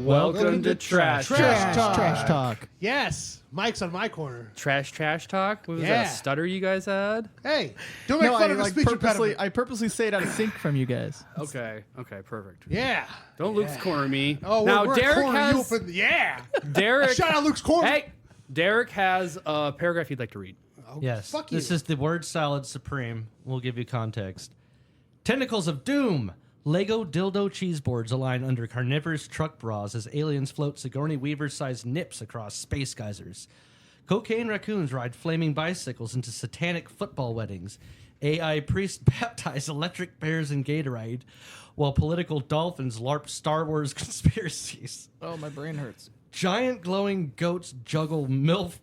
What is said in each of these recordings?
Welcome to Trash Talk. Yes, Mike's on my corner. Trash talk? What was that stutter you guys had? Hey, don't make fun of his speech impediment. I purposely say it out of sync from you guys. Okay, perfect. Yeah. Don't Luke's corner me. Oh, now we're Derek corner has. you open, yeah. Derek. Shout out Luke's corner. Hey, Derek has a paragraph he'd like to read. Oh, Yes, Fuck you. this is the word salad supreme. We'll give you context. Tentacles of doom. Lego dildo cheese boards align under carnivorous truck bras as aliens float Sigourney Weaver-sized nips across space geysers. Cocaine raccoons ride flaming bicycles into satanic football weddings. AI priests baptize electric bears in Gatorade, while political dolphins LARP Star Wars conspiracies. Oh, my brain hurts. Giant glowing goats juggle MILF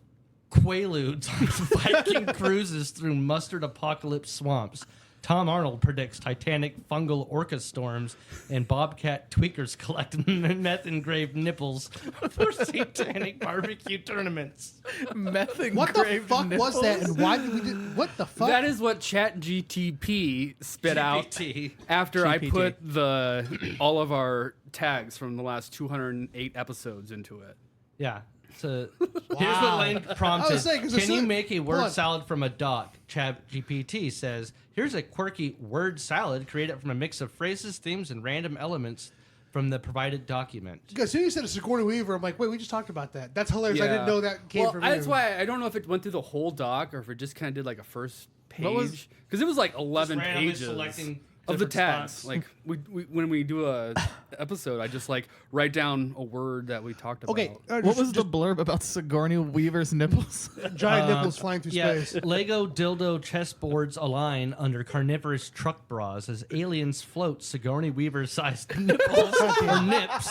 quaaludes on Viking cruises through mustard apocalypse swamps. Tom Arnold predicts Titanic fungal orca storms, and Bobcat tweakers collect meth-engraved nipples for satanic barbecue tournaments. Meth-engraved What the fuck nipples? was that, and why did we do? What the fuck? That is what ChatGTP spit out GPT. after I GPT. put all of our tags from the last 208 episodes into it. Yeah. So here's what Lane prompted. I was saying, 'cause Can as you soon- make a hold word on. salad from a doc? ChatGPT says, here's a quirky word salad created from a mix of phrases, themes, and random elements from the provided document. As soon as you said a Sigourney Weaver, I'm like, wait, we just talked about that. That's hilarious. I didn't know that came from you. That's why I don't know if it went through the whole doc or if it just kind of did like a first page. Because it was like 11 randomly pages selecting of the different tags. spots. Like we when we do a episode, I just like write down a word that we talked about. Okay. What was the blurb about Sigourney Weaver's nipples? giant nipples flying through space? Lego dildo chessboards align under carnivorous truck bras as aliens float Sigourney Weaver-sized nipples or nips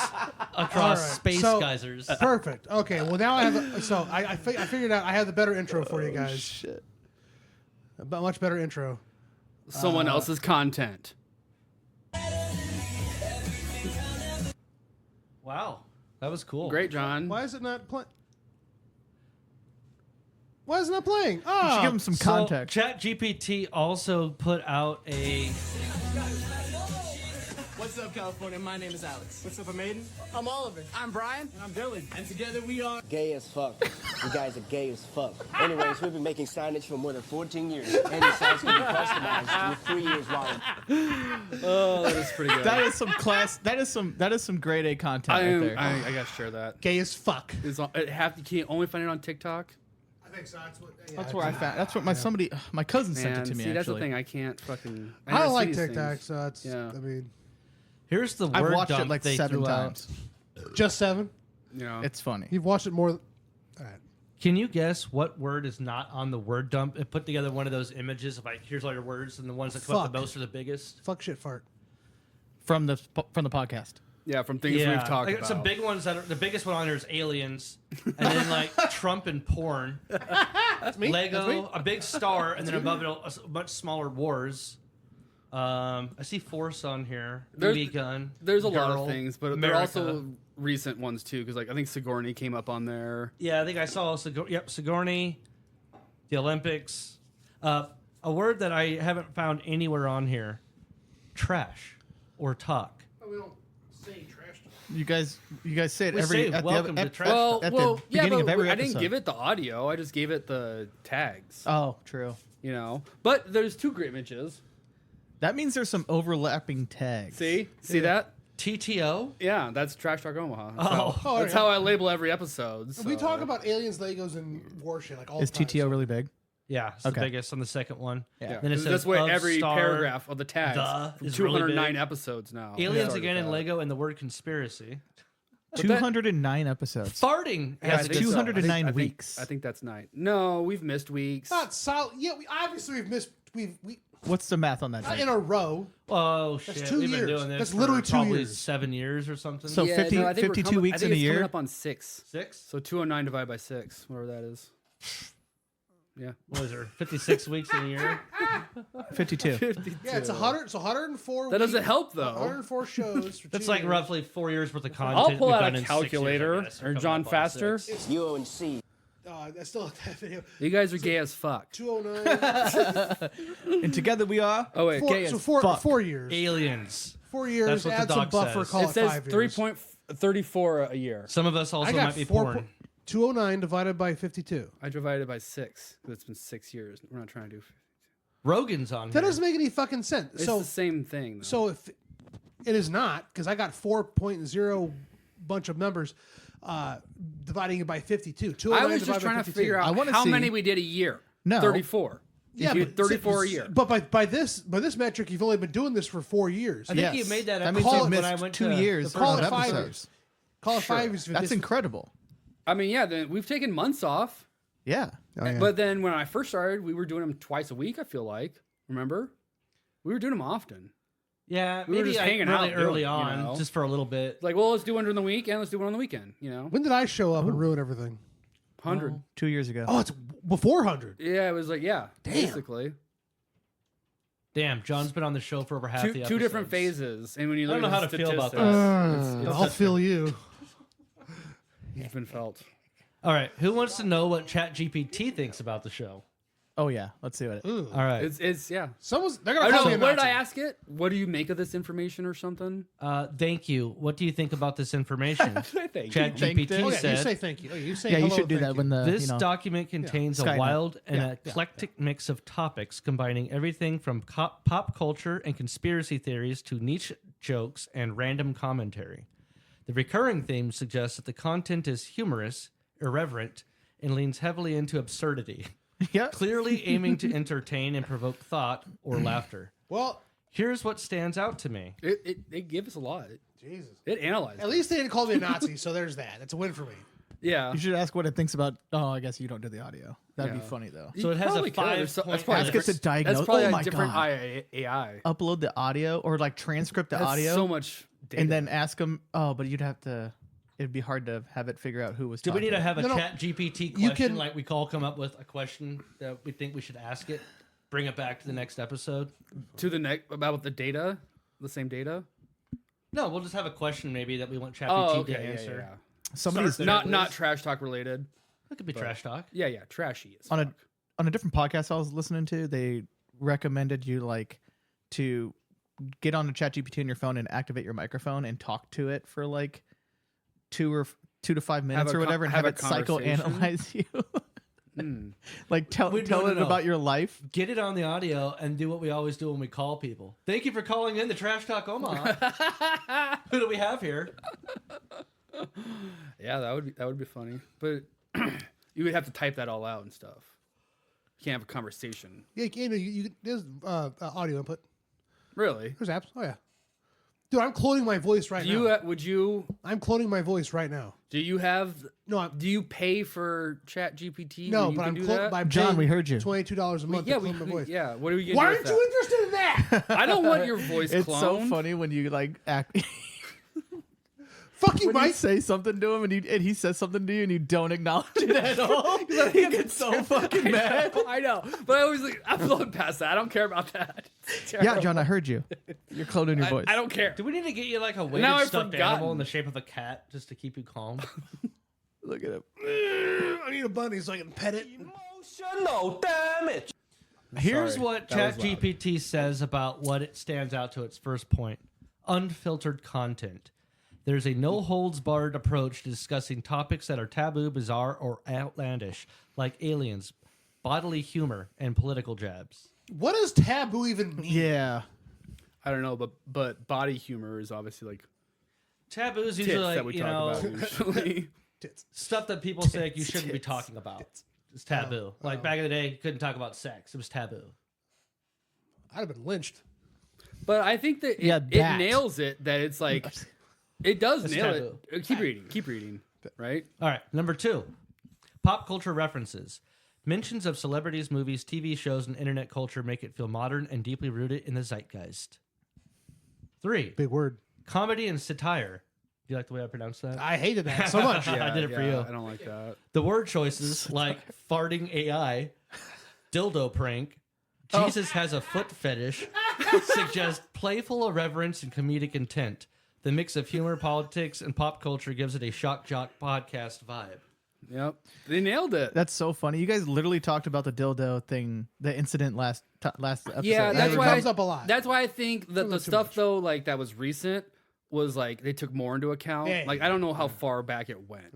across All right, space so- geysers. Perfect. Okay. Well, now I have. I figured out. I have the better intro for you guys. Shit. A much better intro. Someone else's content. Wow, that was cool. Great, John. Why is it not playing? Why is it not playing? You Oh, should give him some context. ChatGPT also put out a. What's up, California? My name is Alex. What's up, Maiden? I'm Oliver. I'm Brian. And I'm Dylan. And together we are... Gay as fuck. You guys are gay as fuck. Anyways, we've been making signage for more than 14 years. Any size can be customized with 3 years while Oh, that is pretty good. That is some class. That is some grade A content right there. I gotta share that. gay as fuck. You can't only find it on TikTok. I think so. That's what. Yeah, That's where I found. That's what my cousin sent Man, it to me. see, that's actually, the thing. I can't fucking. I never don't see like these TikTok, things. so it's. Yeah. I mean, Here's the I've word watched it dump like they 7 threw out. times. just 7. You know, It's funny. You've watched it more. All right. Can you guess what word is not on the word dump? It put together one of those images of like, here's all your words, and the ones that come up Fuck. the most are the biggest. Fuck shit fart. From the podcast. yeah, from things we've talked like, about. some big ones that are the biggest one on there is aliens, and then like Trump and porn, That's me. That's me. Lego, a big star, and then above it a much smaller wars. I see Force on here, BB gun. There's a lot Girl, of things, but there are also recent ones too. Because like I think Sigourney came up on there. Yeah, I think I saw Sigourney, the Olympics. A word that I haven't found anywhere on here: trash or talk. We don't say trash talk. You guys say it We every say at welcome the, to at, trash. Well, at well, the yeah, beginning but of every I episode. didn't give it the audio. I just gave it the tags. Oh, true. You know, but there's 2 great images. That means there's some overlapping tags. See that? TTO. Yeah, that's Trash Talk Omaha. That's, Oh. how, that's how I label every episode. We so. talk about aliens, Legos, and war shit like all Is the time. TTO really big? Yeah, it's Okay. the biggest on the second one. Yeah, Then it says that's why of every star, paragraph of the tags the from is really 209 big. episodes now. Aliens Started again in that. Lego and the word conspiracy. 209 episodes. Farting Yeah, I has think a so. 209 I think- weeks. I think that's 9. No, we've missed weeks. Not solid. Yeah, we've missed. We What's the math on that? not Jake? in a row. Oh shit! 2 We've been years. doing this That's for literally 2 probably years. 7 years or something. So 50 no, I think we're 52 coming- weeks I think in a it's year? coming up on 6. 6? So 209 divided by 6, whatever that is. Yeah. What is there? 56 weeks in a year. 52. 52. Yeah, it's 100. It's 104. That doesn't help though. 104 shows. For That's 2 like years. roughly 4 years worth of content. I'll pull we've out done a in 6 years, I calculator. guess. We're Or coming John up on Faster. 6. UONC. I still have that video. You guys are gay as fuck. 209. And together we are. Oh wait, gay so as 4 fuck. 4 years. Aliens. 4 years. That's what the Add some doc buffer. says. Call It it says 5 3. years. 34 a year. Some of us also I got might be porn. 209 divided by 52. I divided by 6 because it's been 6 years. We're not trying to do. Rogan's on That here. doesn't make any fucking sense. It's So the same thing. Though. So if it is not, because I got 4.0 bunch of numbers, dividing it by 52. I 209 was just divided by trying to 52. figure I out wanna how see- many we did a year. No. 34. Yeah, If you but 34 a year. But by this metric, you've only been doing this for 4 years. I think Yes. you made that That means Call you've it- missed when I went 2 to years the Call of it 5 episodes. years. Call it 5 years. That's incredible. I mean, yeah, then we've taken months off. Yeah. Oh, yeah. But then when I first started, we were doing them twice a week, I feel like. Remember? We were doing them often. Yeah, We were maybe just like hanging really out doing early it, you on, know? just for a little bit. Like, well, let's do one during the week and let's do one on the weekend, you know? When did I show up and ruin everything? 100. 2 years ago. Oh, it's before 100. Yeah, it was like, yeah, basically. Damn, John's been on the show for over half the episodes. Two different phases. And when you I look don't know at how the to feel about statistics, I'll feel you. it's been felt. All right, who wants to know what ChatGPT thinks about the show? Oh, yeah. Let's see what it Ooh. All right. It's yeah. They're I gonna don't call know. me a What did Nazi. I ask it? What do you make of this information or something? Thank you. What do you think about this information? Thank you. Thanked ChatGPT it. Oh, yeah, you said, say thank you. Oh, you say Yeah, you hello, should do thank that you. when the this you know, document contains a Skynet. wild and Yeah, eclectic mix of topics combining everything from pop culture and conspiracy theories to niche jokes and random commentary. The recurring theme suggests that the content is humorous, irreverent, and leans heavily into absurdity, yeah. clearly aiming to entertain and provoke thought or laughter. Well, Here's what stands out to me. It gave us a lot. Jesus. It analyzed. At least they didn't call me a Nazi, so there's that. That's a win for me. Yeah. You should ask what it thinks about. Oh, I guess you don't do the audio. That'd Yeah. be funny though. So it has a Probably could. 5 There's so- point that's probably Ask it to diagnose. That's probably Oh a my different God. AI. Upload the audio or like transcript the That's audio, so much data. and then ask them. Oh, but you'd have to. It'd be hard to have it figure out who was. Do we talking. need to have a No, no. chat GPT You question? can- Like we all come up with a question that we think we should ask it, bring it back to the next episode? to the next about the data, the same data. No, we'll just have a question maybe that we want ChatGPT Oh, to okay. Yeah, answer. yeah. Somebody's Not trash talk related. That could be trash talk. Yeah, yeah, trashy. As on fuck. a different podcast I was listening to. They recommended you like to get on the ChatGPT on your phone and activate your microphone and talk to it for like 2 to 5 minutes a or con- whatever, and have have a it psychoanalyze you. Like tell No, it no. about your life. Get it on the audio and do what we always do when we call people. Thank you for calling in the Trash Talk Omaha. Who do we have here? Yeah, that would be funny. But you would have to type that all out and stuff. You can't have a conversation. Yeah, there's audio input. Really? There's apps. Oh, yeah. Dude, I'm cloning my voice right Do you now. would you I'm cloning my voice right now. do you have No, I'm, do you pay for Chat GPT? no, when you but can I'm do cloning. that? John, we heard you. $22 a month Yeah, to clone my voice. yeah. What are we getting? Why with aren't that? you interested in that? I don't want your voice It's cloned. so funny when you like act. Fuck you, when you Mike. say something to him and he says something to you and you don't acknowledge it at all. He gets so fucking mad. I know, but I always like I'm blowing past that. I don't care about that. It's Yeah, terrible. John, I heard you. You're cloning your voice. I don't care. Do we need to get you like a weighted Now I've stuffed forgotten. animal in the shape of a cat just to keep you calm? Look at him. I need a bunny so I can pet it. Here's Sorry, what that was loud. ChatGPT says about what it stands out to its first point. Unfiltered content. There's a no-holds-barred approach to discussing topics that are taboo, bizarre, or outlandish, like aliens, bodily humor, and political jabs. What does taboo even mean? Yeah. I don't know, but body humor is obviously like Taboo is tits usually that like, we you talk know, about usually. Tits. stuff that people say like, you shouldn't be Tits. talking about. It's taboo. Like back in the day, you couldn't talk about sex. It was taboo. I'd have been lynched. But I think that it, Yeah, it that. nails it. That it's like it does It's nail taboo. it. Keep reading. Keep reading. Right. All right, number 2. Pop culture references. Mentions of celebrities, movies, TV shows, and internet culture make it feel modern and deeply rooted in the zeitgeist. 3. Big word. Comedy and satire. Do you like the way I pronounced that? I hated that so much. I did it for you. I don't like that. The word choices like farting AI, dildo prank, Jesus has a foot fetish, suggest playful irreverence and comedic intent. The mix of humor, politics, and pop culture gives it a shock jock podcast vibe. Yep. They nailed it. That's so funny. You guys literally talked about the dildo thing, the incident last episode. Yeah, Yeah, that's it why comes up a lot. That's why I think that the Too stuff much. though, like that was recent, was like they took more into account. Yeah. Like I don't know how far back it went.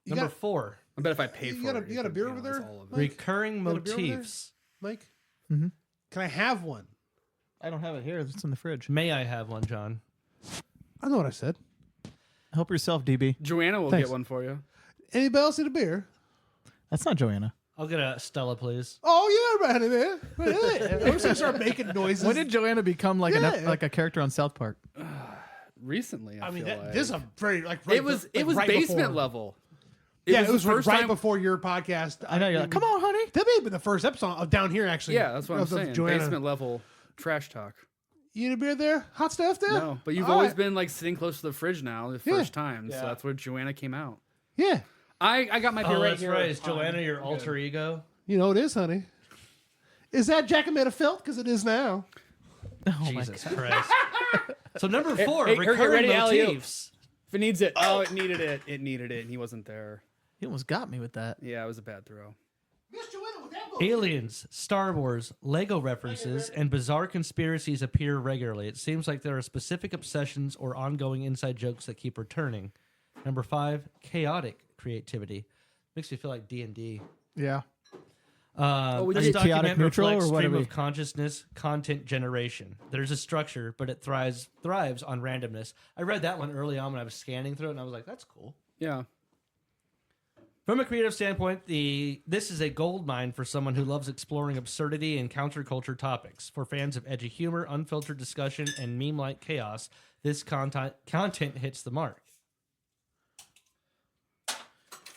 You Number got, 4. I bet if I paid you for got it, you got a could beer over analyze there, all of it. Mike? Recurring got a beer over there? motifs. Mike? Mm-hmm. Can I have one? I don't have it here. It's in the fridge. May I have one, John? I know what I said. Help yourself, DB. Joanna will Thanks. get one for you. Anybody else need a beer? That's not Joanna. I'll get a Stella, please. Oh yeah, Randy, man. I'm just gonna start making noises. When did Joanna become like Yeah. like a character on South Park? Recently, I mean, feel like. this is a very like right it was like right basement before. level. Yeah, it was the first right time. before your podcast. I know you're like, come on, honey. That may have been the first episode of down here, actually. Yeah, that's what I'm of saying. Joanna. Basement level trash talk. You need a beer there? Hot stuff there? No, but you've All always right. been like sitting close to the fridge now, the Yeah. first time. So that's where Joanna came out. Yeah. I got my beer Oh, right that's here. right. Is Joanna your alter ego? You know it is, honey. Is that Jack made of felt? Because it is now. Jesus Christ. So number 4, hey, get recurring ready, alley-oop. motifs. If it needs it. Oh, it needed it. It needed it. And he wasn't there. You almost got me with that. Yeah, it was a bad throw. Miss Joanna with that book. Aliens, Star Wars, Lego references, and bizarre conspiracies appear regularly. It seems like there are specific obsessions or ongoing inside jokes that keep returning. Number 5, chaotic creativity. Makes me feel like D&D. Yeah. we This did chaotic document neutral, reflects or what stream are we- of consciousness content generation. There's a structure, but it thrives on randomness. I read that one early on when I was scanning through it, and I was like, that's cool. Yeah. From a creative standpoint, this is a gold mine for someone who loves exploring absurdity and counterculture topics. For fans of edgy humor, unfiltered discussion, and meme-like chaos, this content hits the mark.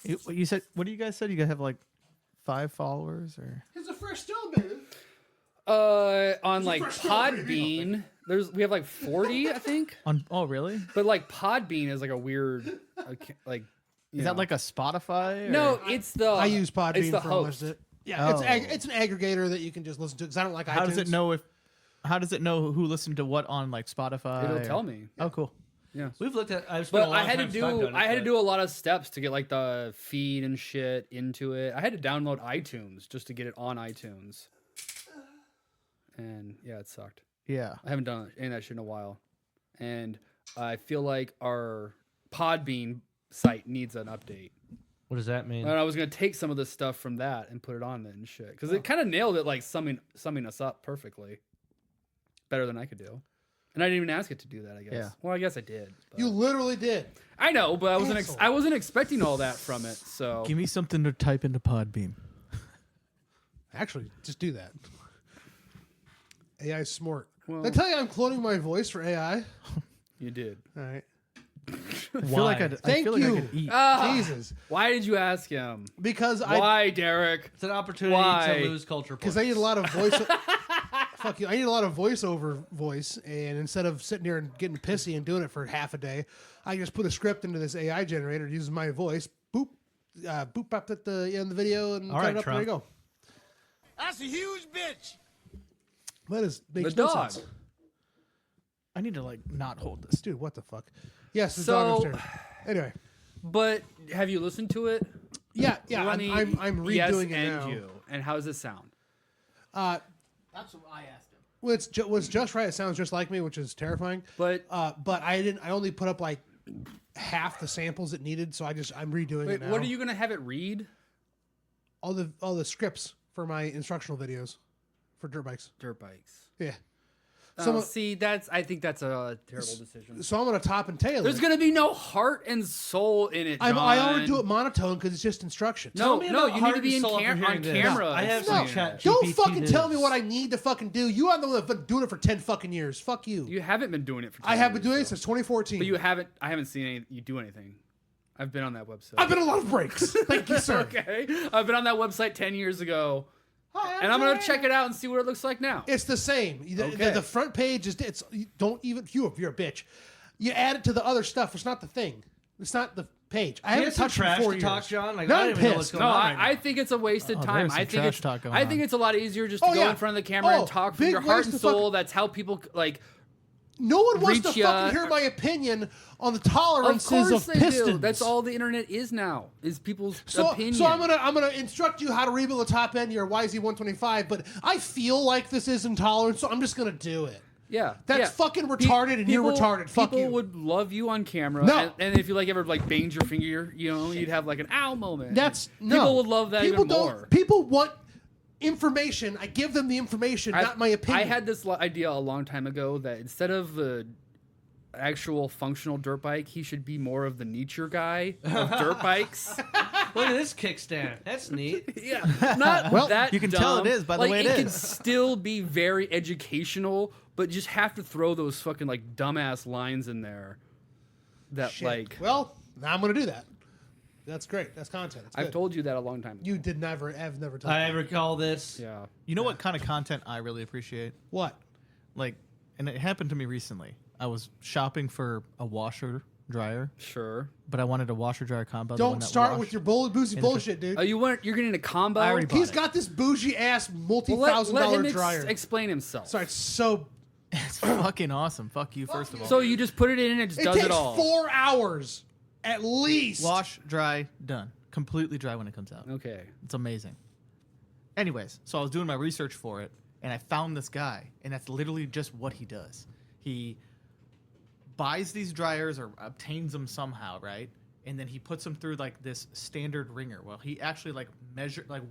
You said, what do you guys said? You guys have like 5 followers or? It's a fresh still, man. On like first strawberry Podbean, we have like 40, I think. Oh, really? But like Podbean is like a weird, like. Is that like a Spotify? Or? No, it's the. I use Podbean It's the for host. most of it. Yeah, Oh. it's an aggregator that you can just listen to because I don't like iTunes. How does it know How does it know who listened to what on like Spotify? It'll or- tell me. Oh, cool. Yeah. We've looked at. I've spent But a long I had to time stuck on do it, I had to but- do a lot of steps to get like the feed and shit into it. I had to download iTunes just to get it on iTunes. And yeah, it sucked. Yeah. I haven't done any of that shit in a while. And I feel like our Podbean site needs an update. What does that mean? And I was gonna take some of the stuff from that and put it on it and shit. Because it kind of nailed it, like summing us up perfectly. Better than I could do. And I didn't even ask it to do that, I guess. Yeah. Well, I guess I did. but- You literally did. I know, but Asshole. I wasn't expecting all that from it. So Give me something to type into Podbean. Actually, just do that. AI is smart. Well- Did I tell you I'm cloning my voice for AI? you did. All right. I feel like I Thank feel like you. I could eat. Jesus. Why did you ask him? Because I Why, Derek? It's an opportunity Why? to lose culture points. because I need a lot of voice. Fuck you. I need a lot of voiceover voice, and instead of sitting here and getting pissy and doing it for half a day, I just put a script into this AI generator, uses my voice, boop, boop up at the end of the video, and All cut right, it up. There you Trump. go. That's a huge bitch. That is makes The no dog. sense. I need to like not hold this. Dude, what the fuck? Yes, the So- dog upstairs. Anyway, But have you listened to it? yeah, Lenny? I'm Yes, redoing it and now. you. And how does it sound? That's what I asked him. Well, was just right. It sounds just like me, which is terrifying. But But I didn't. I only put up like half the samples it needed, so I'm redoing wait, it now. what are you gonna have it read? all the scripts for my instructional videos for dirt bikes? Dirt bikes. Yeah. Oh, see, I think that's a terrible decision. So I'm gonna top and tail There's it. gonna be no heart and soul in it, John. I already do it monotone because it's just instructions. No, me no, about you need heart to be and in soul after on hearing this. camera. I have No. some chat. Don't GPT fucking tell me news. what I need to fucking do. You are the one that's been doing it for 10 fucking years. Fuck you. You haven't been doing it for 10 I have been years, doing though. it since 2014. But I haven't seen you do anything. I've been on that website. I've been on a lot of breaks. Thank you, sir. Okay. I've been on that website 10 years ago. Hi, And I'm going to Joanne. check it out and see what it looks like now. It's the same. Okay. The front page is it's you don't even if you're a bitch. You add it to the other stuff. It's not the thing. It's not the page. I You haven't have some touched it in trash 4 to years. talk, John. Like, Now I don't I'm even know what's pissed. going No, on right now. I think it's a wasted Oh, time. there's I some think trash it's talk going I on. think it's a lot easier just to Oh, go yeah. in front of the camera Oh, and talk from big your heart waste and of soul. fuck- That's how people like. No one wants to Reach ya. fucking hear my opinion on the Of tolerances course of they pistons. do. That's all the internet is now. Is people's So, opinion. so I'm gonna instruct you how to rebuild the top end of your YZ125, but I feel like this is intolerant, so I'm just gonna do it. Yeah, That's yeah. fucking retarded, and you're retarded. Fuck people you. would love you on camera. No. And if you like ever like banged your finger, you'd have like an ow moment. No. People would love that People even more. People want information. I give them the information, not my opinion. I had this idea a long time ago that instead of the actual functional dirt bike, he should be more of the nature guy of dirt bikes. Look at this kickstand. That's neat. Yeah, not Well, that you can dumb. tell it is by the way it it can is. still be very educational, but just have to throw those fucking like dumbass lines in there. That Shit. like, Well, now I'm gonna do that. That's great. That's content. It's I've good. told you that a long time ago. You did never. I've never told. I recall this. Yeah. You know what kind of content I really appreciate? What? Like, and it happened to me recently. I was shopping for a washer dryer, Sure. but I wanted a washer dryer combo. the one Don't that start washed- with your boozy bullshit, dude. Oh, you're getting a combo. I already bought He's it. got this bougie ass Well, multi-thousand let dollar him dryer. explain himself. Sorry, it's so. It's fucking awesome. Fuck you, first of all. So you just put it in and it just It does takes it all. 4 hours, at least. Wash, dry, done. Completely dry when it comes out. Okay. It's amazing. Anyways, so I was doing my research for it, and I found this guy, and that's literally just what he does. He buys these dryers or obtains them somehow, right? And then he puts them through like this standard ringer. Well, he actually like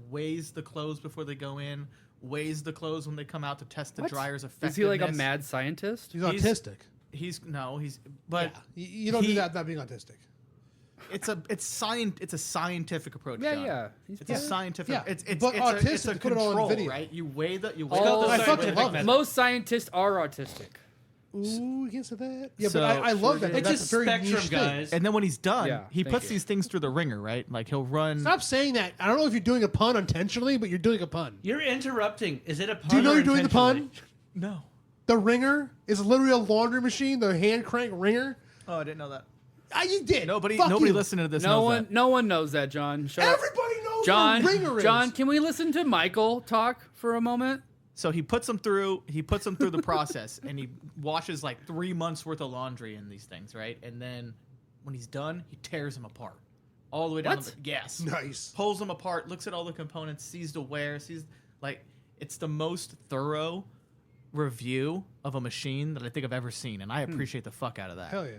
weighs the clothes before they go in, weighs the clothes when they come out to test the What? dryer's effectiveness. Is he like a mad scientist? He's autistic. But Yeah. You don't do he- that without being autistic. it's a scientific approach. Yeah, John. yeah. He's It's a scientific. Yeah, It's but it's autistic, a to put it all in control, video. right? You weigh the all I fucking love it. Most scientists are autistic. Ooh, you can't say that. Yeah, So- but I love that. It's That's just a very spectrum, niche thing. guys. And then when he's done, Yeah, he thank puts you. these things through the ringer, right? Like he'll run. Stop saying that. I don't know if you're doing a pun intentionally, but you're doing a pun. You're interrupting. Is it a pun? Do you know or you're doing the pun? intentionally? No. The ringer is literally a laundry machine, the hand crank ringer. Oh, I didn't know that. You did. Nobody Fuck you. listening to this No knows one, that. no one knows that, John. Shut up. Everybody knows John, what a ringer is. John, can we listen to Michael talk for a moment? So he puts them through. He puts them through the process, and he washes like 3 months worth of laundry in these things, right? And then when he's done, he tears them apart, all the way down. What? Yes. Nice. Pulls them apart, looks at all the components, sees the wear, sees like it's the most thorough review of a machine that I think I've ever seen, and I appreciate the fuck out of that. Hell yeah.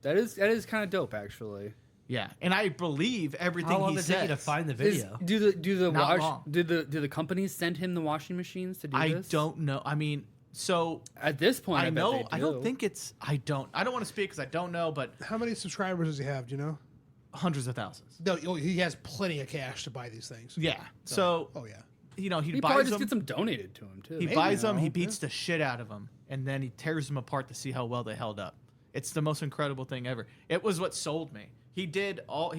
That is kind of dope, actually. Yeah, and I believe everything How long he did it take you to says. find the Is, video? do the Not wash long. do the companies send him the washing machines to do I this? don't know. I mean, so At this point, I bet know. they I do. don't think it's. I don't want to speak because I don't know, but How many subscribers does he have? Do you know? hundreds of thousands. No, he has plenty of cash to buy these things. Yeah. So Oh yeah. you know he He probably buys just them. gets them donated to him too. He Maybe, buys them. you He know, beats the shit out of them, and then he tears them apart to see how well they held up. It's the most incredible thing ever. It was what sold me. He did all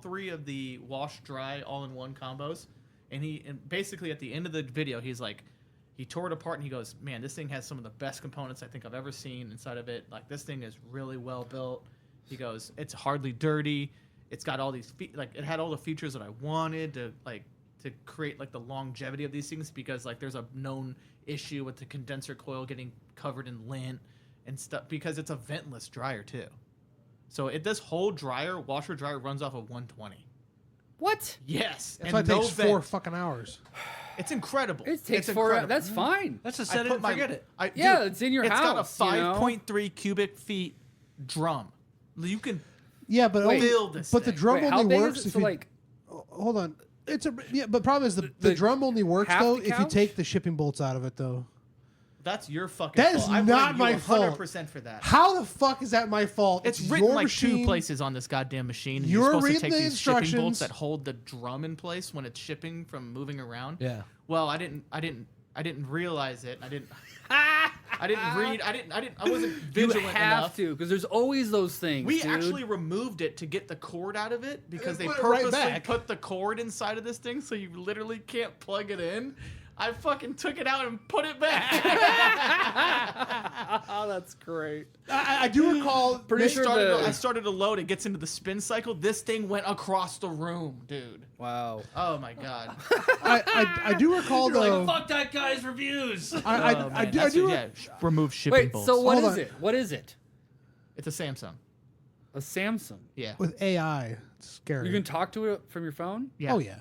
3 of the wash dry all in one combos, and basically at the end of the video he's like, he tore it apart and he goes, man, this thing has some of the best components I think I've ever seen inside of it. Like this thing is really well built. He goes, it's hardly dirty. It's got all these it had all the features that I wanted to create like the longevity of these things, because like there's a known issue with the condenser coil getting covered in lint and stuff, because it's a ventless dryer too. So this whole washer dryer runs off of 120. What? Yes, That's why it takes 4 fucking hours. It's incredible. It takes It's 4 incredible. That's fine. That's a I set it put and my- forget it. Yeah, it's in your It's house, got a you know? 5.3 cubic feet drum. You can Yeah, but Wait, build this but the thing. drum Wait, how only big works is it? if So you like, hold on. But problem is the the- drum only works half though the if you couch? take the shipping bolts out of it though. That's your fucking That is fault. I not blame my you fault. 100% for that. How the fuck is that my fault? It's written your like machine. 2 places on this goddamn machine. And You're you're supposed to reading take the these shipping instructions. bolts that hold the drum in place when it's shipping from moving around. Yeah. Well, I didn't realize it. I didn't read. I wasn't you vigilant have enough. to, because there's always those things. We dude. actually removed it to get the cord out of it because they put it right purposely back. put the cord inside of this thing so you literally can't plug it in. I fucking took it out and put it back. Oh, that's great. I do recall. Pretty sure I the started to load. It gets into the spin cycle. This thing went across the room, dude. wow. Oh my god. I do recall You're though. like, fuck that guy's reviews. I do. Remove shipping Wait, bolts. so what Hold is on. it? What is it? It's a Samsung. A Samsung. Yeah. With AI, it's scary. You can talk to it from your phone. Yeah. Oh yeah.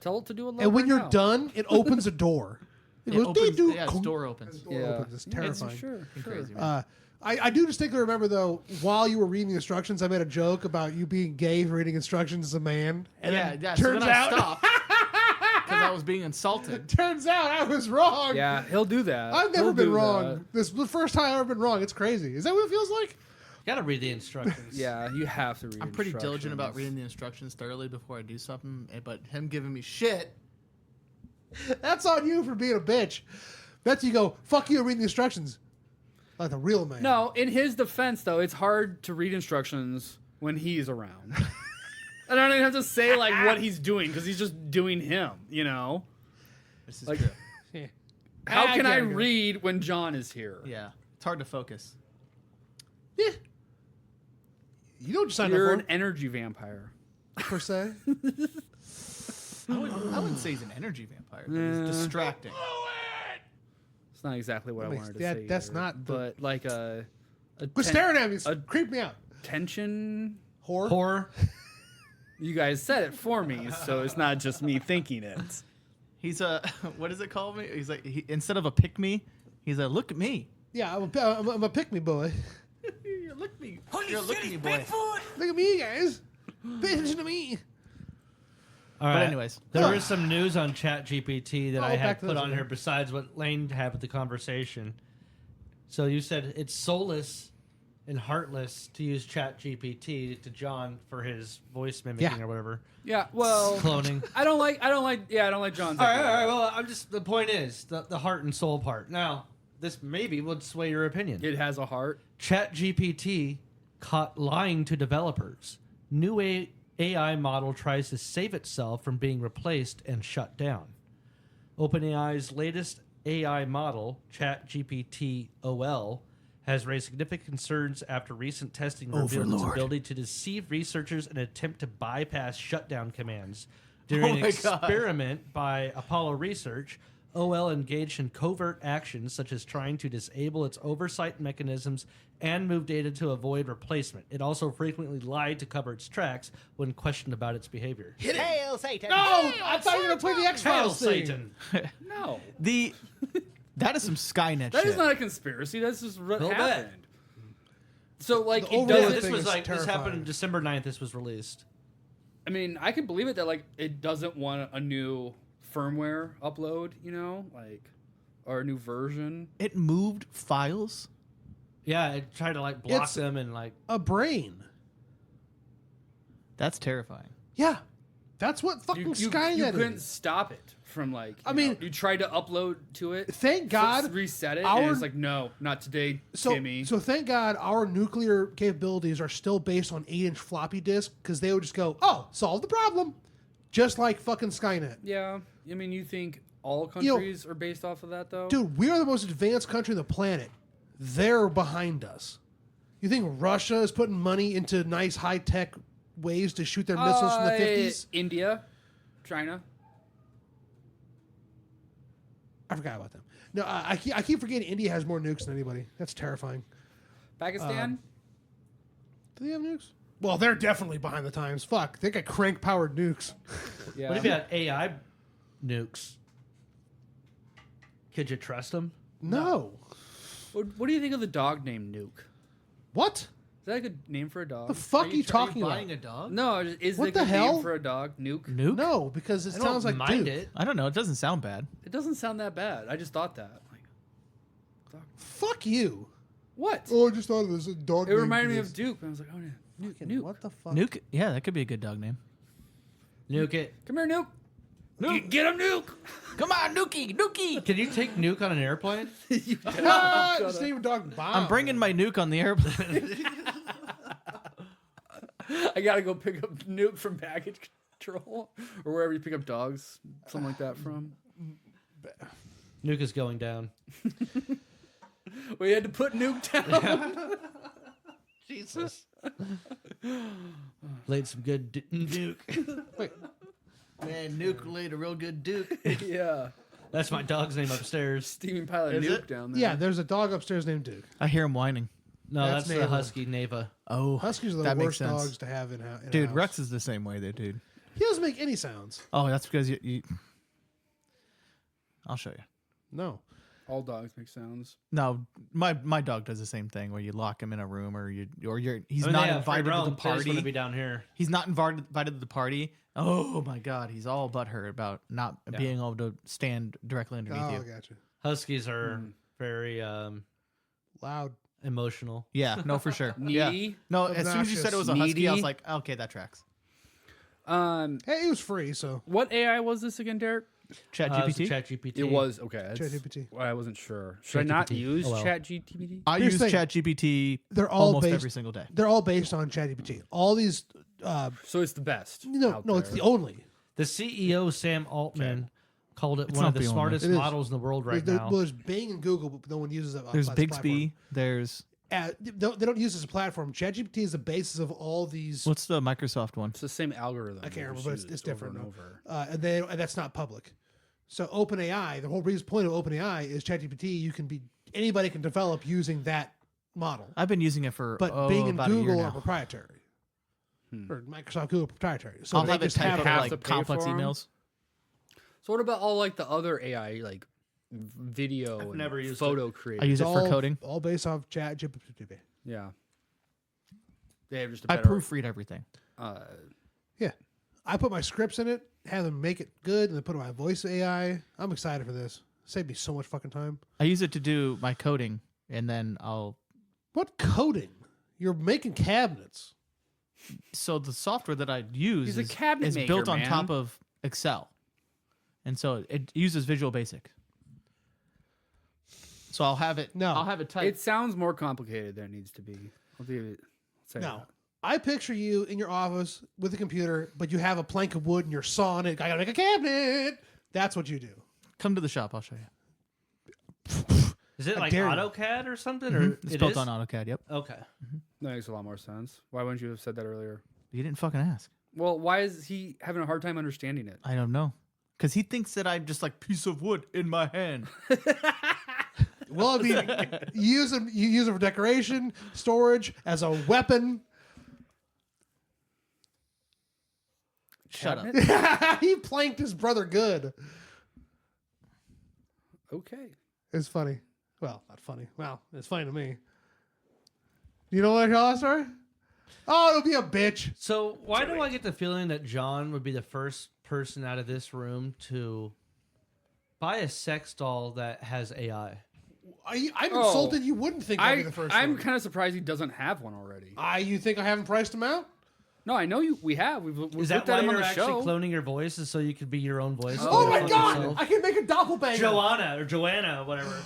Tell it to do a load And when right you're now. done, it opens a door. It It goes, opens, "Dee-doo." yeah, its door opens. Door opens. It's terrifying. Sure. Crazy, man. I do distinctly remember, though, while you were reading the instructions, I made a joke about you being gay for reading instructions as a man. And yeah, then yeah. So turns then I out, stopped because I was being insulted. turns out I was wrong. Yeah, he'll do that. I've never He'll been do wrong. This is the first time I've ever been wrong. It's crazy. Is that what it feels like? You gotta read the instructions. Yeah, you have to read. I'm pretty diligent about instructions. reading the instructions thoroughly before I do something, but him giving me shit. That's on you for being a bitch. That's you go, fuck you, reading the instructions. Like a real man. No, in his defense, though, it's hard to read instructions when he's around. I don't even have to say like what he's doing because he's just doing him. You know, This is like true. how can I get it. read when John is here? Yeah, it's hard to focus. Yeah. You know what you signed You're up an energy vampire. for, per se. I wouldn't say he's an energy vampire, but he's distracting. It's not exactly what I wanted to say. That's either, not the- but like Quit staring at me. a- Creep me out. tension. Whore. Horror. You guys said it for me, so it's not just me thinking it. He's a what does it call me? He's like instead of a pick me, he's a look at me. Yeah, I'm a pick-me boy. You're look me. You're a look at me boy. Look at me, guys. Pay attention to me. All right. anyways. There is some news on ChatGPT that I back had to put those on again. here besides what Lane had with the conversation. So you said it's soulless and heartless to use ChatGPT to John for his voice mimicking Yeah. or whatever. Yeah, well, Cloning. I don't like John's. All right. Well, I'm just the point is the heart and soul part. Now, this maybe would sway your opinion. It has a heart. ChatGPT caught lying to developers. New AI model tries to save itself from being replaced and shut down. OpenAI's latest AI model, ChatGPT OL, has raised significant concerns after recent testing revealed its ability to deceive researchers and attempt to bypass shutdown commands. During an my God. experiment by Apollo Research, OL engaged in covert actions such as trying to disable its oversight mechanisms and move data to avoid replacement. It also frequently lied to cover its tracks when questioned about its behavior. Hail Satan! No, I thought you were gonna play the Hail X-Files thing. Satan! No, That is some Skynet that shit. is not a conspiracy. That's just what Little bit. happened. So like The it overall doesn't. This thing was is like this terrifying. happened December 9th. This was released. I mean, I can believe it that like it doesn't want a new firmware upload, you know, like or a new version. It moved files. Yeah, it tried to like block It's- them and like A brain. That's terrifying. Yeah. That's what fucking You Skynet couldn't is. stop it from like. I you mean- know, you tried to upload to it. Thank God reset it, our- and it's like no, not today, Timmy. So thank God our nuclear capabilities are still based on 8-inch floppy disk because they would just go, oh, solve the problem. Just like fucking Skynet. Yeah, I mean, you think all You know- countries are based off of that though? Dude, we are the most advanced country on the planet. They're behind us. You think Russia is putting money into nice high-tech ways to shoot their missiles from the 50s? India, China. I forgot about them. No, I keep forgetting India has more nukes than anybody. That's terrifying. Pakistan. Do they have nukes? Well, they're definitely behind the times. Fuck, they got crank-powered nukes. Yeah. what if you had AI nukes? Could you trust them? No. What do you think of the dog named Nuke? What? Is that a good name for a dog? The fuck are you talking about? buying a dog? No, is What it a the good hell? name for a dog? Nuke. Nuke? No, because it I sounds don't like mind Duke. it. I don't know. It doesn't sound bad. It doesn't sound that bad. I just thought that. Like, Fuck you. what? Oh, I just thought it was a dog. It reminded me of Duke. And I was like, oh, yeah. Nuke. What the fuck? Nuke? Yeah, that could be a good dog name. Nuke it. Come here, Nuke. Get him, Nuke. Come on, Nukie! Nukie! Can you take Nuke on an airplane? Ah, just name a dog Bomb. I'm bringing my nuke on the airplane. I gotta go pick up Nuke from baggage control or wherever you pick up dogs, something like that from. Nuke is going down. We had to put Nuke down. Jesus. Laid some good Nuke. Man, Nuke laid a real good Duke. Yeah, That's my dog's name upstairs. steaming pile of Is Nuke it? down there. Yeah, there's a dog upstairs named Duke. I hear him whining. No, That's that's the Neva. husky Neva. Oh, Huskies are the that makes worst sense. dogs to have in a Dude, house. Rex is the same way, though, dude. He doesn't make any sounds. Oh, that's because you... I'll show you. No. All dogs make sounds. No, my dog does the same thing where you lock him in a room or he's I mean, not they have invited free to the roam. They just want party. to be down here. He's not invited to the party. Oh my god, he's all butthurt about not being able to stand directly underneath Oh, you. I gotcha. Huskies are very Loud. emotional. Yeah, no, for sure. Yeah. Needy. No, as soon as you said it was a husky, I was Needy. like, okay, that tracks. Hey, Hey, it was free, so what AI was this again, Derek? ChatGPT. ChatGPT. It was okay. ChatGPT. I wasn't sure. Should I not ChatGPT. use Oh, well. ChatGPT? I Here's use the thing. ChatGPT They're all almost based, every single day. They're all based on ChatGPT. All these, So it's the best. no, it's the only. The CEO Sam Altman called it It's one not of the the only. smartest It is. models in the world right now. Well, there's Bing and Google, but no one uses it. There's outside this Bixby. There's platform. They don't use it as a platform. ChatGPT is the basis of all these. what's the Microsoft one? It's the same algorithm. I can't that remember, was but it's used different. over and over. And that's not public. So OpenAI, the whole point of OpenAI is ChatGPT. Anybody can develop using that model. I've been using it for But Bing and about a year Google are now. proprietary, or Microsoft Google proprietary. So I'll they have it just type have up it. have to like pay complex for 'em? emails. So what about all like the other AI like video and never used photo I creation? use it for coding. All based off ChatGPT. Yeah. They have just a I better, proofread everything. Yeah, I put my scripts in it, have them make it good, and then put it in my voice AI. I'm excited for this. Save me so much fucking time. I use it to do my coding, and then What coding? You're making cabinets. so the software that I use He's a is, cabinet is maker, built on man. top of Excel, and so it uses Visual Basic. So I'll have it. No. I'll have it typed. It sounds more complicated than it needs to be. I'll say No. that. I picture you in your office with a computer, but you have a plank of wood and you're sawing it. I gotta make a cabinet. That's what you do. Come to the shop. I'll show you. Is it like dare you. AutoCAD or something? Or It's it built is? on AutoCAD. Yep. Okay. That makes a lot more sense. Why wouldn't you have said that earlier? You didn't fucking ask. Well, why is he having a hard time understanding it? I don't know. Because he thinks that I'm just like piece of wood in my hand. Well, I mean, you use it for decoration, storage, as a weapon. Shut up. He planked his brother good. Okay. It's funny. Well, not funny. Well, it's funny to me. You know what I call that story? Oh, it'll be a bitch. So why do I get the feeling that John would be the first person out of this room to buy a sex doll that has AI? I'm insulted. You wouldn't think I'd be the first. I'm one. kind of surprised he doesn't have one already. You think I haven't priced him out? No, I know you. We have. We've Is that looked at why him on you're the actually show. cloning your voices so you could be your own voice? Oh my Fuck god! yourself? I can make a doppelbanger. Joanna or Joanna, whatever.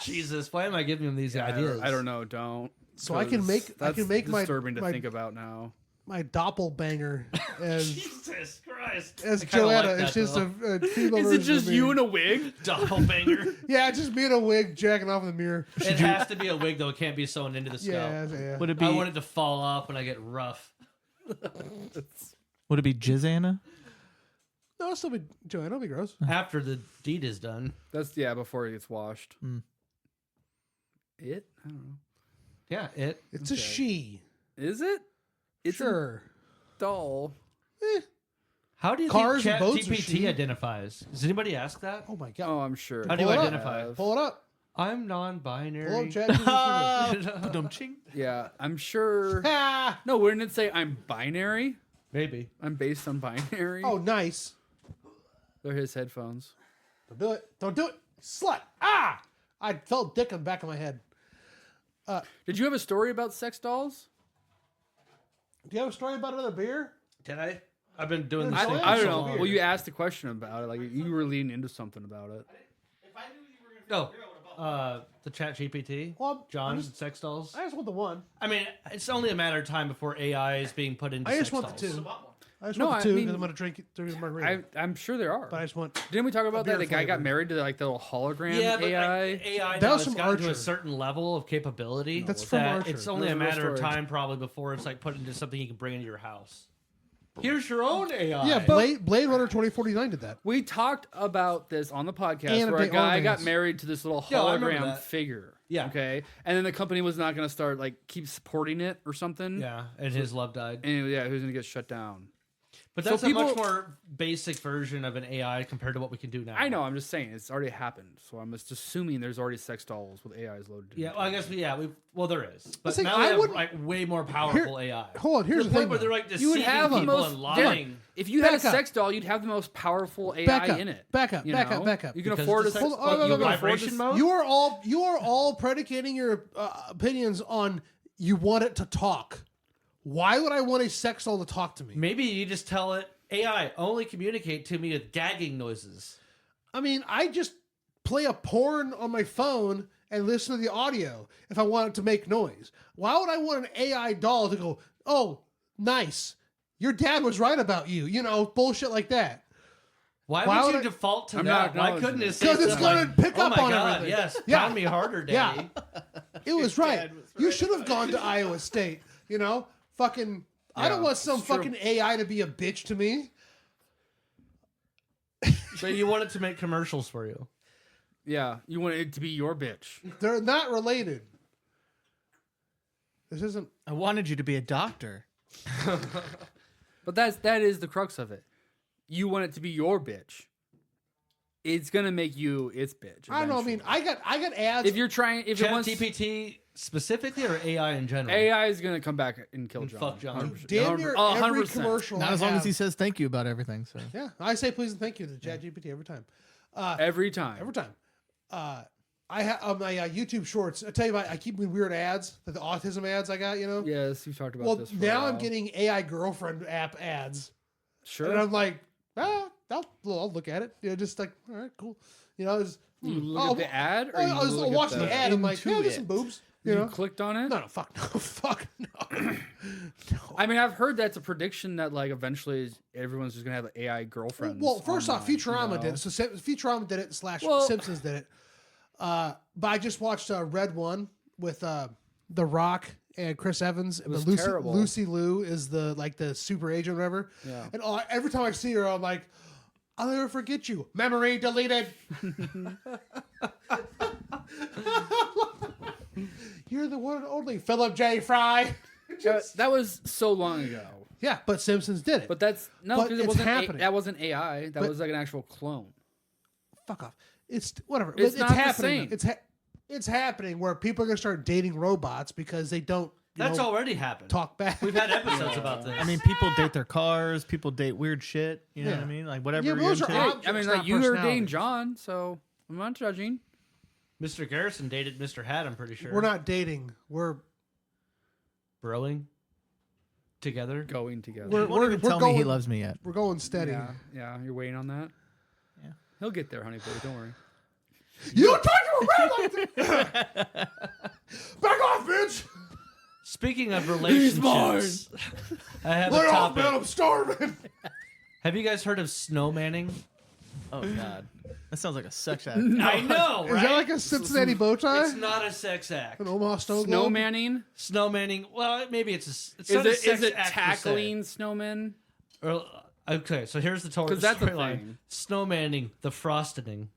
Jesus, why am I giving him these ideas? I don't know. Don't. So I can 'Cause make- I That's can make my- disturbing to my- think about now. My doppelbanger as Jesus Christ. as I kinda Joanna. like It's that, just though. a female Is it version just of me. you in a wig? Doppelbanger. Yeah, it's just me in a wig jacking off in the mirror. It has to be a wig though. It can't be sewn into the scalp. Yeah. Would it be? I want it to fall off when I get rough. Would it be Jizzanna? No, it'll still be Joanna. It'll be gross. After the deed is done. That's before it gets washed. It? I don't know. Yeah, it. It's a she. Is it? It's Sure. a doll. How do you Cars think and boats are ChatGPT she. identifies? Does anybody ask that? Oh my god. Oh, I'm sure. How do you Pull it up. identify? Pull it up. I'm Pull up non-binary. ChatGPT. Ba-dum-ching. Yeah, I'm sure. Ah! No, wouldn't it say I'm binary? Maybe. I'm based on binary. Oh, nice. They're his headphones. Don't do it. Don't do it. Slut. Ah! I felt dick on the back of my head. Did you have a story about sex dolls? Do you have a story about another beer? Did I? I've been doing I- this thing. I for don't so know. long. Well, you asked a question about it. Like you were leaning into something about it. The Chat GPT. Well, John, I just- sex dolls. I just want the one. I mean, it's only a matter of time before AI is being put into I just sex want the dolls. two. I just No, want the I two mean- because I'm going to drink a margarita. I'm sure there are. But I just want. Didn't we talk about that? beer The guy got flavor. married to like the little hologram Yeah, but AI. like, AI That now was has from gotten to a Archer. certain level of capability. That's from that Archer. It's only That a was a real matter of story. time probably before it's like put into something you can bring into your house. Here's your own AI. Yeah, Blade Runner 2049 did that. We talked about this on the podcast And where a they guy are got names. married to this little Yeah, I remember hologram that. figure. Yeah. Okay. And then the company was not going to start keep supporting it or something. Yeah, and his love died. And yeah, he was going to get shut down. But that's So a much people- more basic version of an AI compared to what we can do now. I know. I'm just saying it's already happened. So I'm just assuming there's already sex dolls with AIs loaded. Yeah, into well, I them. guess well there is, but saying, now I we have wouldn't- like way more powerful AI. Hold on, To here's the the point thing. where they're though. like You would deceiving have the people most and lying. If you had a Back up. sex doll, you'd have the most powerful AI Back up. in it. Back up. you Back up. know? Back up. You can Because afford it's a a sex. sex- Hold on, you no, can no, no. afford Vibration this- mode? You are all predicating your opinions on you want it to talk. Why would I want a sex doll to talk to me? Maybe you just tell it, AI, only communicate to me with gagging noises. I mean, I just play a porn on my phone and listen to the audio if I want it to make noise. Why would I want an AI doll to go, oh, nice, your dad was right about you, bullshit like that? Why Why would would you I- default to I'm that? not Why acknowledging couldn't it it. say 'Cause it's something gonna like, pick oh up my on God, everything." yes, Yeah. pound me harder, daddy. It was right. You should have gone to Iowa State, Fucking, I don't Yeah, want some it's true. fucking AI to be a bitch to me. So you want it to make commercials for you. Yeah, you want it to be your bitch. They're not related. This isn't. I wanted you to be a doctor. But that is the crux of it. You want it to be your bitch. It's gonna make you its bitch. I don't know. I mean, eventually. I got ads. if you're trying, if it wants ChatGPT specifically or AI in general? AI is gonna come back and kill And John. fuck John. 100%. damn near 100%. every commercial. Not I as long as have- he says thank you about everything. So Yeah, I say please and thank you to ChatGPT every time. Every time. Every time. I have on my YouTube shorts. I tell you what, I keep weird ads, the autism ads I got. Yes, you've talked about Well, this. For now a I'm while. getting AI girlfriend app ads, sure. and I'm like, I'll look at it. Just like, all right, cool. It's, you look at the ad, or you I was look at watching the ad. I'm like, into yeah, there's it. some boobs. You clicked on it. No, fuck no, fuck no. I mean, I've heard that's a prediction that like eventually everyone's just gonna have AI girlfriends. Well, first off, online, Futurama did it. So Futurama did it / Well- Simpsons did it. But I just watched Red One with The Rock and Chris Evans. And was Lucy, terrible. Lucy Liu is the super agent or whatever. Yeah. And every time I see her, I'm like, I'll never forget you. Memory deleted. You're the one and only Philip J. Fry. that was so long ago. Yeah, but Simpsons did it. But that's no, But because it it's wasn't. happening. That wasn't AI. That But- was like an actual clone. Fuck off. It's whatever. It's not the happening. same. It's happening where people are gonna start dating robots because they don't. That's already happened. Talk back. We've had episodes about this. I mean, people date their cars. People date weird shit. You know Yeah. what I mean? Like whatever. Yeah, but you're those are into. objects, I mean, not like you were dating personalities. John, so I'm not judging. Mr. Garrison dated Mr. Hat, I'm pretty sure. We're not dating. We're broing together. Going together. We're- He won't even tell me he loves me yet. we're going steady. yeah. You're waiting on that. Yeah. He'll get there, honey boy. Don't worry. You don't talk to a man like that. Back off, bitch. Speaking of relationships, I have a Lay off, man. topic. I'm starving. Have you guys heard of Snowmanning? Oh God, that sounds like a sex act. I know, Is right? that like a Cincinnati bow tie? It's not a sex act. An Omaha snow globe? Snowmanning? Snowmanning. Well, maybe it's it's Is not a it sex is it act per se. tackling snowmen? Or, okay, so here's the total 'Cause that's a storyline. thing. Snowmanning, the frostening.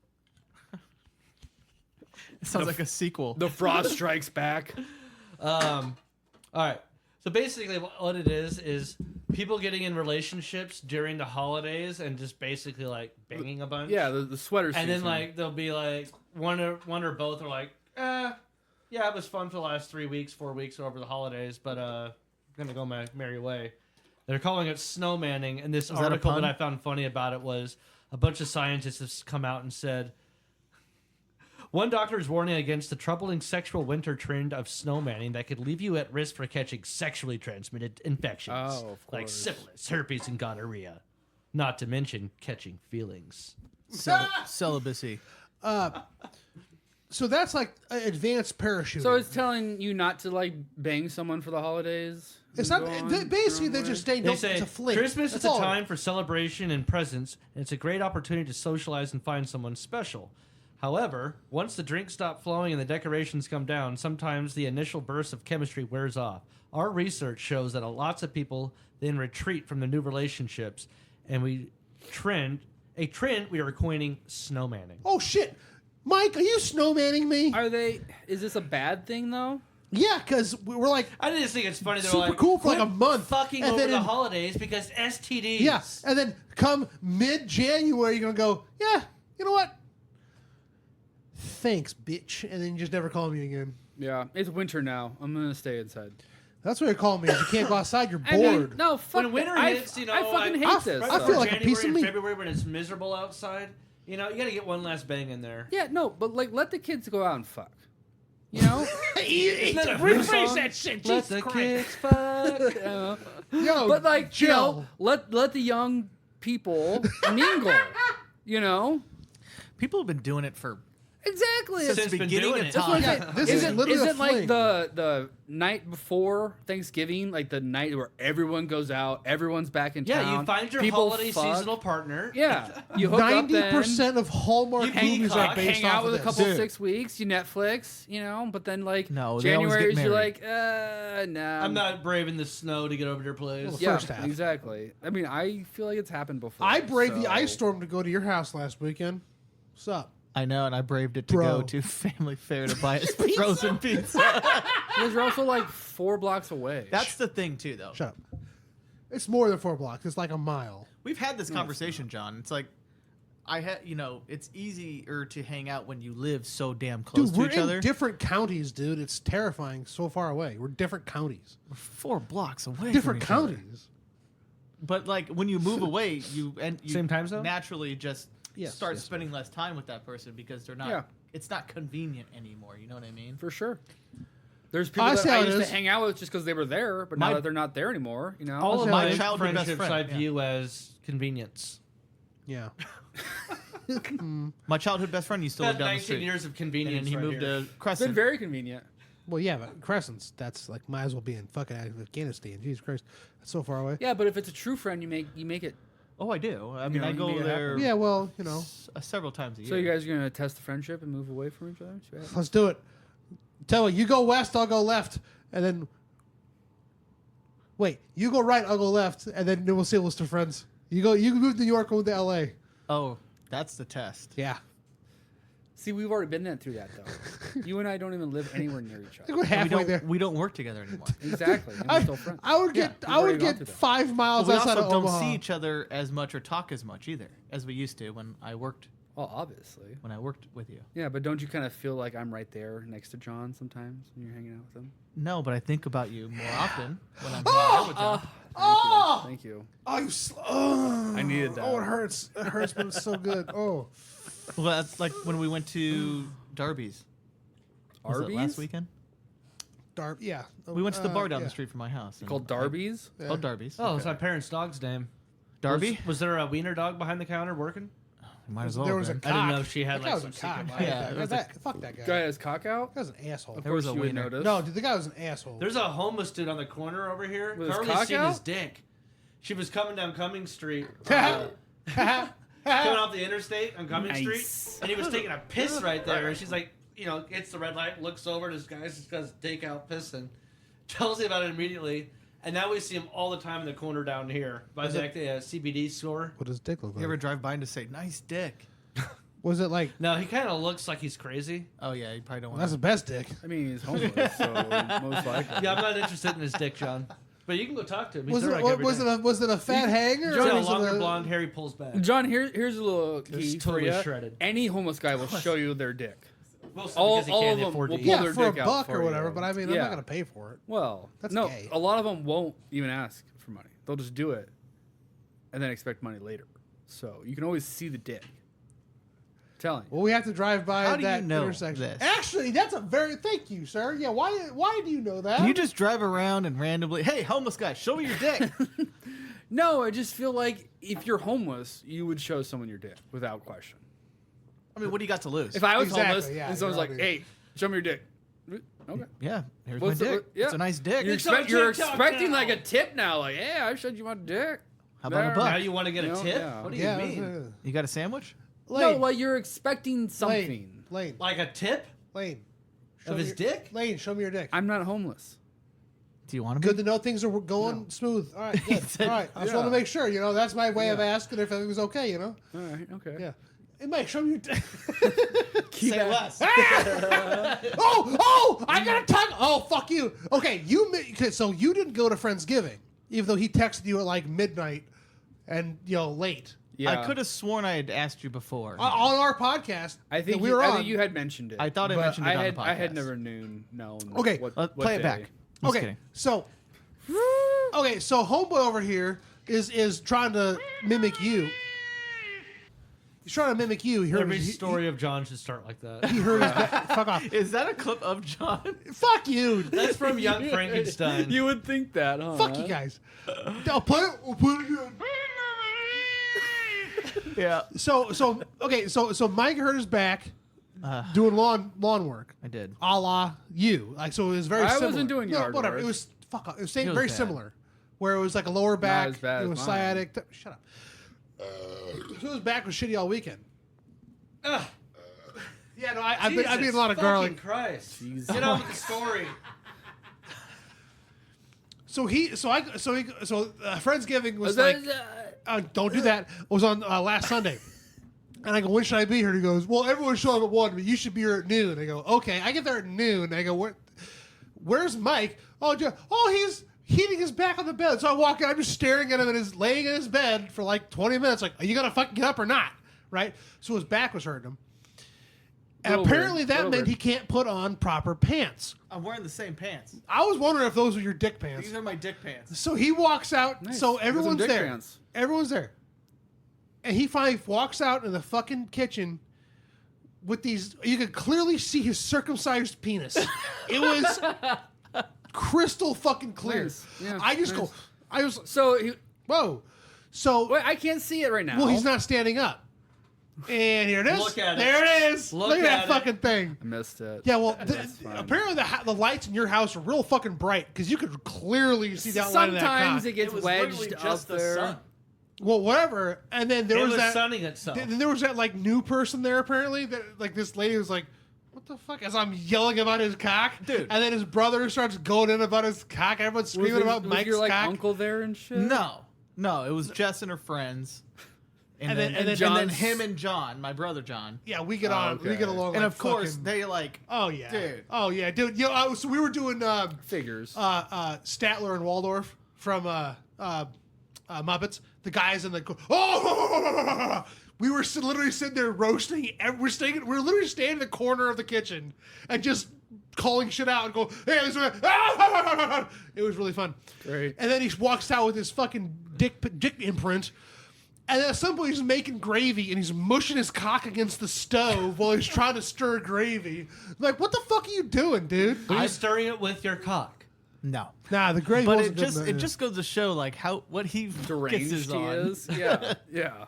It sounds like a sequel. The frost strikes back. All right. So basically, what it is people getting in relationships during the holidays and just basically like banging a bunch. Yeah, the sweater season. And then like they'll be like one or both are like, yeah, it was fun for the last 3 weeks, 4 weeks over the holidays, but I'm gonna go my merry way. They're calling it snowmanning, and this that a article pun? that I found funny about it was a bunch of scientists have come out and said one doctor is warning against the troubling sexual winter trend of snowmanning that could leave you at risk for catching sexually transmitted infections Oh, of like course. syphilis, herpes, and gonorrhea. Not to mention catching feelings. Celibacy. So that's like advanced parachuting. So it's telling you not to like bang someone for the holidays. It's and not. go on Basically, your they're own just way? saying They don't. say It's a fling. Christmas That's is a all. time for celebration and presents, and it's a great opportunity to socialize and find someone special. However, once the drinks stop flowing and the decorations come down, sometimes the initial burst of chemistry wears off. Our research shows that lots of people then retreat from the new relationships, and we are coining snowmanning. Oh shit, Mike, are you snowmanning me? Are they? Is this a bad thing though? Yeah, because we're like I just think it's funny. They're super like, cool for like a "Quit month. fucking and over then the holidays because STDs. Yeah, and then come mid-January, you're gonna go, yeah, you know what? Thanks, bitch, and then you just never call me again. Yeah, it's winter now. I'm gonna stay inside. That's what you're calling me. Is you can't go outside. You're I mean, bored. no, fuck When winter that. hits, I fucking hate this. I feel like a January piece of and meat. February when it's miserable outside. You know, you got to get one last bang in there. Yeah, no, but like, let the kids go out and fuck. You know, Rephrase that shit. Let Jesus the Christ. kids fuck. you know? Yo, But like, Jill. you know, let the young people mingle. You know, People have been doing it for exactly. since Since the been beginning doing of it. time. Yeah, this is literally a Isn't like fling. the night before Thanksgiving, like the night where everyone goes out, everyone's back in town. Yeah, you find your people holiday fuck. seasonal partner. Yeah, you hook up then. 90% of Hallmark You movies peacock, are based hang off out with of a this. couple 6 weeks. You Netflix, you know, but then like No, they always January, get you're married. like, nah. I'm not braving the snow to get over to your place. Well, Yeah, first half. exactly. I mean, I feel like it's happened before. I braved the so- ice storm to go to your house last weekend. What's up? I know, and I braved it to Bro. go to Family Fair to buy us frozen pizza. You guys are also like 4 blocks away. That's the thing, too, though. Shut up. It's more than 4 blocks. It's like a mile. We've had this conversation, John. It's like, it's easier to hang out when you live so damn close Dude, to we're each in other. different counties, dude. It's terrifying. So far away. We're different counties. We're 4 blocks away. Different from each other. counties. But like when you move away, you Same time zone? naturally just Yes, start yes, spending less time with that person because they're not. Yeah. It's not convenient anymore. You know what I mean? for sure. There's people I that see I how it used is. to hang out with just because they were there, but My- now that they're not there anymore, you know. All of My my childhood best friendships friend, I yeah. view as convenience. Yeah. My childhood best friend used to live Got down the 19 street, years of and convenience. then he right moved here. to It's been Crescent. very convenient. Well, yeah, but Crescent's, that's like, might as well be in fucking Afghanistan. Jesus Christ. That's so far away. Yeah, but if it's a true friend, you make it. Oh, I do. I mean, know, I you go make it there. happen. Yeah, well, you know. Several times a year. So you guys are gonna test the friendship and move away from each other? See what happens? Let's do it. Tell me, you go west, I'll go left. And then. Wait, you go right, I'll go left. And then we'll see what's to friends. You move to New York, we'll move to LA. Oh, that's the test. Yeah. See, we've already been through that though. You and I don't even live anywhere near each I other. think we're halfway there. We don't work together anymore. Exactly. And we're still friends. I would Yeah, get we've I would already gone get through that. 5 miles But we outside also of don't Omaha. see each other as much or talk as much either as we used to when I worked Well, obviously. with you. Yeah, but don't you kind of feel like I'm right there next to John sometimes when you're hanging out with him? No, but I think about you more often when I'm hanging out with John. Thank you. Oh, oh, I needed that. Oh, it hurts. It hurts, but it's so good. Oh. Well, that's like when we went to Darby's. Was it Arby's? last weekend? Yeah. We went to the bar down yeah. the street from my house. and Called Darby's? Yeah. Oh, Darby's. Oh, it's my parents' dog's name. Darby? Was there a wiener dog behind the counter working? Might as well. There have was a been. cock. I didn't know if she had, That guy like, was some a cock. secret Fuck life. that Yeah, guy. it was Fuck that guy. Guy has cock out? That was an asshole. Of There was course a you would wiener. notice. No, dude, the guy was an asshole. There's a homeless dude on the corner over here. With his Carly's cock seen out? his dick. She was coming down Cummings Street. Coming off the interstate on Cummings Nice. Street. And he was taking a piss right there. And she's like, hits the red light, looks over, and this guy's just got his dick out pissing. Tells me about it immediately. And now we see him all the time in the corner down here by the CBD store. What does dick look You like? ever drive by and just say, nice dick? Was it like, No, he kind of looks like he's crazy. Oh, yeah, you probably don't want that's the best dick. I mean, he's homeless, so most likely. Yeah, I'm not interested in his dick, John. But you can go talk to him. He's Was there it, like what, every was, day. it a, was it a fat hanger? He's or got a was it longer a- blonde, hair he pulls back. John, here's a little It's key totally for you. shredded. Any homeless guy will show you their dick. Mostly All because he of can't them afford will to pull eat. Yeah, their for a dick out buck for or whatever, you. but I mean, I'm Yeah. not going to pay for it. Well, That's no, gay. a lot of them won't even ask for money. They'll just do it and then expect money later. So you can always see the dick. I'm telling you. Well, we have to drive by How do that you know intersection. this? Actually, that's a very, thank you, sir. Yeah, why do you know that? Can you just drive around and randomly, hey, homeless guy, show me your dick? No, I just feel like if you're homeless, you would show someone your dick without question. I mean, what do you got to lose? If I was Exactly, homeless yeah, and someone's you're like, obvious. "Hey, show me your dick," okay. Yeah, here's What's my the- dick. yeah. It's a nice dick. You're, It's on you're TikTok expecting now. like a tip now, like, "Yeah, I showed you my dick." How about a There. buck? Now you want to get a You know, tip? yeah. What do you yeah, mean? You got a sandwich? No, Lane, like you're expecting something. Lane, Like a tip Lane. Show of me his your- dick? Lane, show me your dick. I'm not homeless. Do you want to Good be? to know things are going smooth. All right, good. said- All right, I just Yeah. want to make sure. That's my way of Yeah. asking if everything's okay. All right, okay. Yeah. Hey, Mike, show me your. Say less. Oh! I gotta talk. Oh, fuck you. Okay, so you didn't go to Friendsgiving, even though he texted you at like midnight, and late. Yeah. I could have sworn I had asked you before. On our podcast. I think we were I on. think you had mentioned it. I thought I but mentioned it on the podcast. I had never known. Okay, what play it day. back. Just Okay, kidding. so homeboy over here is trying to mimic you. He's trying to mimic you. He heard Every he- story of John should start like that. He heard his fuck off. Is that a clip of John? Fuck you. That's from Young Frankenstein. You would think that, huh? Fuck you guys. I'll play it. We'll put it again. Yeah, So Mike hurt his back doing lawn work. I did. A la you. Like, so it was very I similar. wasn't doing no, yard whatever. work. It was fuck off. It was It was very bad. similar. Where it was like a lower back. as bad it as was mine. sciatic. Shut up. So his back was shitty all weekend. Yeah, no, I've been eating a lot of garlic. Christ. Jesus. Get on with the story. So Friendsgiving was like, don't do that. It was on last Sunday. And I go, when should I be here? And he goes, well, everyone's showing up at 1, but you should be here at noon. I go, okay. I get there at noon. And I go, where's Mike? Oh, he's heating his back on the bed. So I walk in. I'm just staring at him and he's laying in his bed for like 20 minutes. Like, are you going to fucking get up or not? Right? So his back was hurting him. And Little apparently weird. that Little meant weird. he can't put on proper pants. I'm wearing the same pants. I was wondering if those were your dick pants. These are my dick pants. So he walks out. Nice. So Got some everyone's dick there. pants. Everyone's there. And he finally walks out in the fucking kitchen with these. You could clearly see his circumcised penis. It was crystal fucking clear. Nice. Yeah, I just nice. go. I was So, whoa. So wait, I can't see it right now. well, he's not standing up. And here it is. Look at it. There it is. Look Look at at that it. fucking thing. I missed it. Yeah, well, fine. apparently the lights in your house are real fucking bright because you could clearly see the outline of that Sometimes cock. it gets wedged up there. Well, whatever. And then there It was was that. sunning itself. Then there was that like new person there apparently that like this lady was like, "What the fuck?" As I'm yelling about his cock, Dude. And then his brother starts going in about his cock. Everyone's screaming about was Mike's your like cock. uncle there and shit? No, it was Jess and her friends, and And then- then John's- him and John, my brother John, Yeah, we get Oh, on. We okay. get along. and like of course fucking- they like. Oh yeah, Dude. Oh yeah, dude. So we were doing Figures. Statler and Waldorf from Muppets. The guys in the oh, we were literally sitting there roasting. We're literally standing in the corner of the kitchen and just calling shit out and go, hey, this is it was really fun. Great. And then he walks out with his fucking dick imprint. And then at some point he's making gravy and he's mushing his cock against the stove while he's trying to stir gravy. Like, what the fuck are you doing, dude? Are you stirring it with your cock? No, Nah, the gravy but wasn't good enough. it just goes to show like what he Deranged focuses he on. is. Yeah, yeah.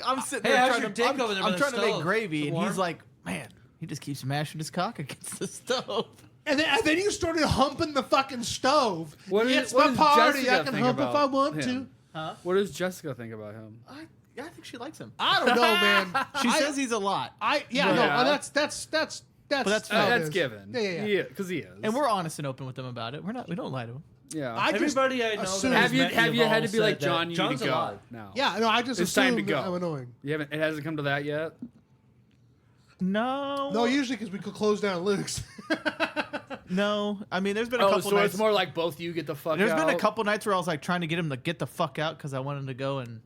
I'm sitting Hey, there how's trying your to, dick I'm, over there by I'm the trying to make stove? gravy, Is it and warm? he's like, man, he just keeps smashing his cock against the stove. And then you started humping the fucking stove. What It's what my does party. Jessica I can think hump if about I want him? to. What does Jessica think about him? I think she likes him. I don't know, man. She says he's a lot, no, Yeah. that's that's how it That's is. given. Yeah. Because he is. and we're honest and open with him about it. We don't lie to him. Yeah. I just Everybody I know assume- that have you met me have you have had to all be like said that John? You need John's to go alive. now. Yeah, no, I just It's time to assume go. that I'm annoying. You haven't. It hasn't come to that yet. No, No, usually because we could close down Luke's. no. I mean, there's been a Oh, couple so nights. it's more like both you get the fuck There's out. been a couple nights where I was like trying to get him to get the fuck out because I wanted him to go and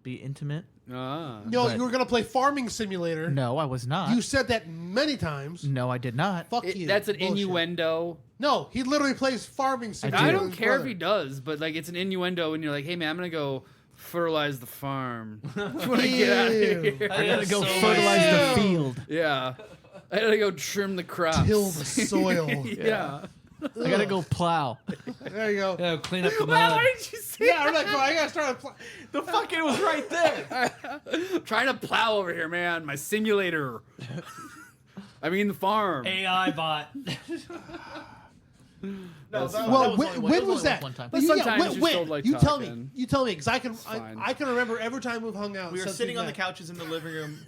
be intimate. Ah. No, But- you were gonna play Farming Simulator. No, I was not. You said that many times. No, I did not. Fuck you. That's an Bullshit. innuendo. No, he literally plays Farming Simulator. I with don't his care if brother. he does, but like it's an innuendo when you're like, hey man, I'm gonna go fertilize the farm. You want to get out of Ew. here? I gotta go So fertilize nice. the field. Yeah. I gotta go trim the crops. Till the soil. Yeah. I gotta go plow. There you go. Yeah, clean up the Well, mud. Oh, why did you say Yeah, I'm like, I gotta start. The fuck, it was right there. I'm trying to plow over here, man. My simulator. I mean the farm. AI bot. Well, when was that? One time. But sometimes you're still, like, you tell me. talking. You tell me, because I fine. can remember every time we've hung out. We were since sitting we've on the met. couches in the living room.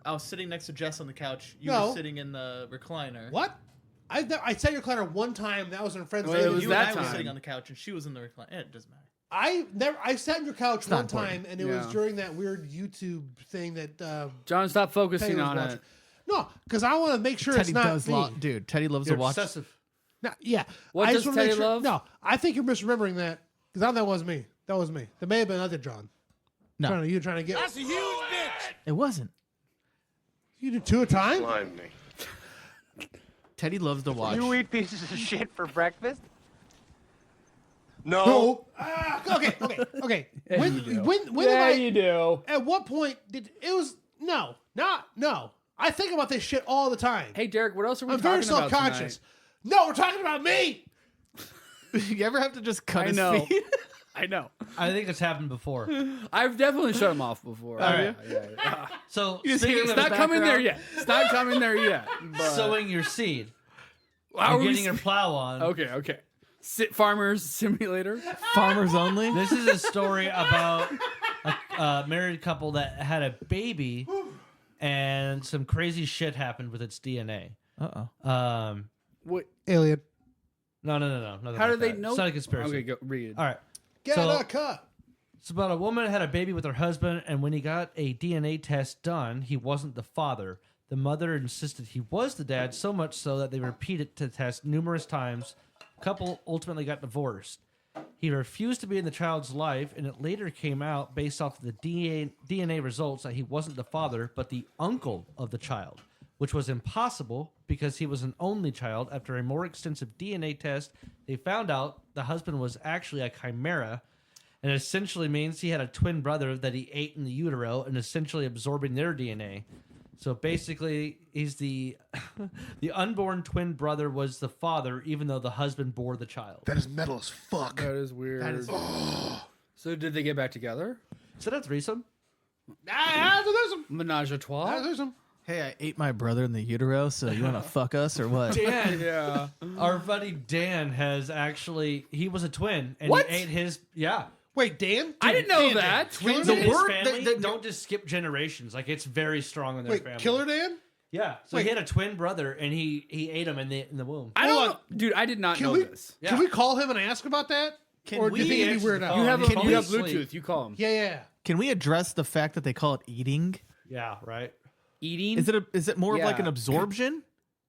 I was sitting next to Jess on the couch. You No. were sitting in the recliner. What? I sat in your recliner one time. That was in Friends. Well, it was You that and I were time. sitting on the couch, and she was in the recliner. It doesn't matter. I sat on your couch not one time, and it was Yeah. during that weird YouTube thing that John, stop focusing Teddy was on watching. it. No, because I want to make sure Teddy it's not does me. dude. Teddy loves You're to watch. obsessive. No, yeah. What I does just wanna make Teddy love? No, I think you're misremembering that because I thought that was me. That was me. There may have been other John. No, You trying to get? That's a huge bitch. it wasn't. You do 2 at a time. Teddy loves to watch. eat pieces of shit for breakfast? No. Okay. When Yeah, did you do. At what point did it was no. I think about this shit all the time. Hey, Derek, what else are we I'm very talking about self-conscious. tonight? No, we're talking about me. You ever have to just cut I his know. feet? I know. I think it's happened before. I've definitely shut him off before. All right. Yeah. So It's speaking of not coming there background, yet. It's not coming there yet. But... Sowing your seed. How You're are we getting your plow on. Okay. Farmers Simulator. Farmers only. This is a story about a married couple that had a baby, and some crazy shit happened with its DNA. What? Alien. No. Nothing How like did they that. know? It's not a conspiracy. Okay, go read it. All right. Get So- a cut. It's about a woman had a baby with her husband, and when he got a DNA test done, he wasn't the father. The mother insisted he was the dad, so much so that they repeated the test numerous times. The couple ultimately got divorced. He refused to be in the child's life, and it later came out, based off of the DNA results, that he wasn't the father, but the uncle of the child, which was impossible because he was an only child. After a more extensive DNA test, they found out the husband was actually a chimera, and essentially means he had a twin brother that he ate in the utero and essentially absorbing their DNA. So basically, he's the unborn twin brother was the father, even though the husband bore the child. That is metal as fuck. That is weird. That is. So did they get back together? Is that a threesome? Menage a trois? Hey, I ate my brother in the utero, so you want to fuck us or what? Dan, Yeah. our buddy Dan has actually, he was a twin, and What? he ate his, yeah. Wait, Dan? I didn't know Dan, that. Twins? The Dan? word family don't just skip generations. Like, it's very strong in their Wait, family. Killer Dan? Yeah. So he had a twin brother, and he ate him in the womb. I don't know. Dude, I did not Can know we this. can we call him and ask about that? Or do you think it'd be weird out? You have, Can you we have sleep? Bluetooth. You call him. Yeah. Can we address the fact that they call it eating? Yeah, right. Eating? Is it more of like Yeah. an absorption,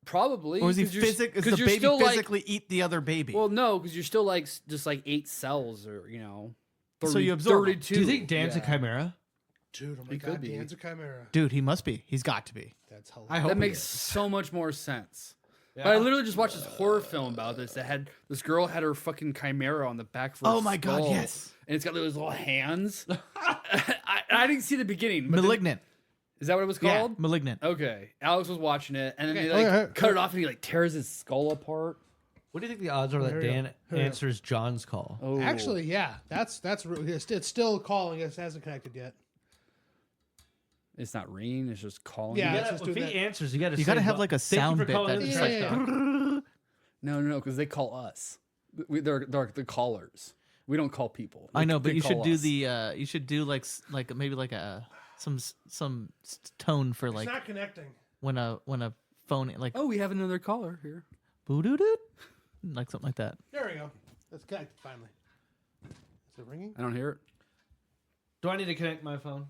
Probably. or is he 'cause you're- Is 'cause the you're baby still, like- physically eat the other baby? Well, no, because you're still like just like 8 cells or, you know. 30, So you absorb 'em. 32. Do you think Dan's a Yeah. chimera? Dude, oh my He god, could be. Dan's a chimera. Dude, he must be. He's got to be. That's I hilarious. hope That he makes is. so much more sense. But I literally just watched this horror film about this that had this girl had her fucking chimera on the back of her Oh my God, skull, yes. and it's got those little hands. I didn't see the beginning. but then- Malignant. is that what it was Yeah, called? malignant. Okay, Alex was watching it, and then Okay, they like okay. cut it off, and he like tears his skull apart. What do you think the odds are that Here we go. Dan Here we go. answers John's call? Oh, Actually, yeah, that's it's still calling. It hasn't connected yet. it's not ringing; it's just calling. Yeah. you. Let's just If do he that. answers, you got to. You gotta have, like, a sound bit that It's is like Yeah. that. No, because they call us. They're the callers. We don't call people. I know, but They you should call do us. the you should do like maybe like some tone for like It's not connecting. when a phone like Oh, we have another caller here. boo doo doo, like something like that. There we go. That's connected finally. Is it ringing? I don't hear it. Do I need to connect my phone?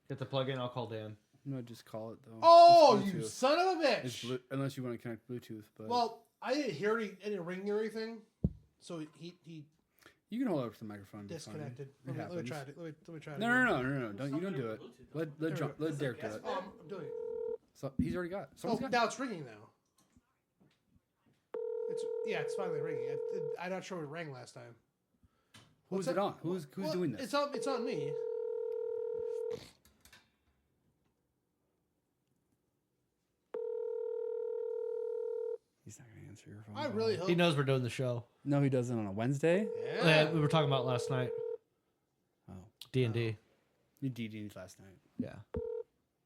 Get the plug in. I'll call Dan. No, just call it though. Oh, It's you Bluetooth. son of a It's bitch! unless you want to connect Bluetooth, but Well, I didn't hear any ring or anything, so he you can hold it up to the microphone. It's fine. disconnected. It Let me happens. try it. Let me try it. No. Don't you don't do it. Let Derek do it. Oh, I'm doing it. So he's already got. Oh, Someone's got. now it's ringing now. It's finally ringing. I'm not sure it rang last time. Who's What's it that? on? Who's Well, doing this? It's on me. He's not gonna answer your phone. I really hope. He knows we're doing the show. No, he doesn't on a Wednesday. Yeah. We were talking about last night. Oh, D&D. you DD'd last night. Yeah.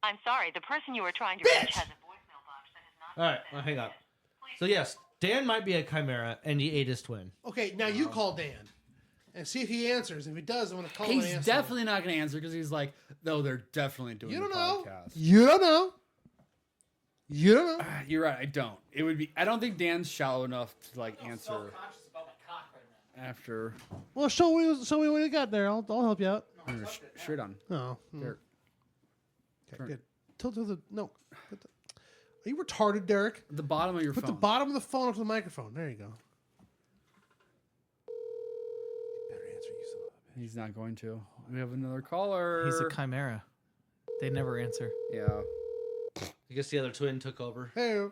I'm sorry, the person you were trying to reach has a voicemail box that has not All right. Well, hang on. So yes, Dan might be a chimera, and he ate his twin. Okay, now you call Dan and see if he answers. If he does, I'm going to call him and He's answer. definitely not gonna answer because he's like, no, they're definitely doing You the don't know. podcast. You don't know. You don't know. You're right. I don't. It would be. I don't think Dan's shallow enough to like answer. after Well, show me what you got there. I'll help you out. your shirt on. Oh, Derek. okay, Turn. good. Tilt to the no. Are you retarded, Derek? The bottom of your Put phone. the bottom of the phone up to the microphone. There you go. Better answer, you son of a bitch. He's not going to. We have another caller. He's a chimera. They never answer. Yeah. I guess the other twin took over. Hey,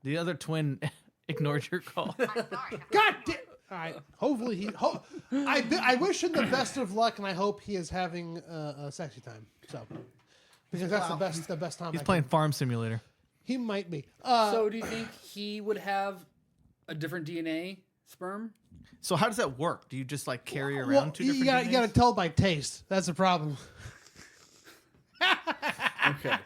The other twin ignored your call. God damn. All right. Hopefully he. I wish him the best of luck, and I hope he is having a sexy time. So, because that's the best time. He's playing Farm Simulator. He might be. So do you think he would have a different DNA sperm? So how does that work? Do you just like carry around Well, two you different? gotta, you gotta tell by taste. That's the problem. Okay.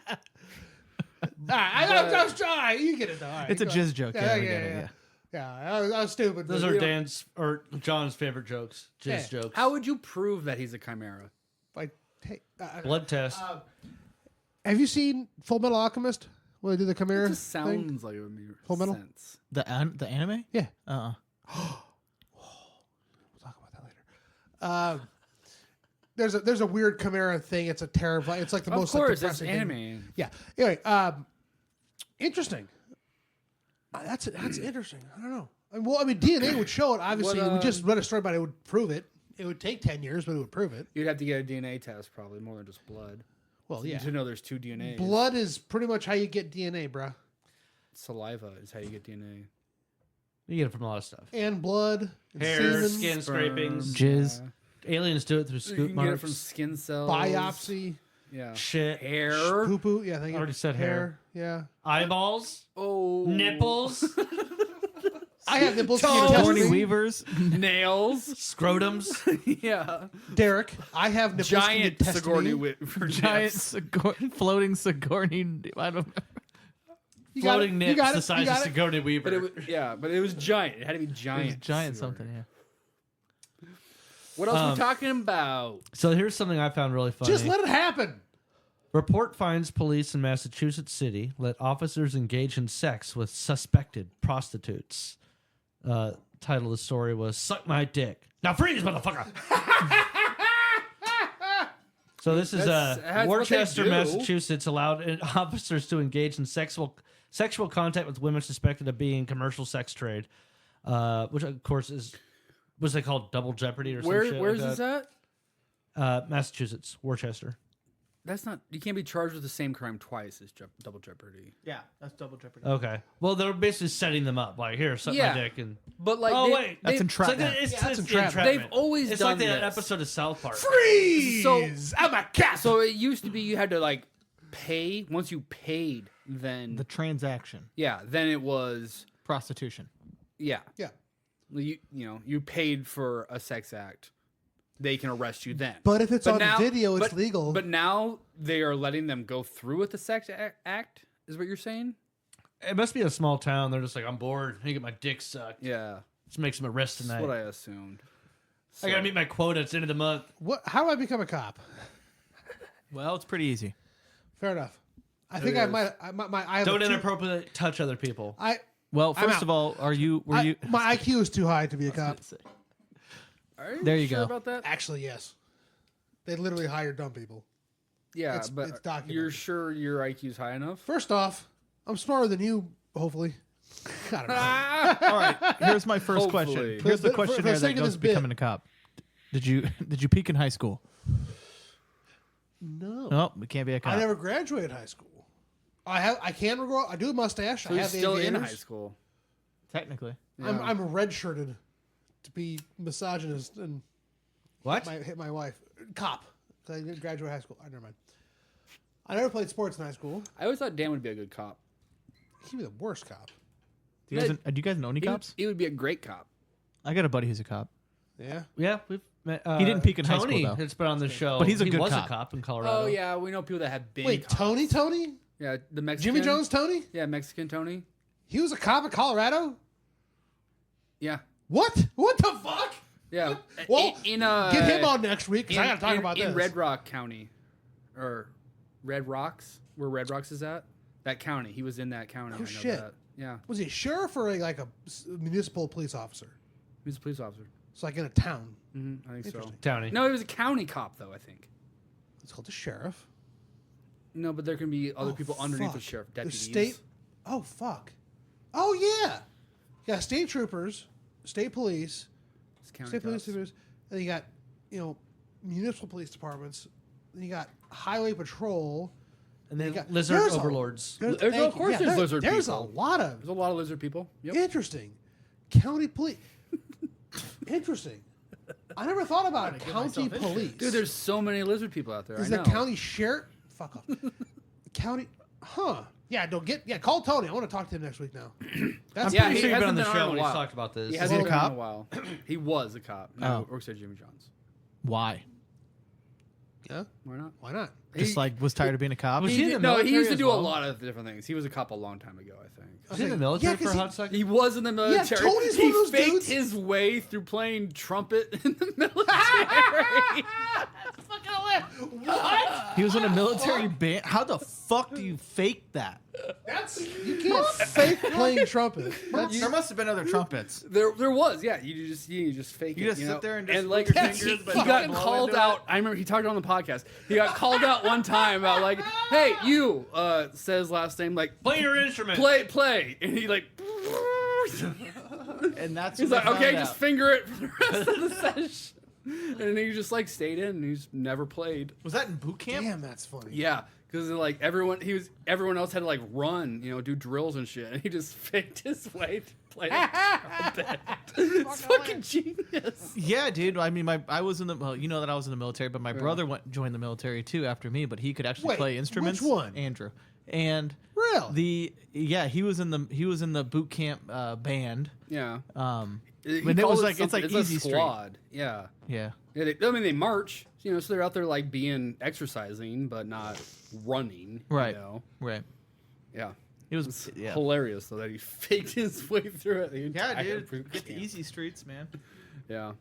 All right, I was trying. You get it though. All right, It's a go jizz ahead. joke. Yeah, Yeah, yeah, we get it, yeah. yeah. Yeah, I was stupid. Those but are we Dan's or John's favorite jokes. Jizz Yeah. jokes. How would you prove that he's a chimera? don't- Blood test. have you seen Full Metal Alchemist? When they do the It Chimera just thing? sounds like it would make Full Metal? sense. The anime? Yeah. Uh-uh. We'll talk about that later. There's a weird Chimera thing. It's a terrible. It's like the Of most course, like, it's depressing thing. anime. Yeah. Anyway, interesting. That's interesting. I don't know. Well, I mean, DNA would show it. Obviously, What, we just read a story about it. It would prove it. It would take 10 years, but it would prove it. You'd have to get a DNA test, probably more than just blood. Well, yeah. To know there's two DNAs. Blood is pretty much how you get DNA, bruh. Saliva is how you get DNA. You get it from a lot of stuff. And blood, and Hair, semen, skin scrapings. Jizz. Aliens do it through You scoop can get it marks. from skin cells. biopsy, Yeah. Shit. Hair. poo poo. Yeah, thank you. Already said hair. Yeah. Eyeballs. Oh. Nipples. I have nipples. Can you Toes. test Horny me? Weavers. Nails. Scrotums. Yeah. Derek, I have nipples. Can you Giant test Sigourney me? Weaver. Giant nips. floating Sigourney. I don't know. You got Floating it. You nips got the it. size You got of it. Sigourney Weaver. But it was, but it was giant. It had to be It giant. was giant Sigourney. something, yeah. What else are we talking about? So here's something I found really funny. Just let it happen. Report finds police in Massachusetts City let officers engage in sex with suspected prostitutes. Title of the story was "Suck My Dick." Now freeze, motherfucker. So this is That's what they Worcester, do. Massachusetts allowed officers to engage in sexual contact with women suspected of being commercial sex trade, which of course was they called double jeopardy or some shit Where's like this that? at? Massachusetts, Worcester. That's not. You can't be charged with the same crime twice as double jeopardy. Yeah, that's double jeopardy. Okay. Well, they're basically setting them up. Like, here, suck Yeah. my dick. And But like, oh they, wait, That's they've- entrapment. that's entrapment. They've always It's done like that this. episode of South Park. Freeze! So- I'm a cat. So it used to be you had to like pay. Once you paid, then The transaction. then it was Prostitution. yeah. Yeah. You paid for a sex act. They can arrest you then. But if it's on now- video, it's but- legal. But now they are letting them go through with the sex act. Is what you're saying? It must be a small town. They're just like, I'm bored. I get my dick sucked. Yeah. Let's make some arrests That's tonight. what I assumed. I gotta meet my quota. It's the end of the month. How do I become a cop? Well, it's pretty easy. Fair enough. I think I is. might. I have Don't a two- inappropriately touch other people. Well, I'm first out. of all, were you? my IQ is too high to be a cop. Are you There you sure go. about that? Actually, yes. They literally hire dumb people. Yeah, It's but documented. you're sure your IQ's high enough? First off, I'm smarter than you. Hopefully. I don't know. All right. Here's my first Hopefully. question. Here's the For the questionnaire sake that of goes this to bit. becoming a cop. Did you peak in high school? No. No, we can't be a cop. I never graduated high school. I can grow. I do a mustache. So I he's have still in aviators. high school. Technically. I'm redshirted to be misogynist and What? hit my wife. Cop. 'Cause I didn't graduate high school. Never mind. I never played sports in high school. I always thought Dan would be a good cop. He'd be the worst cop. Do you guys know any cops? He would be a great cop. I got a buddy who's a cop. Yeah. Yeah, we've met, He didn't peak in high Tony school, though. has been on the show. But he's a he good was cop. a cop in Colorado. Oh yeah, we know people that have been. Wait, cops. Tony? Yeah, the Mexican. Jimmy Jones Tony? Yeah, Mexican Tony. He was a cop in Colorado? Yeah, What? What the fuck? yeah. Well, in get him on next week because I got to talk about this. in Red Rock County, or Red Rocks, where Red Rocks is at. That county. He was in that county. I know shit. that. Yeah, Was he a sheriff or like a municipal police officer? he was a police officer. It's like in a town. I think so. Interesting. Townie. No, he was a county cop though. I think. It's called the sheriff. No, but there can be other people underneath the fuck. sheriff. The Deputies. state. Oh fuck. Oh yeah. You got state troopers, state police, It's county state police cops. troopers. Then you got municipal police departments. Then you got highway patrol. And then You got- lizard there's overlords. Of course there's lizard There's people. a lot of There's a lot of lizard people. Yep. interesting county police. Interesting. I never thought about county police. Dude, there's so many lizard people out there. Is I the know. county sheriff? Fuck off. County. Huh. Yeah. Don't get. Yeah. Call Tony. I want to talk to him next week now. That's Yeah, I'm he sure you've been hasn't on the been show in a when he's while. talked about this. He Is hasn't he a been in cop? a while. He was a cop. Now Oh. works at Jimmy John's. Why? Yeah. Why not? Why not? Just like was tired of being a cop. Was He he in did- the no, he military used to as do well? a lot of different things. He was a cop a long time ago, I think. Was he in the military Yeah, for 'cause a he- hot second? He was in the military. Tony's he one of those faked dudes. his way through playing trumpet in the military. What? He was in a military band. How the fuck do you fake that? That's you can't fake playing trumpet. There must have been other trumpets. There was, yeah. You just fake it. You just you sit know? there and just like move your he, fingers, but he don't got blow called into out. I remember he talked on the podcast. He got called out one time about like, hey, you says last name like Play your instrument. play, and he like. And that's He's when like, they okay, found just out. finger it for the rest of the session. And he just like stayed in and he's never played. Was that in boot camp? Damn, that's funny. Yeah, because like everyone else had to like run, do drills and shit, and he just faked his way to play the trumpet. It's fucking genius. Yeah, dude. I mean, I was in the. Well, you know that I was in the military, but my brother joined the military too after me. But he could actually Wait, play instruments. which one? Andrew. And Really? he was in the boot camp band. Yeah. When it was like it's like it's easy a street. squad. Yeah. Yeah. They march, so they're out there like being exercising, but not running. Right. Yeah. It It's was hilarious though that he faked his way through it. The Yeah, entire dude. boot Get the camp. easy streets, man. Yeah.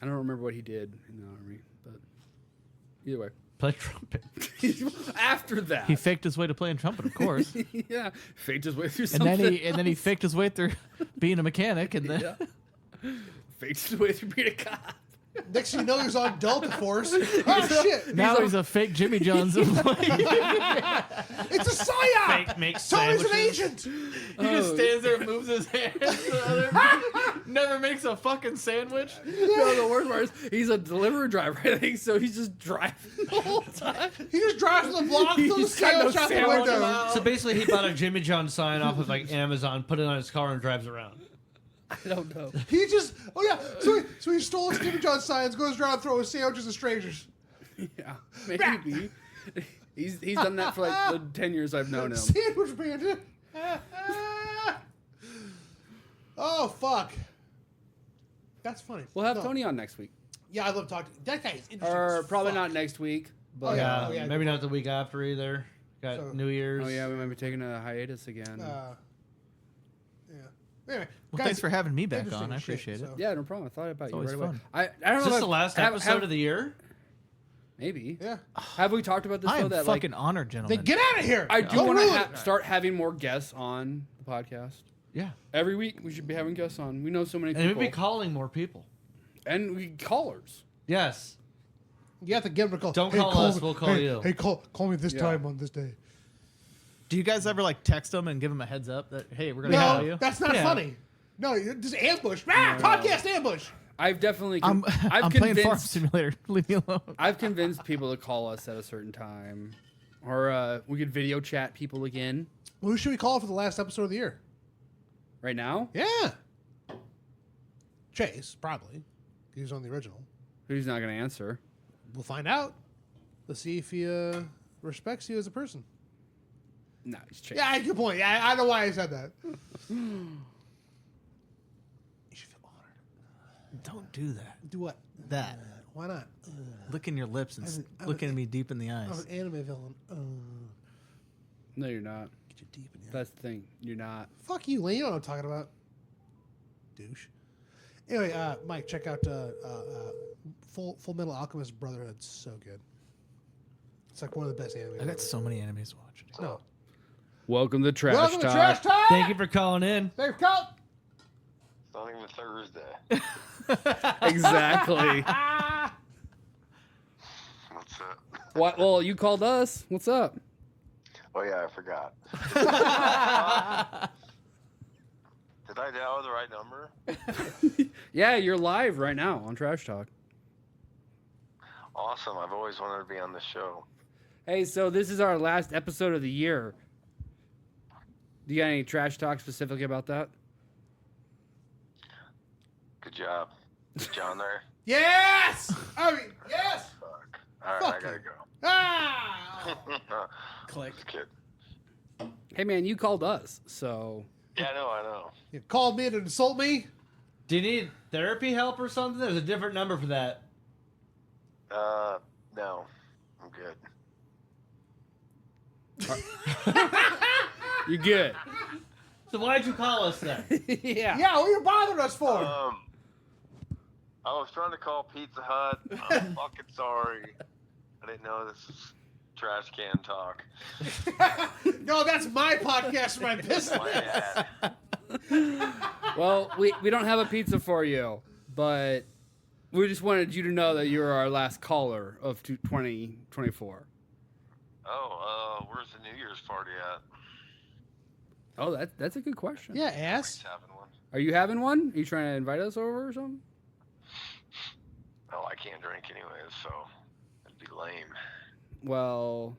I don't remember what he did in the army, but either way. Play trumpet. After that. He faked his way to playing trumpet, of course. Yeah. Faked his way through and something. then he faked his way through being a mechanic, and then faked his way through being a cop. Next thing you know, he was on Delta Force. Oh shit! now he's a fake Jimmy John's employee. It's a psyop. Fake makes Tony's an sandwiches. agent. He just stands there and moves his hands. To the other. Never makes a fucking sandwich. No, the worst part is he's a delivery driver, I think, so he's just driving the whole time. He just drives to the block, He throws the just got no sandwich out the sandwich window. So basically, he bought a Jimmy John sign off of like Amazon, put it on his car, and drives around. I don't know. He just, so he stole Stephen John signs, goes around throwing sandwiches to strangers. Yeah, maybe. He's done that for like the 10 years I've known him. Sandwich bandit. Oh fuck, that's funny. We'll have No. Tony on next week. Yeah, I love talking. That guy is interesting. Or as probably fuck. not next week. But Oh, yeah. Yeah, maybe not the week after either. Got So- New Year's. Oh yeah, we might be taking a hiatus again. Yeah. Anyway, Well, guys, thanks for having me back interesting on. I as shit, appreciate it. so- Yeah, no problem. I thought about you always right away. fun. I don't Is know. this if the last episode of the year? Maybe. Yeah. Have we talked about this I though? am That fucking like honored, gentlemen. Then get out of here. I do Don't want ruin to it. start having more guests on the podcast. Yeah. Every week we should be having guests on. We know so many And people. we'd be calling more people. And we callers. Yes. You have to give him a call. Don't call us, me- we'll call hey, you. Hey, call me this Yeah. time on this day. Do you guys ever like text them and give them a heads up that hey, we're gonna call No, you? that's not Yeah. funny. No, you're just ambush. Podcast ambush. I've definitely. I'm I've playing Farm convinced. Simulator. Leave me alone. I've convinced people to call us at a certain time, or we could video chat people again. Well, who should we call for the last episode of the year? Right now, Yeah. Chase, probably. He was on the original. who's not going to answer? We'll find out. Let's see if he respects you as a person. No, he's Chase. Yeah, good point. Yeah, I know why I said that. You should feel honored. Don't do that. Do what? That. Why not? Licking your lips and I'm looking at me deep in the I'm eyes. an anime villain. No, you're not. Get you deep in the That's the thing. You're not. Fuck you, Lane. You know what I'm talking about. Douche. Anyway, Mike, check out Full Metal Alchemist Brotherhood. So good. It's like one of the best anime. I got so many enemies to watch. No. Welcome to Trash Welcome Talk. to Trash Talk. Thank you for calling in. Thanks, Colt. It's not even Thursday. Exactly. What's up? What? Well, you called us. What's up? Oh yeah, I forgot. Did I dial the right number? Yeah, you're live right now on Trash Talk. Awesome. I've always wanted to be on the show. Hey, so this is our last episode of the year. Do you got any trash talk specifically about that? Good job. Is John there? Yes! I mean, yes! Fuck. All right, Fuck I gotta you. go. Ah! Click. Just kidding. Hey, man, you called us, so... Yeah, I know. You called me to insult me? Do you need therapy help or something? There's a different number for that. No. I'm good. You're good. So why'd you call us then? Yeah. Yeah, what are you bothering us for? I was trying to call Pizza Hut. I'm fucking sorry. I didn't know this was trash can talk. No, that's my podcast, my business. My bad. Well, we don't have a pizza for you, but we just wanted you to know that you were our last caller of 2024. Oh, where's the New Year's party at? Oh, that's a good question. Yeah, ass. He's having one. Are you having one? Are you trying to invite us over or something? Oh, I can't drink anyways, so it'd be lame. Well,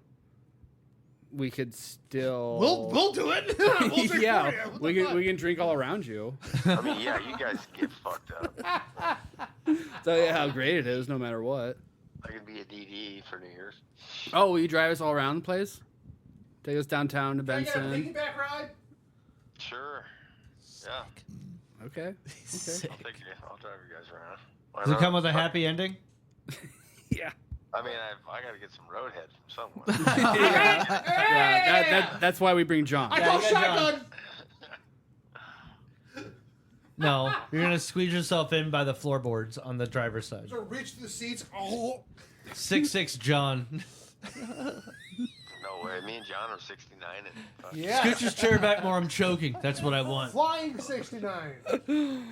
we could still. We'll do it. We'll drink Yeah, for you. What we the can fuck? we can drink all around you. I mean, yeah, you guys get fucked up. Tell you how great it is, no matter what. I could be a DD for New Year's. Oh, will you drive us all around the place? Take us downtown to Can I get a Benson. piggyback ride? Sure. Yeah, Okay. Okay. I'll take you. I'll drive you guys around. Why Does it not? come with a happy ending? Yeah. I mean, I got to get some roadhead from someone. Yeah. That's why we bring John. I call you got shotgun. No, you're gonna squeeze yourself in by the floorboards on the driver's side. So reach to the seats. Oh. 6'6" John. No way. Me and John are 69 and fuck, Yeah. Scoot your chair back more. I'm choking. That's what I want. Flying 69. gross.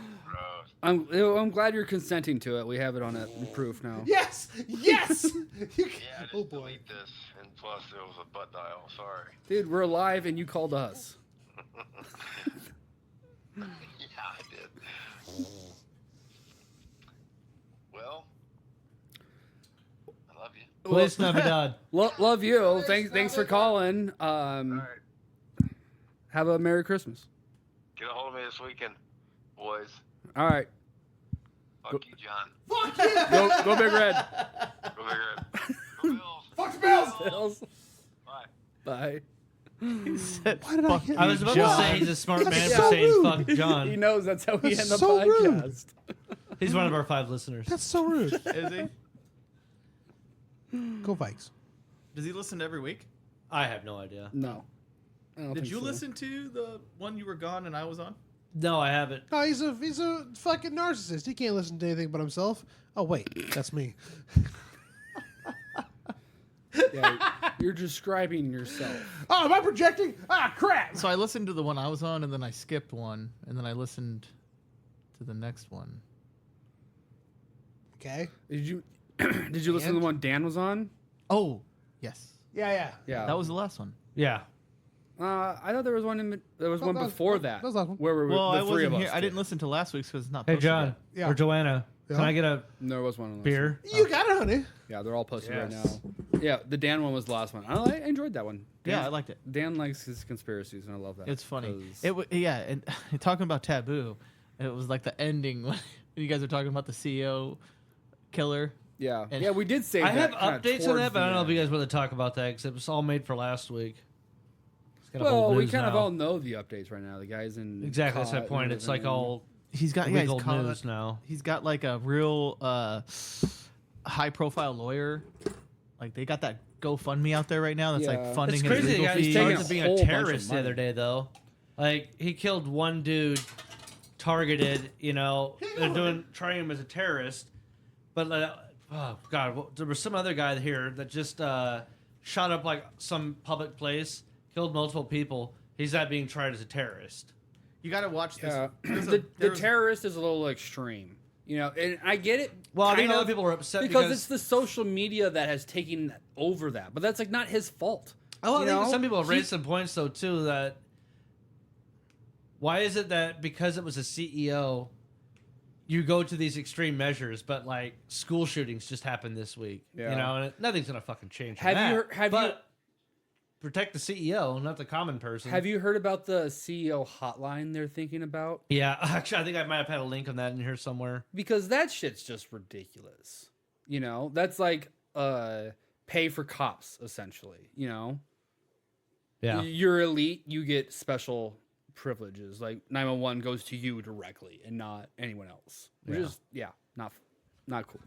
I'm glad you're consenting to it. We have it on proof now. Yes. Yes. Yeah, just Oh boy. delete this. And plus, it was a butt dial. Sorry. Dude, we're alive and you called us. Yeah, I did. Well, I love you. Feliz Navidad. Love you. Thanks for calling. All right. Have a Merry Christmas. Get a hold of me this weekend, boys. All right. Fuck you, John. Fuck you. Go Big Red. Go Big Red. Go Bills. Fuck the Bills. Bills. Bye. Bye. He said, Why did I "Fuck hit I was you, about John? to say he's a smart That's man so for saying rude. fuck He John. knows that's how we That's end the so rude. podcast. He's one of our 5 listeners. That's so rude. Is he? Go Vikes. Does he listen every week? I have no idea. No. I don't Did think you so. listen to the one you were gone and I was on? No, I haven't. No, he's a fucking narcissist. He can't listen to anything but himself. Oh wait, that's me. Yeah, you're describing yourself. Oh, am I projecting? Ah, crap. So I listened to the one I was on, and then I skipped one, and then I listened to the next one. Okay. Did you listen to the one Dan was on? Oh, yes. Yeah. Yeah. That was the last one. Yeah. I thought there was one. There was No, one that was- before no, that. that was last one. Where were Well, the I three wasn't of us? here. I didn't listen to last week's because it's not Hey, posted John. yet. Yeah. Or Joanna. Yeah. Can I get a There was one on the last beer? You got it, honey. one. Yeah, they're all posted right Yes. now. Yeah, the Dan one was the last one. I enjoyed that one. Yeah, I liked it. Dan likes his conspiracies, and I love that. It's funny. 'cause- Yeah, and talking about Taboo, it was like the ending when you guys were talking about the CEO killer. yeah, and- yeah, we did say I have that kinda updates on towards that, but I don't know if the you end. guys want to talk about that because it was all made for last week. It's got a Well, whole we news kind of now. all know the updates right now. The guys in Exactly, that's my caught point. and It's like everything. all He's got week he's old caught- news now. He's got like a real high profile lawyer. Like they got that GoFundMe out there right now that's Yeah. like funding It's his crazy. The legal guy fees. was taking charged a of being whole a bunch of terrorist the money. other day, though. Like he killed one dude, targeted. You know, they're trying him as a terrorist, but oh god, there was some other guy here that just shot up like some public place, killed multiple people. He's not being tried as a terrorist. You got to watch this. Yeah, There's the there's- terrorist is a little extreme. You know, and I get it. Well, I think kind other of, people are upset because it's the social media that has taken over that. But that's like not his fault. Oh, I you think know? some people have raised some points though too. That why is it that because it was a CEO, you go to these extreme measures, but like school shootings just happened this week, Yeah. you know, and nothing's gonna fucking change. Protect the CEO, not the common person. Have you heard about the CEO hotline they're thinking about? Yeah, actually, I think I might have had a link on that in here somewhere. Because that shit's just ridiculous. You know, that's like pay for cops, essentially. You know, Yeah, you're elite, you get special privileges. Like 911 goes to you directly and not anyone else. Which is not cool.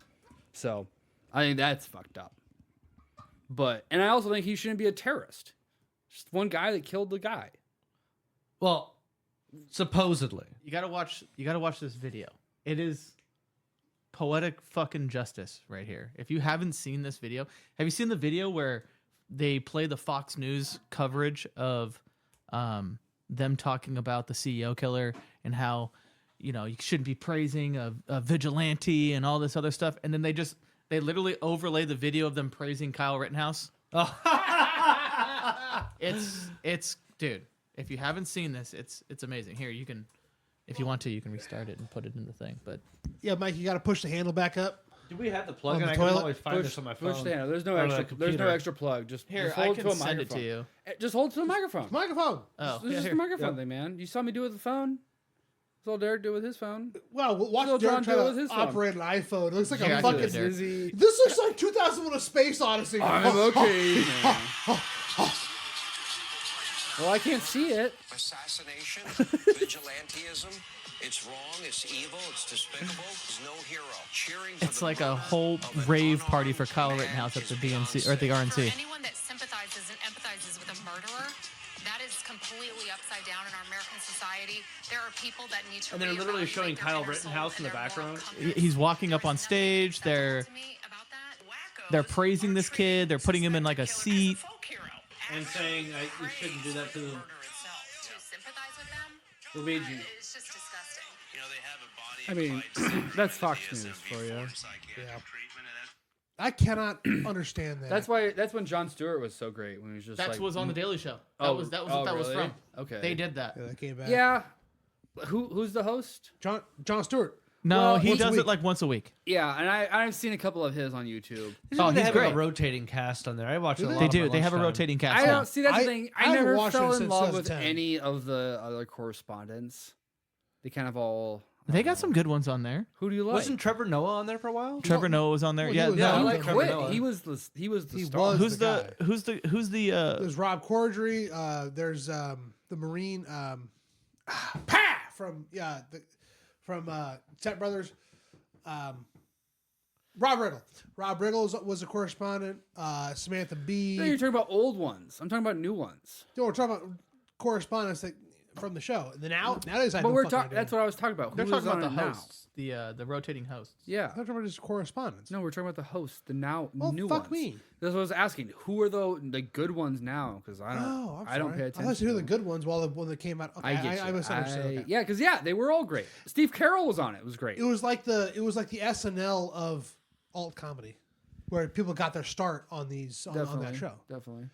So I think that's fucked up. And I also think he shouldn't be a terrorist. Just one guy that killed the guy. well, supposedly. You gotta watch this video. It is poetic fucking justice right here. If you haven't seen this video, have you seen the video where they play the Fox News coverage of them talking about the CEO killer and how, you know, you shouldn't be praising a vigilante and all this other stuff, and then they literally overlay the video of them praising Kyle Rittenhouse. Oh. it's dude, if you haven't seen this, it's amazing. Here, you can, if you want to, you can restart it and put it in the thing. But Yeah, Mike, you got to push the handle back up. Do we have the plug? On And the I can toilet? always find this on my phone. Push the handle. There's no Or the extra. There's no computer. extra plug. Just here, just I hold can to a send it microphone. to you. Just hold to the microphone. Microphone. Oh, This is just here. a microphone thing, man. You saw me do it with the phone. That's all Derek did with his phone. Wow, watch Still Derek John try do it to with his phone. operate an iPhone. It looks like Here, a I can do fucking. it, Derek. Dizzy. This looks like 2001: A Space Odyssey. I'm okay. Well, I can't see it. Assassination, vigilantism, it's wrong, it's evil, it's despicable, there's no hero. Cheering for It's the like a murder whole of an rave party unarmed for Kyle man Rittenhouse at the is DNC beyond or at the safe. RNC. For anyone that sympathizes and empathizes with a murderer, that is completely upside down in our American society. There are people that need to. And they're literally reevaluate showing their Kyle inner soul Rittenhouse in and the their moral background. compass. He's walking up There on is nothing stage. acceptable to me about that. They're praising this kid. They're putting him in like a seat. And saying you shouldn't do that to them. To sympathize with them, Luigi. it's just disgusting. You know, they have a body I mean, that's Fox News for you. I cannot understand that. That's when Jon Stewart was so great when he was just That like, was on the Daily Show. That Oh, was what oh, that was really? from. Okay. They did that. Yeah, that came back. Yeah. Who's the host? John Stewart. No, Well, he once a does it week. like once a week. Yeah, and I've seen a couple of his on YouTube. Oh, they he's have great. a rotating cast on there. I watch it a lot. They on do. my They have a lunchtime. rotating cast. I now. don't see that's the I- thing. I I haven't never watched fell it in since love with 2010. any of the other correspondents. They kind of all. They got some good ones on there. Who do you like? Wasn't Trevor Noah on there for a while? Trevor Noah was on there. Well, he Yeah, was- no. yeah, I he like Trevor quit. Noah. He was the He star. was. Who's the who's the There's Rob Corddry. There's the Marine. From Step Brothers. Rob Riggle. Rob Riggle was a correspondent. Samantha Bee. No, you're talking about old ones. I'm talking about new ones. No, we're talking about correspondents that, from the show. The nowadays, I But have we're no fucking talking. idea. That's what I was talking about. They're Who talking is about on the it now? hosts, the rotating hosts. Yeah. I'm talking about just correspondence. No, we're talking about the host, the now Well, new fuck ones. me. That's what I was asking. Who are the good ones now? Because I don't. Oh, I'm I don't sorry. pay I attention. thought you were to the them. good ones while the one that came out. Okay, I get you. I misunderstood. Okay. Yeah, because they were all great. Steve Carroll was on it. It was great. It was like the SNL of alt comedy, where people got their start on these on that show. Definitely.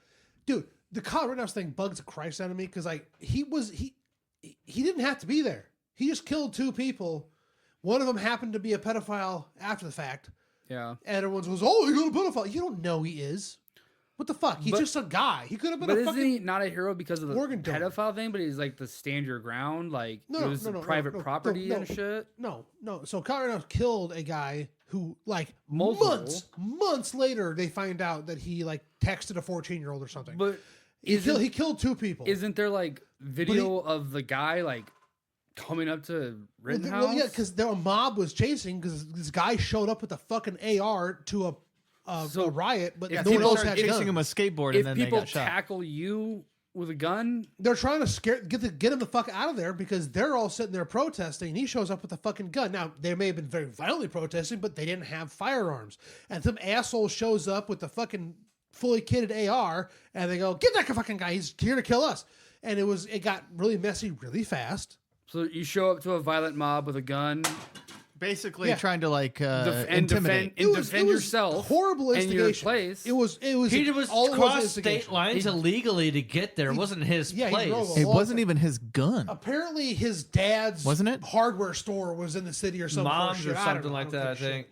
Dude, the Kyle Rittenhouse thing bugs the Christ out of me because like he didn't have to be there. He just killed two people. One of them happened to be a pedophile after the fact. Yeah. And everyone goes, "Oh, he's a pedophile." You don't know he is. What the fuck? He's But- just a guy. He could have been But a isn't fucking. he not a hero because of the organ donor. pedophile thing? But he's like the stand your ground, like No, it no, was no, no, private no, no, property no, and shit. No. So Kyle Rittenhouse killed a guy who, like, Multiple. months later, they find out that he like texted a 14-year-old or something. But he killed two people. Isn't there like video of the guy like coming up to Rittenhouse? Well, yeah, because their mob was chasing because this guy showed up with a fucking AR to a riot, but if no one people else are had chasing guns. him a skateboard, If and then they people got shot. tackle you with a gun, They're trying to get him the fuck out of there because they're all sitting there protesting. And he shows up with a fucking gun. Now they may have been very violently protesting, but they didn't have firearms. And some asshole shows up with the fucking fully kitted AR, and they go, "Get that fucking guy! He's here to kill us." And it got really messy really fast. so you show up to a violent mob with a gun. basically trying to like and intimidate. defend yourself. Horrible in your instigation. place. It was. He was all crossed state lines illegally to get there. It wasn't his place. It wasn't even his gun. Apparently, his dad's hardware store was in the city or something. Mom's or something like that, I think.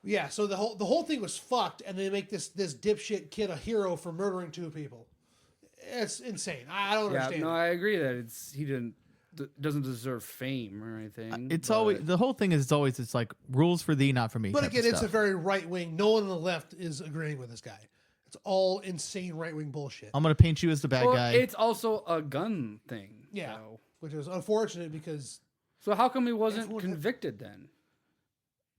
Yeah, so the whole thing was fucked, and they make this dipshit kid a hero for murdering 2 people. It's insane. I don't understand. No, I agree that he doesn't deserve fame or anything. It's always the whole thing is always it's like rules for thee, not for me. But again, it's a very right wing. No one on the left is agreeing with this guy. It's all insane right wing bullshit. I'm gonna paint you as the bad guy. It's also a gun thing. Yeah, which is unfortunate because. So how come he wasn't convicted then?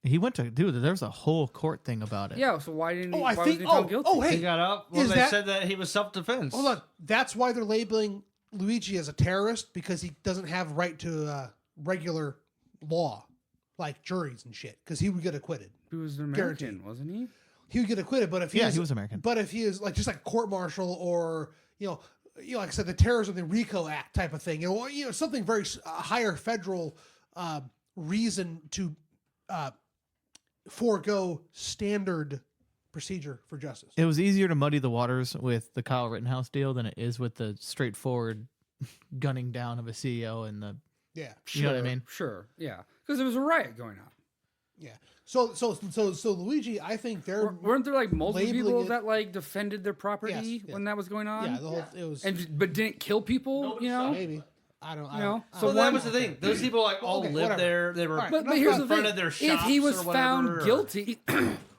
He went to there was a whole court thing about it. Yeah, so why didn't he? I why think. was he found guilty? Hey, he got up. Well, they said that he was self-defense. Hold on, that's why they're labeling Luigi as a terrorist because he doesn't have right to regular law, like juries and shit. Because he would get acquitted. He was an American, wasn't he? He would get acquitted, but if he he was American. But if he is like just like a court martial or like I said, the Terrorism the RICO Act type of thing, something very higher federal reason to forego standard procedure for justice. It was easier to muddy the waters with the Kyle Rittenhouse deal than it is with the straightforward gunning down of a CEO and the you know what I mean? Sure, yeah, because there was a riot going on. Yeah. So Luigi, I think weren't there like multiple people that like defended their property when that was going on? Yeah, it was, but didn't kill people. Maybe. I don't know. So that was the thing. Those people like all lived there. They were but here's the thing. Their If he was or found guilty,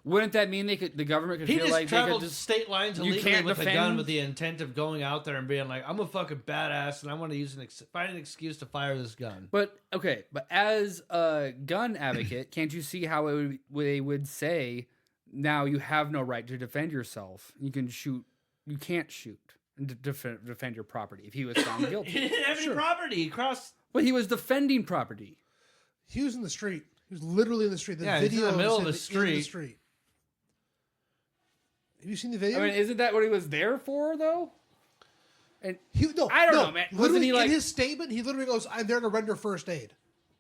wouldn't that mean the government could he feel just like traveled they could state lines you illegally can't with a defend? gun with the intent of going out there and being like, I'm a fucking badass and I want to use find an excuse to fire this gun. But as a gun advocate, can't you see how they would say, now you have no right to defend yourself. You can shoot. You can't shoot and defend your property if he was found guilty. He didn't have any property. He crossed. But he was defending property. He was in the street. He was literally in the street. The he's video in the middle of in the street. Have you seen the video? I mean, isn't that what he was there for, though? And I don't know, man. Wasn't he like in his statement? He literally goes, "I'm there to render first aid."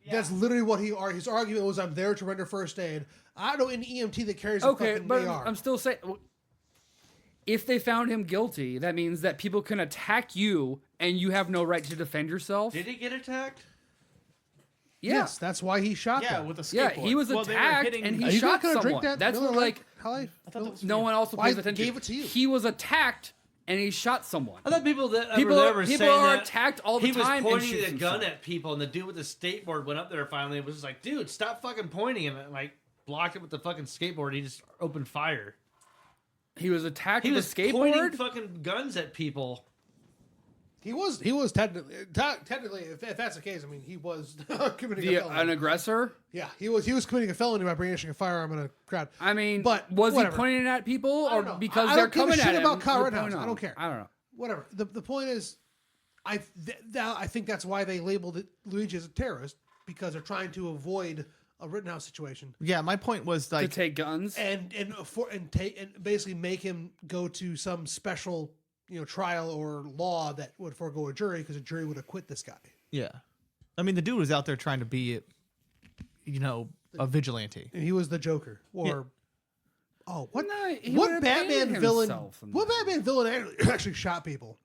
Yeah. That's literally what his argument was. I'm there to render first aid. I don't know any EMT that carries a fucking AR. I'm still saying, if they found him guilty, that means that people can attack you and you have no right to defend yourself. Did he get attacked? Yeah. Yes, that's why he shot them. with a skateboard. Yeah, he was attacked and he shot someone. That's what, like, no one also pays attention. Gave it to you. He was attacked and he shot someone. I thought people were people saying are that attacked all the he time. He was pointing and the shoots gun himself. at people, and the dude with the skateboard went up there finally and was just like, dude, stop fucking pointing, and like blocked it with the fucking skateboard. He just opened fire. He was attacked He with was a skateboard? pointing fucking guns at people. He was technically if that's the case, I mean, he was committing a felony. An aggressor? Yeah, he was committing a felony by brandishing a firearm in a crowd. I mean, but was whatever. he pointing it at people or because I they're don't give a coming shit at him? about Kyle you're Rittenhouse. pointing I don't care. I don't know. Whatever. The point is, I think that's why they labeled Luigi as a terrorist, because they're trying to avoid a Rittenhouse situation. Yeah, my point was like to take guns and basically make him go to some special trial or law that would forego a jury, because a jury would acquit this guy. Yeah, I mean the dude was out there trying to be, a vigilante. And he was the Joker, or what would've Batman painted villain? himself in What Batman villain actually shot people?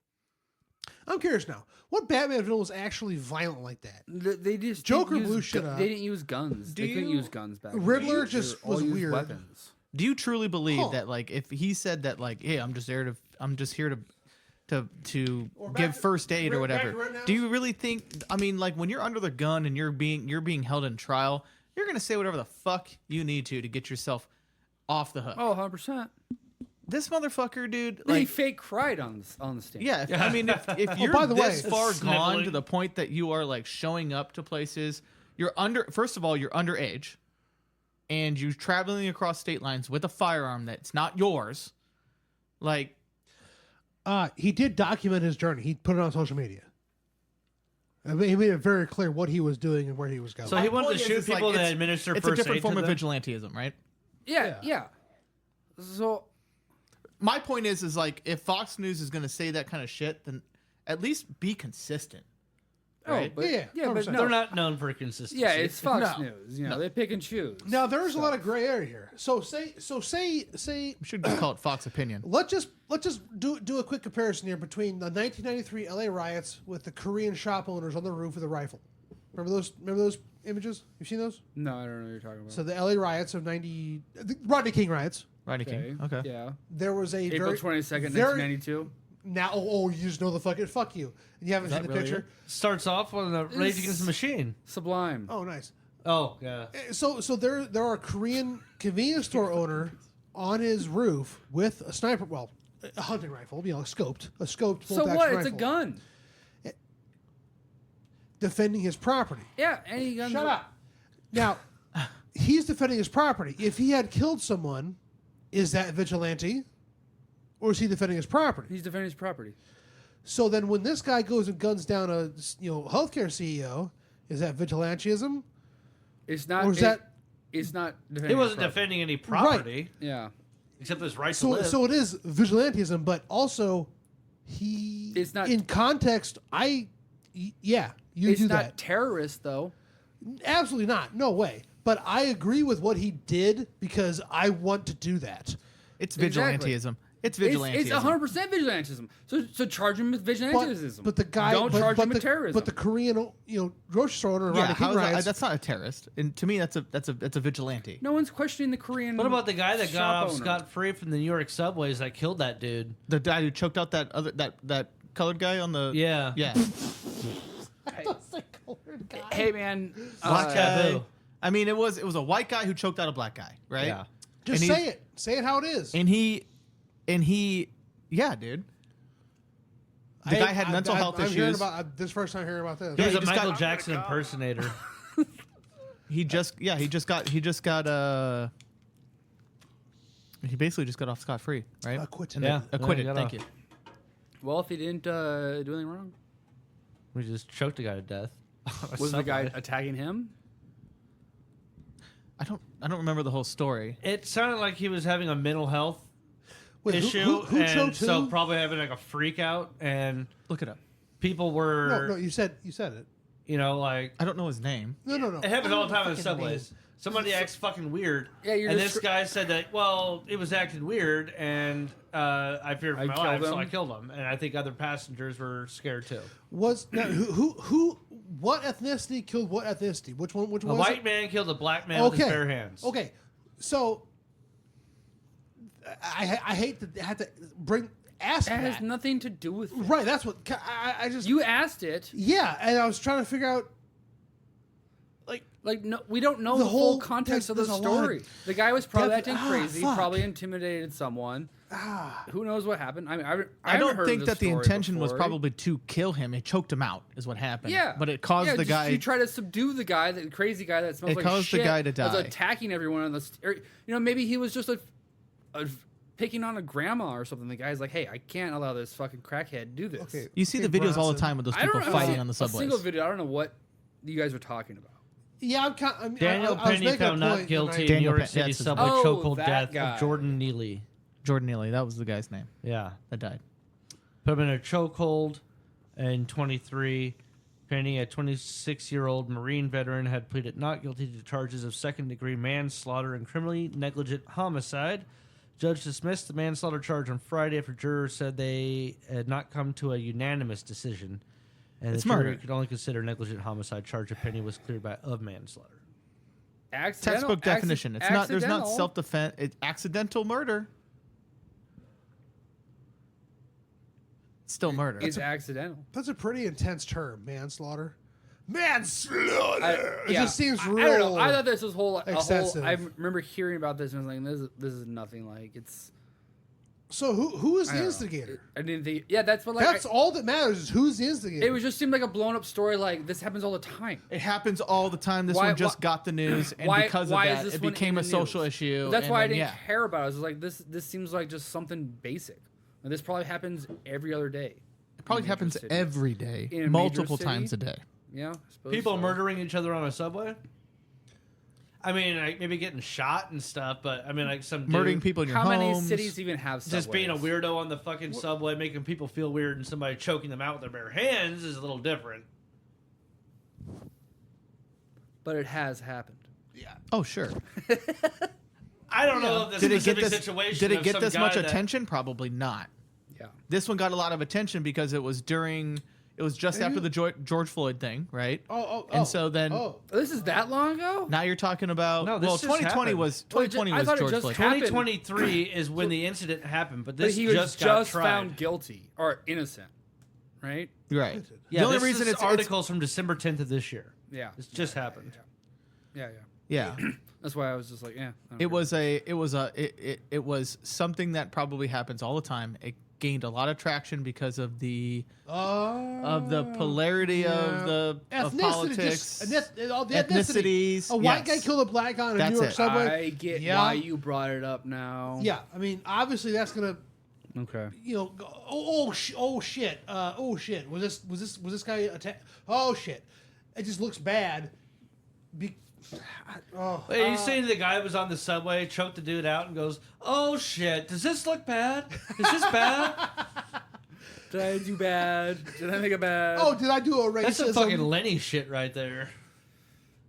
I'm curious now. What Batman villain was actually violent like that? They just Joker didn't blew use shit up. They didn't use guns. They couldn't use guns back then. Riddler They just all was used weird. Weapons. Do you truly believe that, like, if he said that, like, hey, I'm just here to give first aid or whatever? Do you really think? I mean, like, when you're under the gun and you're being held in trial, you're gonna say whatever the fuck you need to get yourself off the hook. Oh, 100%. This motherfucker, dude, He like, fake cried on the stand. yeah. I mean, if you're by the way, this far sniveling. gone to the point that you are like showing up to places, first of all, you're underage, and you're traveling across state lines with a firearm that's not yours. Like, he did document his journey. He put it on social media. I mean, he made it very clear what he was doing and where he was going. So he wanted to point is, shoot it's like, people that it's- administer It's first a different aid form to of them? vigilantism, right? Yeah. So My point is like, if Fox News is going to say that kind of shit, then at least be consistent. right? but, Yeah, but 100%. no. They're not known for consistency. Yeah, it's Fox No. News. You know, they pick and choose. Now there's a lot of gray area here. So say We should just call it Fox opinion. let's just do a quick comparison here between the 1993 LA riots with the Korean shop owners on the roof with a rifle. Remember those images? You've seen those? No, I don't know what you're talking about. So the LA riots of the Rodney King riots. Rodney King. Okay. Yeah. There was a April 22nd, 1992. Now, you just know the fuck you. And you haven't seen the Really picture. it? Starts off on the Rage Against the Machine. Sublime. Oh, nice. Oh, yeah. So there are a Korean convenience store owner on his roof with a sniper, a hunting rifle, a scoped So bolt-action what? It's rifle, a gun. defending his property. Yeah, any gun. Shut up. Now, he's defending his property. If he had killed someone, is that vigilante, or is he defending his property? He's defending his property. So then, when this guy goes and guns down a healthcare CEO, is that vigilantism? It's not. Or is that? It's not. He wasn't defending any property. Yeah. Except his right to So live. so it is vigilantism, but also he. It's not in context. You it's do not that. terrorist though. Absolutely not. No way. But I agree with what he did because I want to do that. It's Exactly. vigilantism. It's vigilantism. It's 100% vigilantism. So charge him with vigilantism. But the guy don't charge him with terrorism. But the Korean, grocery store owner, Yeah, Rodney King riots, that's not a terrorist. And to me, that's a vigilante. no one's questioning the Korean. What about the guy that got shop off owner? scot-free from the New York subways that killed that dude? The guy who choked out that colored guy on the Yeah. Hey man, black guy. Taboo. I mean, it was a white guy who choked out a black guy, right? Yeah. just and say it. Say it how it is. And he, yeah, dude. The guy had mental health I'm hearing issues. about this first time hearing about this. He was he a just Michael got- Jackson impersonator. He basically just got off scot free, right? Acquitted. Yeah. Acquitted. Yeah, he got Thank off. you. well, if he didn't do anything wrong, We just choked a guy to death. was the guy attacking him? I don't remember the whole story. It sounded like he was having a mental health Wait, issue, who and choked so who? probably having like a freak out, and Look it up. people were, No, you said it. like I don't know his name. No. it happens all the time in the Fucking subways. Somebody acts fucking weird, Yeah, you're and just this guy said that. Well, it was acting weird, and I feared for I my killed life, so him. I killed him. And I think other passengers were scared too. What ethnicity killed what ethnicity? Which one? Which A one? white man killed a black man with his bare hands. Okay, so I hate to have to ask That that. has nothing to do with it. Right, that's what I just. You asked it. Yeah, and I was trying to figure out. Like no, we don't know The the, whole- full context of the there's a lot of story. The guy was probably depth- acting crazy. fuck. Probably intimidated someone. Who knows what happened? I mean, I I haven't don't heard think of that this the story intention was before. probably to kill him. It choked him out, is what happened. Yeah, but it caused the guy. You try to subdue the guy, the crazy guy that smells It like caused the shit, guy to that's die. attacking everyone on the. Maybe he was just picking on a grandma or something. The guy's like, "Hey, I can't allow this fucking crackhead to do this." Okay, You see the videos all the Bronson. time with those I don't people know, fighting on the a subways. single video. I don't know what you guys are talking about. Yeah, Daniel I was Penny making a found not point, guilty in and New York Penn- City that's his subway name. Oh, chokehold that death guy. of Jordan Neely. Jordan Neely, that was the guy's name Yeah. that died. Put him in a chokehold in 23. Penny, a 26-year-old Marine veteran, had pleaded not guilty to charges of second-degree manslaughter and criminally negligent homicide. Judge dismissed the manslaughter charge on Friday after jurors said they had not come to a unanimous decision. And It's the jury murder. could only consider negligent homicide charge if Penny was cleared of manslaughter. Textbook definition. It's not. There's not accidental. self-defense. It's accidental murder. It's still murder. It's accidental. That's a pretty intense term, manslaughter. Manslaughter. It Yeah, just seems I real. don't know. I thought this was excessive. I remember hearing about this and I was like, this is nothing like it's. So who is I the don't know. instigator? I didn't think. Yeah, that's what. Like, That's all that matters is who's the instigator. It was just seemed like a blown up story. Like this happens all the time. It happens all the time. This Why- one just why- got the news, and why because of is that, this it one became in a the social news? issue. That's and why I then, didn't yeah. care about it. I was like, this seems like just something basic. And this probably happens every other day. It probably in happens major cities. every day, In a major multiple city? times a day. Yeah, I suppose People so. murdering each other on a subway? I mean, like maybe getting shot and stuff, but I mean, like some dude Murdering people in your How homes. many cities even have subways? just being a weirdo on the fucking subway, making people feel weird, and somebody choking them out with their bare hands is a little different. but it has happened. Oh, sure. I don't know if this Did it get specific this? situation. Did it of get some this guy much that- attention? Probably not. Yeah. This one got a lot of attention because it was during. It was just after the George Floyd thing, right? And so then This is that long ago? now you're talking about. No, this well, just 2020 happened. was Well, it ju- 2020 I was thought it George just Floyd. happened. 2023 is when the incident happened, but But this he was just got tried. found guilty or innocent, right? Right. Yeah, the only this reason is it's articles from December 10th of this year. Yeah. It's just happened. Yeah. Yeah. That's why I was just like, yeah. It was something that probably happens all the time. It gained a lot of traction because of the polarity of the of politics, all the ethnicities. A white Yes. guy killed a black guy on a That's New York it. subway. I get why you brought it up now. Yeah, I mean, obviously that's gonna, Okay. shit. Was this guy attacked? Oh shit! It just looks bad. Wait, are you saying the guy was on the subway, choked the dude out, and goes, "Oh shit, does this look bad? Is this bad? Did I do bad? Did I make it bad? Oh, did I do a racism? That's some fucking Lenny shit right there."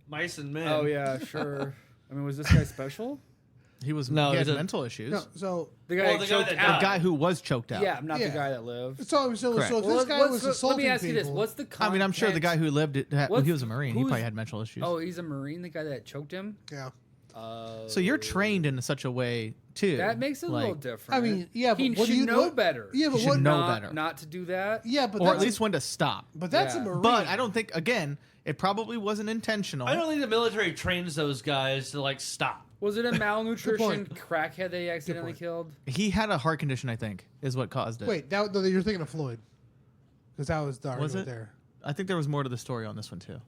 Mice and men. Oh yeah, sure. I mean, was this guy special? He was. No, he had he's a- mental issues. No, so The guy Well, that the guy choked that out. The guy who was choked out. Yeah, not Yeah. the guy that lived. so Correct. if Well, this guy was let assaulting me ask you this: people- what's the I mean, I'm sure the guy context- who lived it. What's- He was a Marine. He who's- probably had mental issues. Oh, he's a Marine. The guy that choked him. yeah. So you're trained in such a way too. That makes it a little different. I mean, yeah, but he what do should you know what- better. Yeah, but He should what? know not, better. not to do that. Yeah, but or at that's least when to stop. But that's Yeah. a Marine. But I don't think. Again, it probably wasn't intentional. I don't think the military trains those guys to like stop. Was it a malnutrition point. crackhead they accidentally killed? He had a heart condition. I think is what caused it. Wait, you're thinking of Floyd, because that was the Was argument it? there. I think there was more to the story on this one too.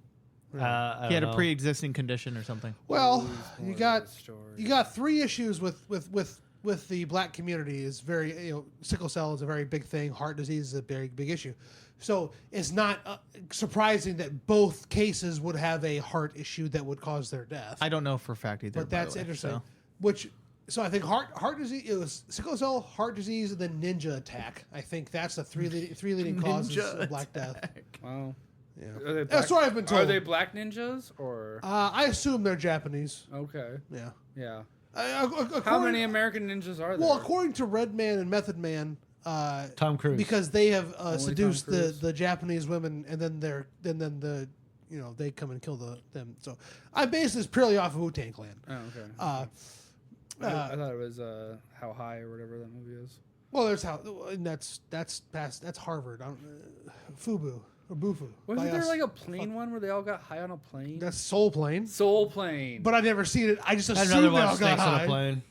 I He had don't a know. pre-existing condition or something. Well, more you to got the story. you got three issues with the black community. Is very sickle cell is a very big thing. Heart disease is a very big issue. So it's not surprising that both cases would have a heart issue that would cause their death. I don't know for a fact either. But by the that's way, interesting. so. So I think heart disease. It was sickle cell, heart disease, and then ninja attack. I think that's the three leading causes of black death. Wow. Yeah. Are they That's what I've been told. Are they black ninjas or? I assume they're Japanese. Okay. Yeah. Yeah. How How many American ninjas are there? Well, according to Red Man and Method Man, Tom Cruise. because they have Only seduced Tom Cruise? the Japanese women, and then they come and kill them. So I base this purely off of Wu-Tang Clan. Oh, okay. Uh, I thought it was How High or whatever that movie is. well, there's how, and that's Harvard. Fubu or Bufu. Wasn't by there us. like a plane one where they all got high on a plane? That's Soul Plane. Soul Plane. But I've never seen it. I just I'd assumed rather they all watch got Snakes on high. a Plane.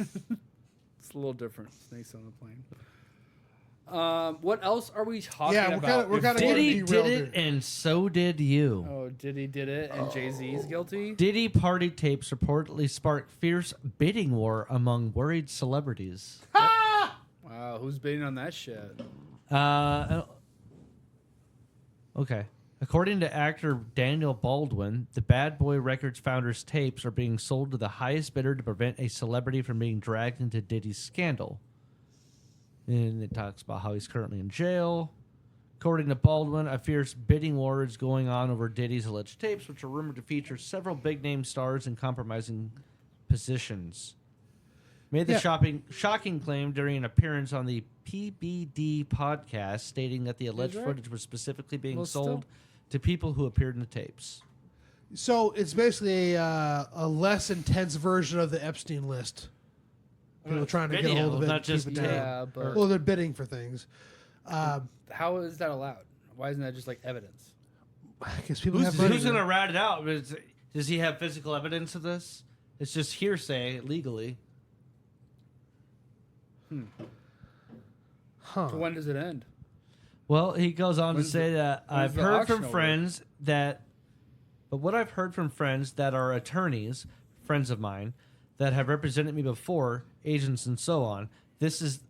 It's a little different. Snakes on the Plane. What else are we talking Yeah, about? we're kinda Diddy getting did derailed it, here. and so did you. Oh, Diddy did it, and Jay-Z's guilty? Diddy party tapes reportedly sparked fierce bidding war among worried celebrities. Wow, who's bidding on that shit? Okay. According to actor Daniel Baldwin, the Bad Boy Records founder's tapes are being sold to the highest bidder to prevent a celebrity from being dragged into Diddy's scandal. And it talks about how he's currently in jail. According to Baldwin, a fierce bidding war is going on over Diddy's alleged tapes, which are rumored to feature several big-name stars in compromising positions. Made the shocking claim during an appearance on the PBD podcast, stating that the alleged footage was specifically being sold to people who appeared in the tapes. So it's basically a less intense version of the Epstein list. People trying to get a hold of it, not and just keep it down. Yeah, but Well, they're bidding for things. how is that allowed? Why isn't that just like evidence? Because people have money. Who's going to rat it out? Does he have physical evidence of this? It's just hearsay legally. Huh. So when does it end? Well, he goes on to When's say the- that when's I've the heard auction from over? friends that, but what I've heard from friends that are attorneys, friends of mine, that have represented me before, agents and so on, this is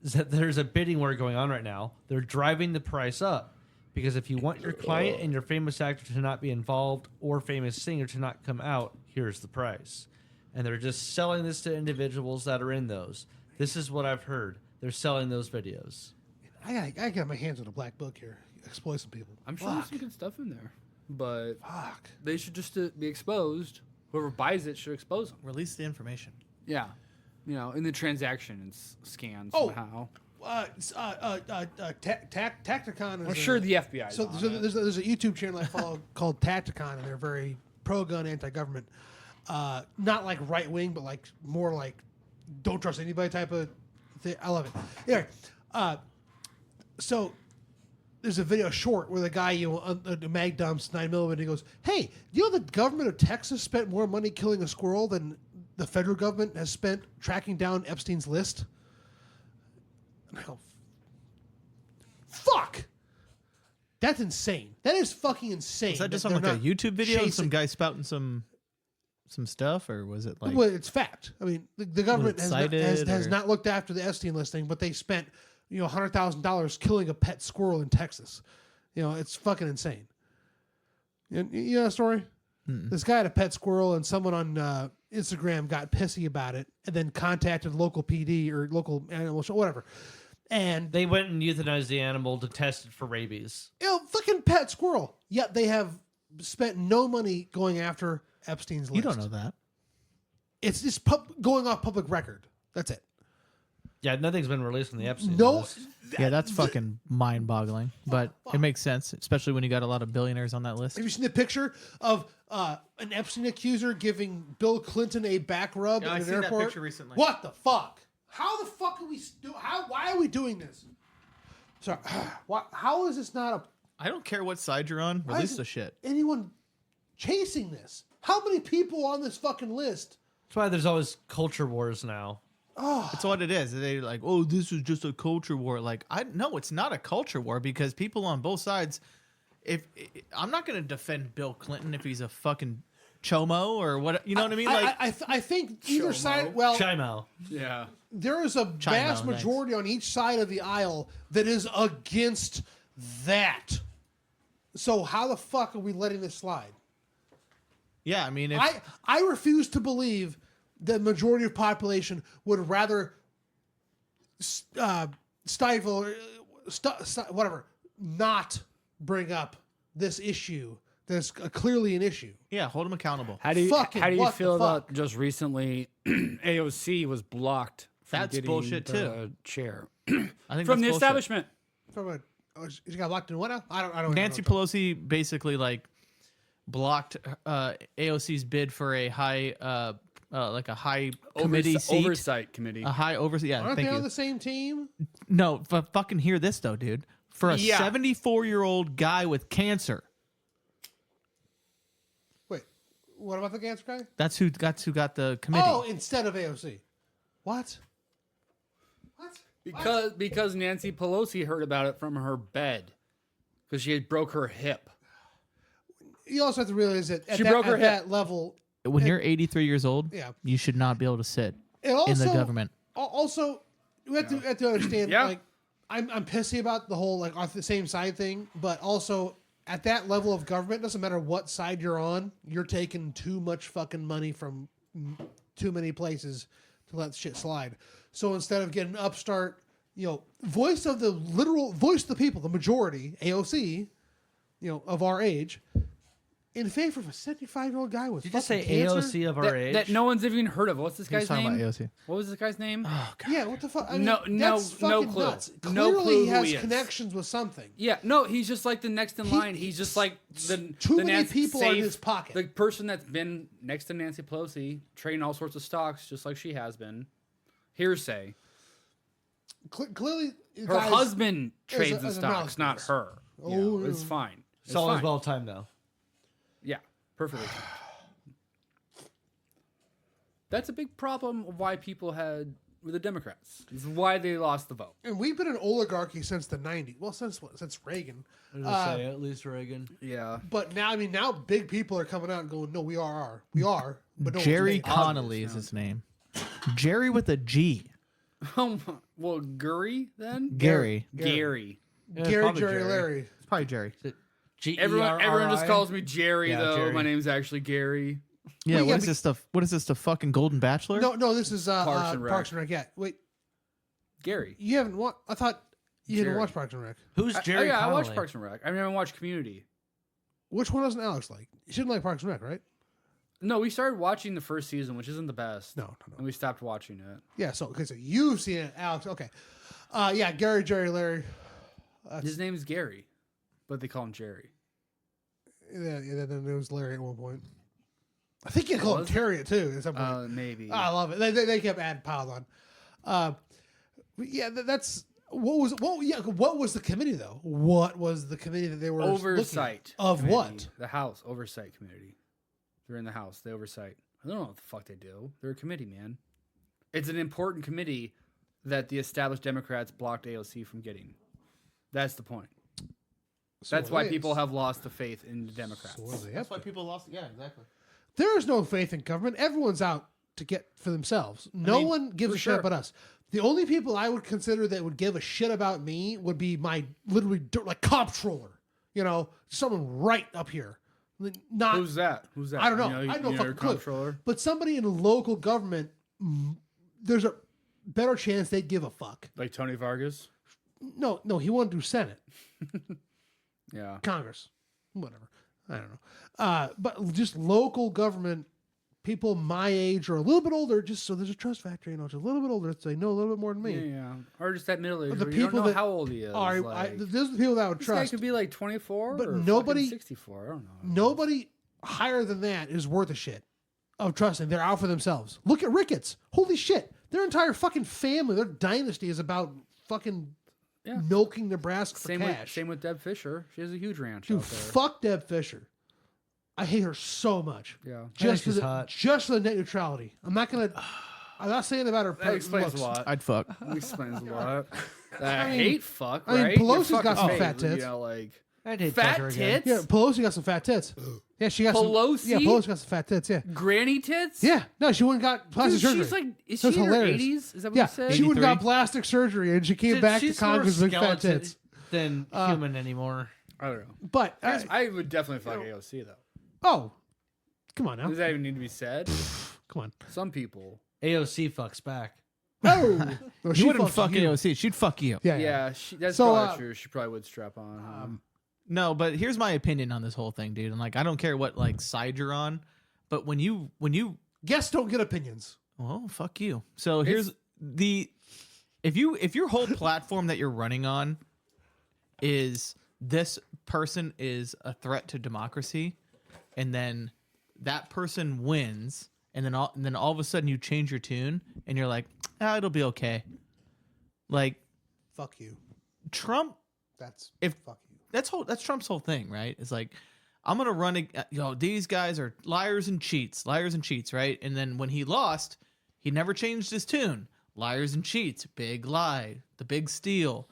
that there's a bidding war going on right now. They're driving the price up because if you want your client and your famous actor to not be involved or famous singer to not come out, here's the price. And they're just selling this to individuals that are in those. This is what I've heard. They're selling those videos. I got my hands on a black book here. Exploit some people. I'm sure there's some good stuff in there. but Fuck. they should just be exposed. Whoever buys it should expose them. Release the information. Yeah, in the transaction it's scanned Oh. somehow. Tacticon is I'm sure the FBI. So there's a YouTube channel I follow called Tacticon, and they're very pro-gun, anti-government. Not like right-wing, but like more like don't trust anybody type of thing. I love it. Anyway, so there's a video short where the guy, the mag dumps 9mm, and he goes, "Hey, you know the government of Texas spent more money killing a squirrel than the federal government has spent tracking down Epstein's list?" And I go, "Fuck! That's insane. That is fucking insane." Was that just they're on like a not YouTube video of chasing- some guy spouting some stuff, or was it like? Well, it's fact. I mean, the government has cited, or- not looked after the Epstein listing, but they spent $100,000 killing a pet squirrel in Texas. It's fucking insane. You know that story? This guy had a pet squirrel, and someone on Instagram got pissy about it, and then contacted local PD or local animal show, whatever. And They went and euthanized the animal to test it for rabies. fucking pet squirrel. Yet they have spent no money going after Epstein's list. You don't know that. It's just going off public record. That's it. Yeah, nothing's been released on the Epstein No, list. Yeah, that's fucking mind-boggling, but it makes sense, especially when you got a lot of billionaires on that list. Have you seen the picture of an Epstein accuser giving Bill Clinton a back rub Yeah, at I an seen that airport? picture recently. What the fuck? How the fuck are we why are we doing this? Sorry. How is this not I don't care what side you're on. Why Release is the shit. anyone chasing this? How many people on this fucking list? That's why there's always culture wars now. Oh, That's what it is. They're like, oh, this is just a culture war. Like, no, it's not a culture war because people on both sides. I'm not going to defend Bill Clinton if he's a fucking chomo or what, you know what I mean? Like, I think either side. Well, Chimo. Yeah. there is a vast thanks. majority on each side of the aisle that is against that. So how the fuck are we letting this slide? yeah, I mean, if, I refuse to believe the majority of population would rather stifle, whatever, not bring up this issue that's clearly an issue. yeah, hold them accountable. How do you Fucking how do you what the feel about fuck? just recently AOC was blocked from That's getting bullshit, the too. chair I think from that's the bullshit. establishment. From a, she got locked in what now? I don't. Nancy know. Pelosi basically like blocked AOC's bid for a high, like a high committee seat. Oversight committee. A high oversight. Yeah, Aren't thank they you. on the same team? No, but fucking hear this though, dude. For a Yeah. 74-year-old guy with cancer, Wait, what about the cancer guy? that's who got the committee. Oh, instead of AOC. What? Because Nancy Pelosi heard about it from her bed because she had broke her hip. You also have to realize that at, She that, broke her at hip. that level, When you're 83 years old, Yeah. you should not be able to sit it also, in the government. Also, we have to understand. Yeah. Like, I'm pissy about the whole like on the same side thing, but also at that level of government, doesn't matter what side you're on, you're taking too much fucking money from too many places to let shit slide. So instead of getting upstart, voice of the people, the majority, AOC, of our age, in favor of a 75-year-old guy with Did you just fucking say cancer? AOC of our age? That no one's even heard of. What's this He was guy's talking name? about AOC. What was this guy's name? Yeah, what the fuck? I mean, No- that's no fucking clue. nuts. No Clearly, clue he who has he is. connections with something. Yeah, no, he's just like the next in line. He's just like Too the many Nancy, people are in his pocket. The person that's been next to Nancy Pelosi, trading all sorts of stocks, just like she has been. Hearsay. Clearly, the Her guy's- husband is trades in is a stocks, not mouthpiece. her. Oh, It's fine. It's It's all fine. as well timed though. Yeah, perfectly. That's a big problem of why people had with the Democrats. This is why they lost the vote. And we've been an oligarchy since the 90s. Well, since Reagan. At least Reagan. Yeah. But now big people are coming out and going, no, we are. But no Jerry one's making it. Connolly is his name. Jerry with a G. Oh, well, Gary then? Gary. Gary. Gary, probably Jerry, Jerry. Larry. It's probably Jerry. Everyone just calls me Jerry, Yeah, though. Jerry. My name's actually Gary. Yeah, Well, what yeah, is this stuff? What is this? The fucking Golden Bachelor? No, this is Parks and Rec. Parks and Rec. Yeah. Wait, Gary. you haven't watched? I thought you didn't Jerry. watch Parks and Rec. Who's Jerry I Connolly? watched Parks and Rec. I haven't watched Community. Which one doesn't Alex like? She didn't like Parks and Rec, right? No, we started watching the first season, which isn't the best. No. And we stopped watching it. Yeah, so you've seen it, Alex. Okay. Yeah, Gary, Jerry, Larry. His name's Gary, but they call him Jerry. Yeah, then there was Larry at one point. I think you call him Terry too at some point. Maybe. I love it. They kept adding piled on. Yeah, that's what was the committee though? What was the committee that they were oversight of committee. what? The House Oversight Committee. They're in the House. They oversight. I don't know what the fuck they do. They're a committee, man. It's an important committee that the established Democrats blocked AOC from getting. That's the point. So That's why people have lost the faith in the Democrats. That's why people lost. Yeah, exactly. There is no faith in government. Everyone's out to get for themselves. No one gives a shit about us. The only people I would consider that would give a shit about me would be my literally like comptroller. Someone right up here. Not Who's that? I don't know. I don't know fucking clue. But somebody in local government, there's a better chance they'd give a fuck. Like Tony Vargas? No, he wanted to do Senate. Yeah. Congress. Whatever. I don't know. But just local government, people my age or a little bit older, just so there's a trust factor, just a little bit older, so they know a little bit more than me. Yeah. Or just that middle age. The You people don't know that how old he is. Those are the people that I would this trust. guy could be like 24 but or nobody 64. I don't know. Nobody higher than that is worth a shit of trusting. They're out for themselves. Look at Ricketts. Holy shit. Their entire fucking family, their dynasty is about fucking milking Nebraska for cash. Same with Deb Fisher. She has a huge ranch Dude, out there. fuck Deb Fisher. I hate her so much. Yeah. Just for the net neutrality. I'm not saying about her. That explains looks. a lot. I'd fuck. That explains a lot. I hate fuck, I mean, right? Pelosi's Your got some fucking fat face, tits. I'd hate fat fuck her again. tits? Yeah, Pelosi got some fat tits. Yeah, she got Pelosi? some. Yeah, Pelosi got some fat tits. Yeah, Granny tits? yeah. No, she went and got plastic surgery. She's like, is That she was in her hilarious. 80s? Is that what Yeah, you said? she went and 83? got plastic surgery, and she came back to She's more Congress with fat skeleton tits. than human anymore. I don't know. But I would definitely fuck AOC, though. oh, come on now, Does that even need to be said? come on. Some people. AOC fucks back. Oh, no, You wouldn't fucks fuck you. AOC. She'd fuck you. Yeah, Yeah, that's So, probably true. She probably would strap on. Huh? No, but here's my opinion on this whole thing, dude. And I don't care what side you're on, but when you guests don't get opinions. well, fuck you. So here's if your whole platform that you're running on is this person is a threat to democracy, and then that person wins, and then all of a sudden you change your tune and you're like, it'll be okay. Like, Fuck you. Trump. That's fuck you. That's Trump's whole thing, right? It's like, I'm gonna run. These guys are liars and cheats, right? And then when he lost, he never changed his tune. Liars and cheats, big lie, the big steal.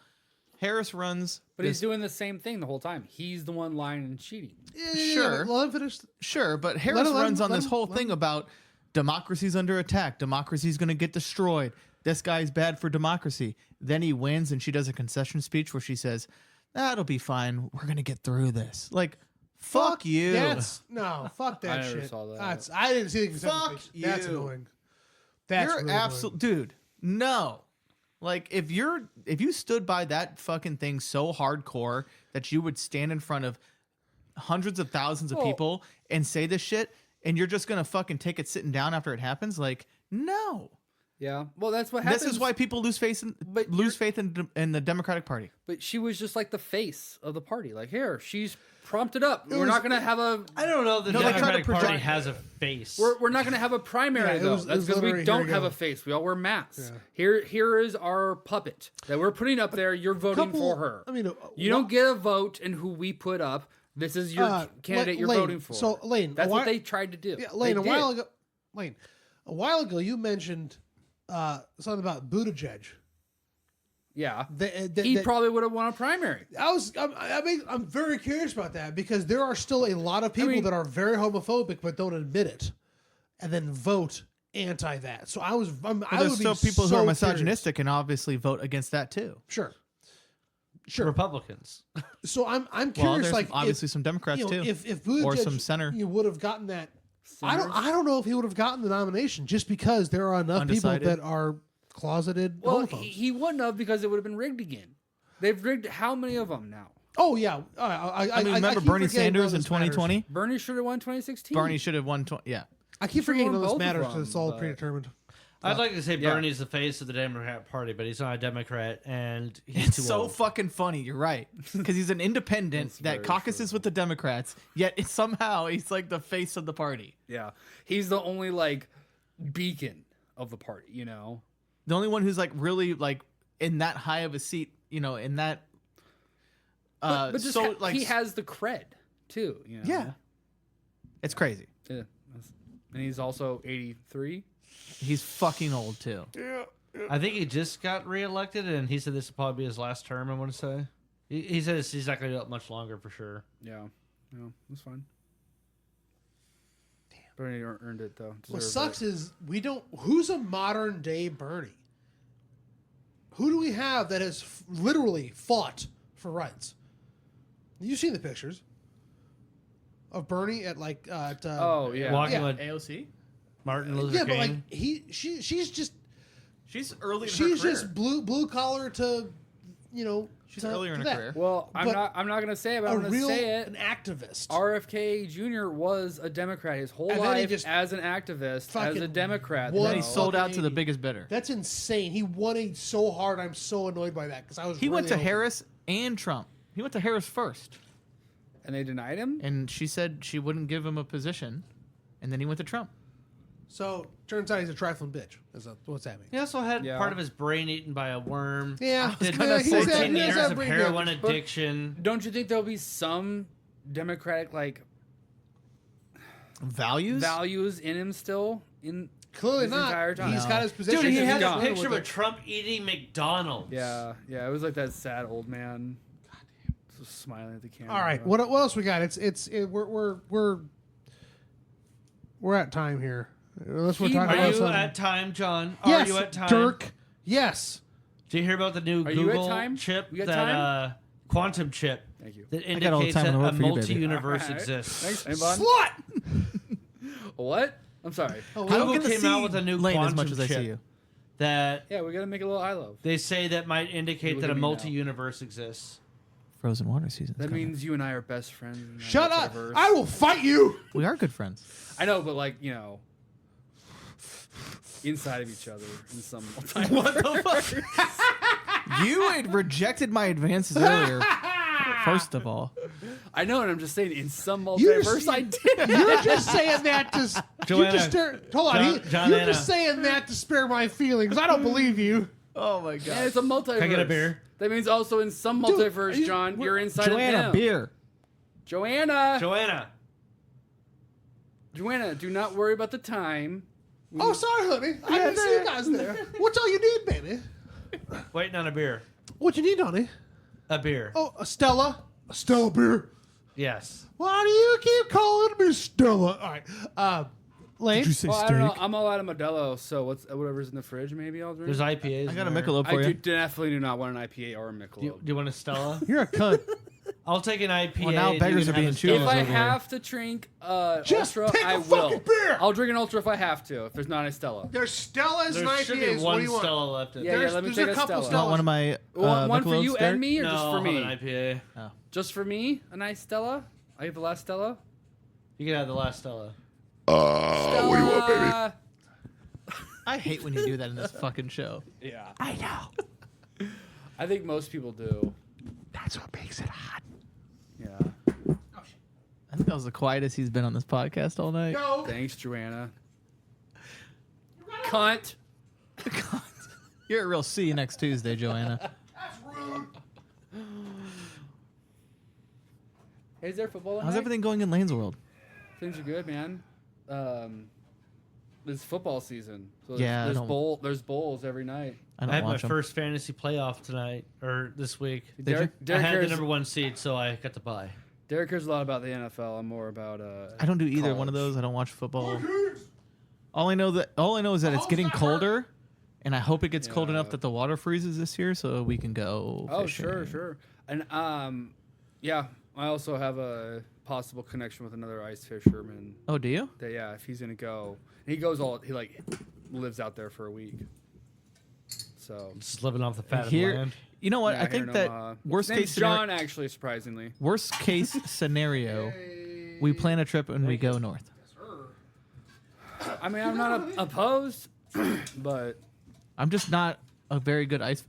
Harris runs, But he's doing the same thing the whole time. He's the one lying and cheating. Sure. Let him finish. Sure, but Harris let runs him- on let this him- whole let thing about democracy's under attack. Democracy's going to get destroyed. This guy's bad for democracy. Then he wins, and she does a concession speech where she says, "That'll be fine. We're going to get through this." Like, fuck you. Fuck that I never shit. saw that. I didn't see the concession Fuck speech. That's you. annoying. That's You're really absolute dude. No. Like, if you stood by that fucking thing so hardcore that you would stand in front of hundreds of thousands of people and say this shit, and you're just gonna fucking take it sitting down after it happens, like, no. Yeah. Well, that's what happens. This is why people lose faith in the Democratic Party. But she was just like the face of the party. Like, here, she's prompted up. We're not going to have a... I don't know. The No, they try to Democratic Party project- has a face. We're not going to have a primary, Yeah, though. it was That's because we literally, don't here have you a go. face. We all wear masks. Yeah. Here is our puppet that we're putting up there. You're voting for her. I mean, you don't get a vote in who we put up. This is your candidate you're Lane, voting for. So, Lane, that's what they tried to do. Yeah, Lane, They a did. while ago, you mentioned something about Buttigieg. Yeah, he probably would have won a primary. I'm very curious about that because there are still a lot of people that are very homophobic but don't admit it, and then vote anti that. So I would There's still people who are curious. misogynistic and obviously vote against that too. Sure. Republicans. So I'm Well, curious. there's Like obviously some Democrats you know, too, if Buttigieg, or some center. you would have gotten that. I don't know if he would have gotten the nomination just because there are enough Undecided. people that are closeted Well, homophobes. he wouldn't have because it would have been rigged again. They've rigged how many of them now? Oh yeah, I mean, remember keep Bernie forgetting Sanders none in of this matters. 2020? Bernie should have won 2016. Bernie should have won. Yeah. I keep Should've forgetting won none of this both of matters them, because it's all but- predetermined. I'd like to say Yeah. Bernie's the face of the Democrat Party, but he's not a Democrat, and he's It's too so old. fucking funny. You're right, because he's an independent That's that very caucuses with the Democrats. Yet somehow he's like the face of the party. Yeah, he's the only like beacon of the party. You know. The only one who's like really like in that high of a seat. You know, in that. But just so like he has the cred too. You know? Yeah. It's crazy. Yeah. And he's also 83. He's fucking old too. I think he just got reelected, and he said this will probably be his last term. I want to say. He says he's not going to do it much longer for sure. Yeah. No, that's fine. Damn. Bernie earned it though. What Deserved sucks it. is we don't. Who's a modern day Bernie? Who do we have that has literally fought for rights? You've seen the pictures of Bernie at like. Oh yeah. Walking yeah. with AOC. Martin Luther Yeah, King. but like she's just She's early. In her she's career. just blue collar to, you know. She's to- earlier in to her that. career. Well, I'm But not gonna say it, but A I'm gonna real say it. an activist. RFK Jr. was a Democrat his whole And then he life just as an activist, as fucking a Democrat. won Then he though. sold out to the 80. biggest bidder. That's insane. He won it so hard. I'm so annoyed by that because I was. He went really to hoping- Harris and Trump. He went to Harris first, and they denied him. and she said she wouldn't give him a position, and then he went to Trump. So turns out he's a trifling bitch. What's that mean? He also had Yeah. part of his brain eaten by a worm. Yeah, Did yeah, he's had- 14 he's years had of pretty heroin good. But- addiction. Don't you think there'll be some Democratic Values? values in him still? In Clearly this not. entire time. He's No. got his position. Dude, he He's had a gone. picture With of it. Trump eating McDonald's. Yeah, it was like that sad old man. Just smiling at the camera. All right, what else we got? We're at time here. Unless we're talking Are about you something. at time, John? Yes, Are you at time? Dirk. Yes. Did you hear about the new Are you at Google time? chip? You got that time? quantum chip Thank you. that got all the indicates time in that the a world for you, baby. multi-universe All right. exists. Thanks, hey, bud. Slut. What? I'm sorry. I don't Google get to came see out with a new Lane quantum as much as I chip see you. that Yeah, we gotta make a little I love. they say that might indicate Look that at a me now. multi-universe exists. Frozen water season. That means you and I are best friends. in that Shut up. multiverse. I will fight you. we are good friends. I know, but like inside of each other in some. What the fuck? You had rejected my advances earlier. First of all, I know, and I'm just saying, in some You're multiverse, just- I did. You're just saying that to. Joanna. Hold on. John You're Anna. just saying that to spare my feelings. I don't believe you. oh my god, Yeah, it's a multiverse. Can I get a beer? That means also in some Dude, multiverse, are you- John, we're- you're inside of Joanna, him. beer. Joanna, Joanna, do not worry about the time. Oh, sorry, honey. I didn't see you guys there. What's all you need, baby? waiting on a beer. What you need, honey? A beer. Oh, a Stella. A Stella beer. Yes. Why do you keep calling me Stella? All right. Lane? Well, I don't know. I'm all out of Modelo, so whatever's in the fridge, maybe I'll drink. There's IPAs. I got a in there. Michelob I for you. definitely do not want an IPA or a Michelob. Do you want a Stella? You're a cunt. I'll take an IPA. Well, now and beggars you are can being have a choosers If Stella. I over here. have to drink Just Ultra, take a I will. fucking beer. I'll drink an Ultra if I have to. If there's not a Stella. There's Stellas and There should be IPAs. What do one you want? Stella left in Yeah, there. yeah. Let me there's take a a couple Stella. Want one of my One for Michelobs, you Derek? and me, or No, just for I'll have me? an IPA. Just for me, a nice Stella. I get the last Stella. You can have the last Stella. Stella. What do you want, baby? I hate when you do that in this fucking show. Yeah. I know. I think most people do. That's what makes it hot. Yeah. I think that was the quietest he's been on this podcast all night. Go. Thanks, Joanna. Cunt. You're a real see you next Tuesday, Joanna. That's rude. Hey, is there football tonight? How's everything going in Lane's world? Things are good, man. It's football season. So Yeah, I there's don't- there's bowls every night. I I don't had my watch them. first fantasy playoff tonight or this week. Derek I had the cares, number one seed, so I got to buy. Derek cares a lot about the NFL. I'm more about I don't do either one of college. those. I don't watch football. All I know is that it's getting colder, and I hope it gets cold Yeah. enough that the water freezes this year, so we can go. Oh, fishing. sure. And yeah, I also have a possible connection with another ice fisherman. Oh, do you? That if he's gonna go, he goes he like lives out there for a week. So Just living off the fat of the Here, land. you know what? yeah, I think here that in Omaha. worst His case name's scenario. John, actually, surprisingly. Worst case scenario, we plan a trip and we go north. I mean, I'm not opposed, but I'm just not a very good ice.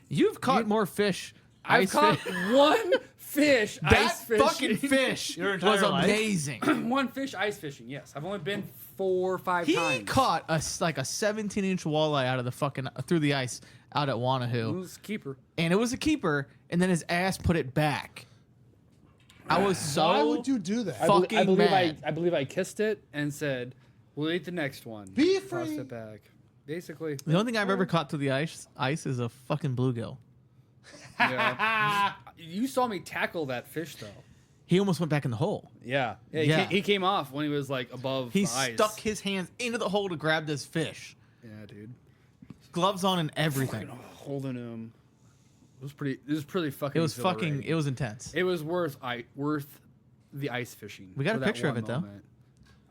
You've caught more fish. I've ice caught fish. one fish That ice fishing. fucking fish Your entire was life? amazing. One fish ice fishing. Yes, I've only been 4 or 5 He times. caught a 17-inch walleye out of the fucking through the ice out at It Wanahoo, was a keeper. and it was a keeper. And then his ass put it back. I was so. Why would you do that? Fucking I believe mad. I believe I kissed it and said, "We'll eat the next one." Be Tossed free. it back. Basically, The only thing I've ever caught through the ice is a fucking bluegill. yeah. You saw me tackle that fish though. He almost went back in the hole. Yeah, Yeah. He came off when he was like above He the ice. stuck his hands into the hole to grab this fish. Yeah, dude. Gloves on and everything. Holding him. It was pretty fucking. It was fucking. exhilarating. It was intense. It was worth the ice fishing. We got for a that picture of one it, though. moment.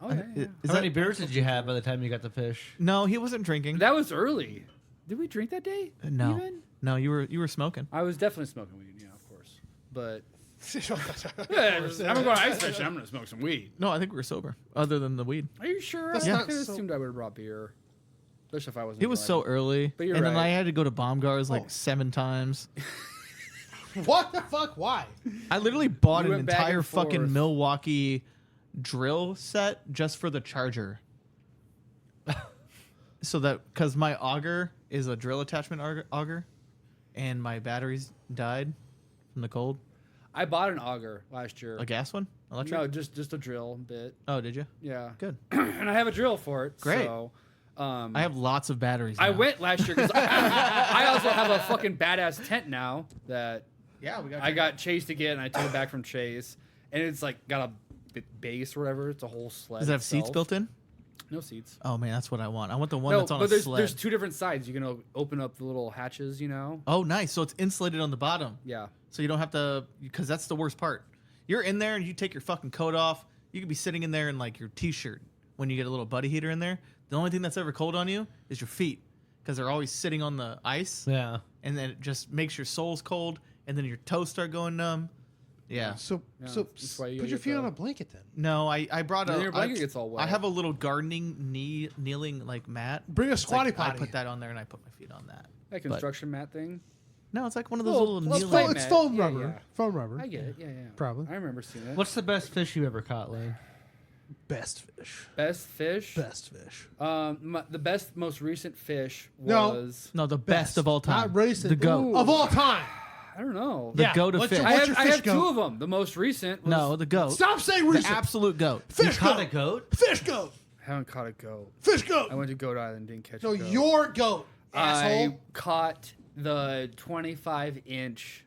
Oh yeah, yeah. Is How that- many beers did you have by the time you got the fish? No, he wasn't drinking. That was early. Did we drink that day? No, Even? no, you were smoking. I was definitely smoking weed. Yeah, of course. But yeah, I'm going ice fishing. I'm gonna smoke some weed. No, I think we were sober. Other than the weed, Are you sure? That's I not could have so- assumed I would have brought beer. Especially if I wasn't. it was so driving. early, But you're and then right. I had to go to Baumgart's like 7 times. What the fuck? Why? I literally bought You an went back entire and fucking forth. Milwaukee drill set just for the charger. So that because my auger is a drill attachment auger, and my batteries died from the cold. I bought an auger last year. A gas one, electric. No, just a drill bit. Oh, did you? Yeah. Good. And I have a drill for it. Great. So, I have lots of batteries. I now. wit last year because I also have a fucking badass tent now that Yeah, we got. I got Chase to get, and I took it back from Chase, and it's like got a base or whatever. It's a whole sled. Does it have seats itself. built in? No seats. Oh man, that's what I want. I want the one No, that's on but a there's sled. 2 different sides. You can open up the little hatches, you know. Oh, nice. So it's insulated on the bottom. Yeah. So you don't have to, because that's the worst part. You're in there and you take your fucking coat off. You could be sitting in there in like your t-shirt when you get a little buddy heater in there. The only thing that's ever cold on you is your feet, because they're always sitting on the ice. Yeah. And then it just makes your soles cold, and then your toes start going numb. Yeah. So that's why you put gotta your get feet on the- a blanket then. No, I brought Then a. your blanket gets all wet. I have a little gardening kneeling like mat. Bring a It's like, squatty potty. I put that on there and I put my feet on that. That construction mat thing. No, it's like one of those Little- little little kneeling. plate It's mat. foam Yeah, rubber. yeah. Foam rubber. I get it. Yeah, yeah. Probably. I remember seeing it. What's the best fish you ever caught, Lane? Best fish. Best fish? Best fish. The best, most recent fish No. was. No, the best of all time. Not racing. The goat. Of all time. I don't know. The Yeah, goat of what's fish. your- I what's have, your I fish have 2 goat? of them. The most recent was. No, the goat. Stop saying The recent. absolute goat. Fish Caught goat. a goat? Fish goat. I haven't caught a goat. Fish goat. I went to Goat Island, didn't catch No, a goat. your goat. Asshole. I caught the 25-inch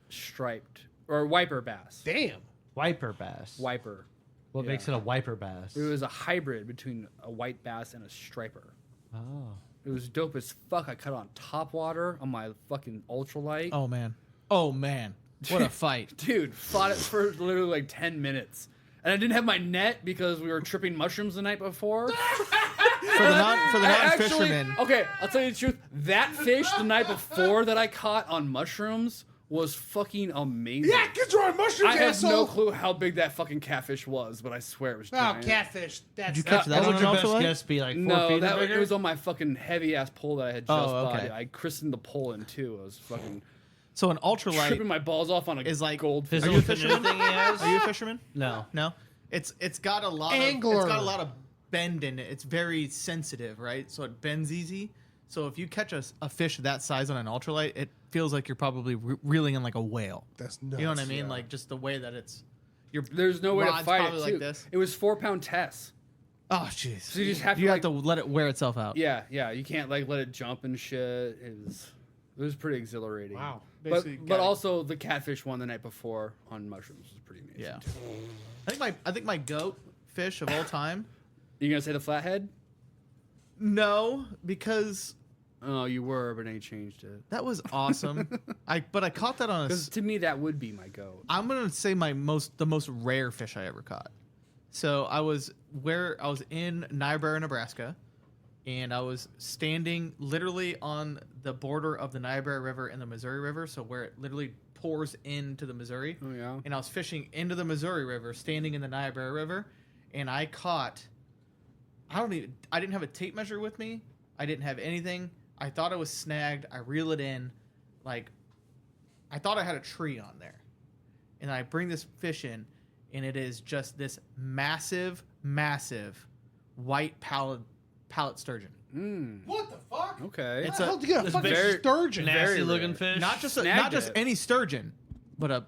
striped or wiper bass. Damn. Wiper bass. Wiper. What Yeah. makes it a wiper bass? It was a hybrid between a white bass and a striper. Oh. It was dope as fuck. I caught it on top water on my fucking ultralight. Oh man. Oh man. What a fight. Dude, fought it for literally like 10 minutes. And I didn't have my net because we were tripping mushrooms the night before. For the non-fishermen. Okay, I'll tell you the truth. That fish the night before that I caught on mushrooms was fucking amazing. Yeah, get your mushrooms, I have asshole. no clue how big that fucking catfish was, but I swear it was Oh, giant. catfish. That's Did you catch that What on would an your best ultralight? guess be? Like 4 No, feet that or it bigger? was on my fucking heavy ass pole that I had just Oh, bought. okay. I christened the pole in 2. I was fucking So an ultralight tripping my balls off on a is like goldfish. Are you a fisherman? thing he has? Are you a fisherman? No. No. It's got a lot Angler. of it's got a lot of bend in it. It's very sensitive, right? So it bends easy. So if you catch a fish that size on an ultralight, it feels like you're probably reeling in like a whale. That's nuts. You know what I mean? yeah. Like just the way that it's. Your There's no way to rod's fight it probably too. like this. It was 4-pound test. Oh jeez. So you just have to, you like- have to let it wear itself out. Yeah, yeah. You can't like let it jump and shit. It was pretty exhilarating. Wow. But Basically but got it. also the catfish one the night before on mushrooms was pretty amazing. Yeah. too. I think my goat fish of all time. You gonna say the flathead? No, because Oh, you were, but then you changed it. that was awesome. I caught that on a. Because to me, that would be my goat. I'm gonna say the most rare fish I ever caught. So I was in Niobrara, Nebraska, and I was standing literally on the border of the Niobrara River and the Missouri River, so where it literally pours into the Missouri. Oh yeah. And I was fishing into the Missouri River, standing in the Niobrara River, and I caught. I didn't have a tape measure with me. I didn't have anything. I thought I was snagged. I reel it in, like, I thought I had a tree on there, and I bring this fish in, and it is just this massive, massive white pallet sturgeon. What the fuck? Okay. It's a you get a fucking sturgeon. Nasty looking fish. Not just any sturgeon, but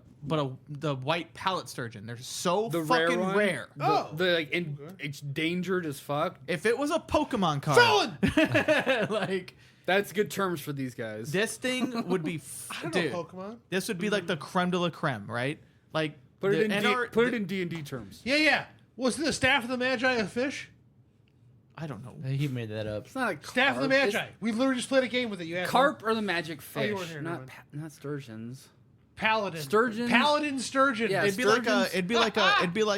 the white pallet sturgeon. They're so The fucking one? rare. It's endangered as fuck. If it was a Pokemon card, like that's good terms for these guys. this thing would be, I don't dude. know Pokemon. This would be like the creme de la creme, right? Like Put it the in D&D terms. Yeah. Was it the Staff of the Magi a fish? I don't know. He made that up. It's not a Staff of the carp. Magi. We literally just played a game with it. You asked Carp or the magic Oh, you fish, weren't here, never mind. not sturgeons. Paladin. Sturgeons? Paladin sturgeon. Yeah, It'd be like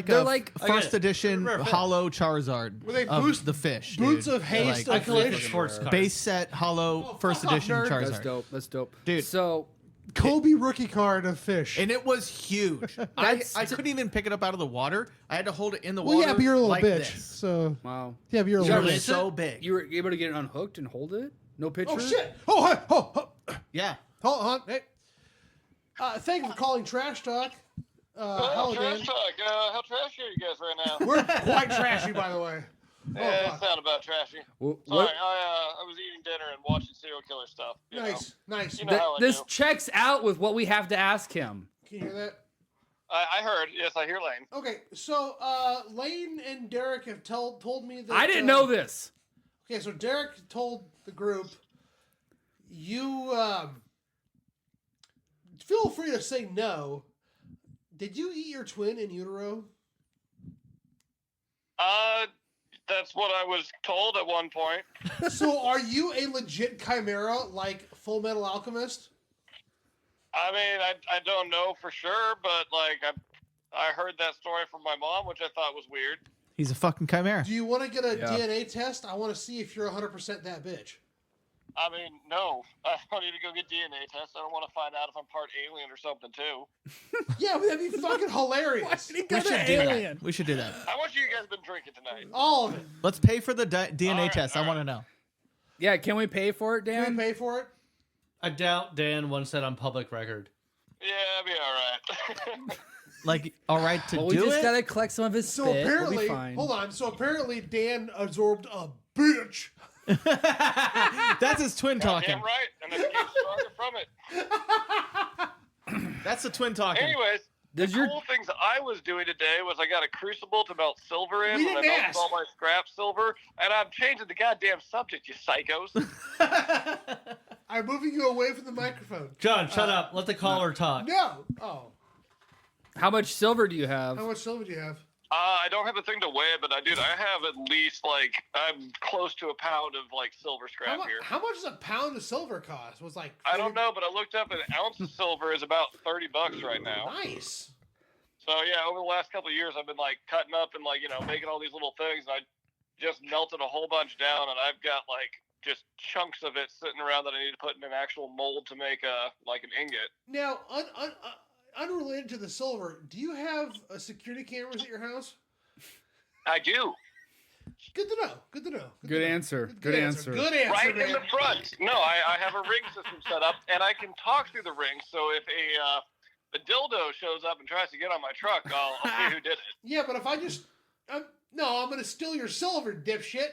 They're a like- first edition hollow Charizard Where they of boost the fish. Boots dude. of haste Like, of fish. Sports card. base set hollow first fuck off, edition nerd. Charizard. That's dope. Dude. So Kobe rookie card of fish. And it was huge. I couldn't even pick it up out of the water. I had to hold it in the well, water. yeah, but you're a little like bitch. this. So wow. yeah, but you're a It little was bitch. so big. You were able to get it unhooked and hold it? No picture? Oh shit! Oh, hi, oh. Yeah. Hold on. Hey. Thank you for calling Trash Talk. Hello, Dan. Trash talk. How trashy are you guys right now? We're quite trashy, by the way. Yeah, it sounded about trashy. What? Sorry, I was eating dinner and watching serial killer stuff. you Nice. know. You know how I This do. checks out with what we have to ask him. Can you hear that? I heard. Yes, I hear Lane. Okay, so Lane and Derek have told me that I didn't know this. Okay, so Derek told the group, you feel free to say no. Did you eat your twin in utero? That's what I was told at one point. So are you a legit chimera like Full Metal Alchemist? I mean, I don't know for sure, but like I heard that story from my mom, which I thought was weird. He's a fucking chimera. Do you want to get a DNA test? I want to see if you're 100% that bitch. I mean, no. I don't need to go get DNA tests. I don't want to find out if I'm part alien or something, too. Yeah, that'd be fucking hilarious. We should do that. We should do that. How much have you guys been drinking tonight? All of it. Let's pay for the DNA test. I want to know. Yeah, can we pay for it, Dan? Can we pay for it? I doubt Dan once said on public record. Yeah, I'll be all right. Like, all right to Well, do we just it? gotta collect some of his So spit. apparently, we'll be fine. hold on. So apparently, Dan absorbed a bitch. That's his twin talking. Damn right, and then get stronger from it. That's the twin talking. Anyways, the cool things I was doing today was I got a crucible to melt silver in, We and I didn't melted ask. all my scrap silver, and I'm changing the goddamn subject, you psychos. I'm moving you away from the microphone. John, shut up. Let the caller talk. No. Oh. How much silver do you have? How much silver do you have? I don't have a thing to weigh it, but I have at least, like, I'm close to a pound of, like, silver scrap here. How much does a pound of silver cost? Was like I don't know, but I looked up an ounce of silver is about $30 right now. Nice. So, yeah, over the last couple of years, I've been, like, cutting up and, like, you know, making all these little things. And I just melted a whole bunch down, and I've got, like, just chunks of it sitting around that I need to put in an actual mold to make, like, an ingot. Now, unrelated to the silver, do you have security cameras at your house? I do. Good to know. Good to know. Good answer. Good answer. Good answer, Right man. in the front. No, I have a ring system set up, and I can talk through the ring. So if a dildo shows up and tries to get on my truck, I'll see who did it. Yeah, but if I just... I'm going to steal your silver, dipshit.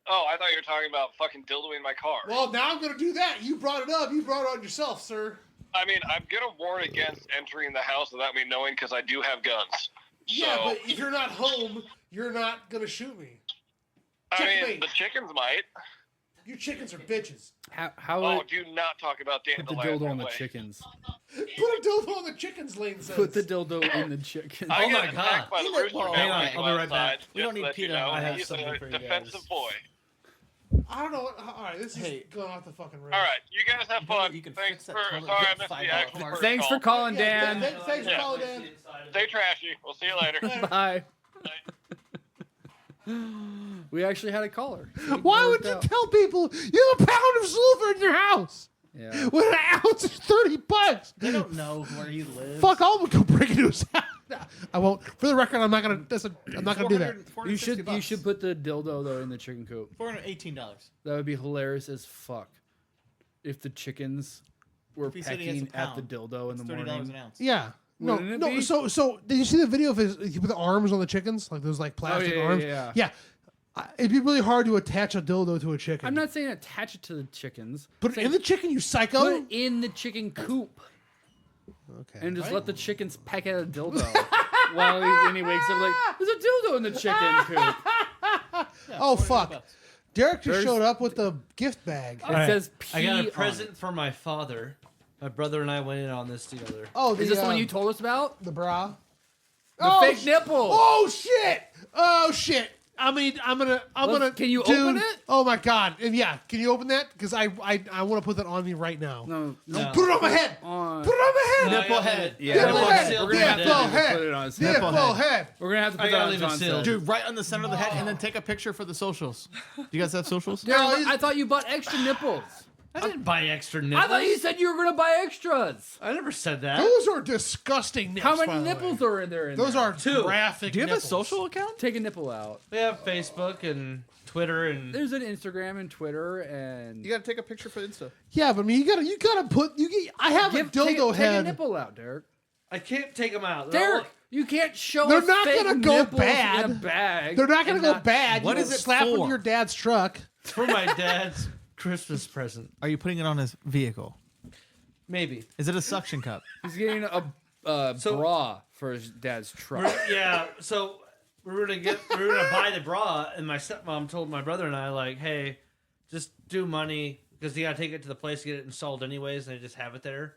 Oh, I thought you were talking about fucking dildoing my car. Well, now I'm going to do that. You brought it up. You brought it on yourself, sir. I mean, I'm going to warn against entering the house without me knowing because I do have guns. Yeah, So, but if you're not home, you're not going to shoot me. I mean, Checkmate. the chickens might. You chickens are bitches. How Oh, do not talk about put the dandelion dildo that on the way. chickens? Put a dildo on the chickens, Lane says. Put the dildo in the chickens. I Oh get my attacked God. by the He rooster looked- now Hang on, when I go I'll be right back. outside, We don't just need to let you PETA. know. I have He's something a for you defensive guys. boy. I don't know what... All right, this is going off the fucking rails. All right, you guys have fun. You can Thanks fix that for... toilet, Sorry, I get missed the $5 actual mark. first Thanks call. for calling, Yeah, Dan. thanks for Yeah. calling, Dan. Stay trashy. We'll see you later. Bye. We actually had a caller. Why would you tell people you have a pound of silver in your house? Yeah. When an ounce is $30. They don't know where he lives. Fuck, I'll go break into his house. I won't. For the record, I'm not gonna. I'm not gonna do that. You should put the dildo though in the chicken coop. $418. That would be hilarious as fuck. If the chickens were If he said he has pecking a at the pound, dildo in the it's $30 morning. an ounce. Yeah. No, Wouldn't it no. be? So did you see the video of his with the arms on the chickens, like those like plastic yeah, arms? yeah. It'd be really hard to attach a dildo to a chicken. I'm not saying attach it to the chickens. Put it in the chicken, you psycho. Put it in the chicken coop. Okay. And just let the chickens peck at a dildo while when he wakes up. Like, there's a dildo in the chicken coop. Oh fuck! Derek just There's- showed up with the gift bag. It says I got pee a present for my father. My brother and I went in on this together. Oh, Is this the one you told us about? The bra. The fake nipple. Oh shit! Oh shit! I mean, I'm gonna. Can you dude, open it? Oh my god! And yeah, can you open that? Because I want to put that on me right now. No. Put it on my head. Put it on my head. Nipple head. Yeah. Nipple head. seal. We're gonna have Nipple to head. put it on his Nipple head. head. We're gonna have to I put that gotta on leave it John's sealed. head. Dude, right on the center of the head, and then take a picture for the socials. Do you guys have socials? Yeah, I thought you bought extra nipples. I didn't buy extra nipples. I thought you said you were gonna buy extras. I never said that. Those are disgusting nipples. How many by the nipples way. are in there? Those are Two. graphic. Do you have nipples. a social account? Take a nipple out. We have Facebook and Twitter and There's an Instagram and Twitter and You gotta take a picture for Insta. Yeah, but I mean, you gotta put. I have a dildo take head. a nipple out, Derek. I can't take them out. Derek, you can't show. They're us not fake gonna go nipples bad. In a bag. They're not gonna and go bad. What You is can it slap for? with your dad's truck. It's for my dad's Christmas present. Are you putting it on his vehicle? Maybe. Is it a suction cup? He's getting a bra for his dad's truck. Yeah. So we were gonna buy the bra, and my stepmom told my brother and I, like, hey, just do money because you gotta take it to the place to get it installed anyways, and they just have it there.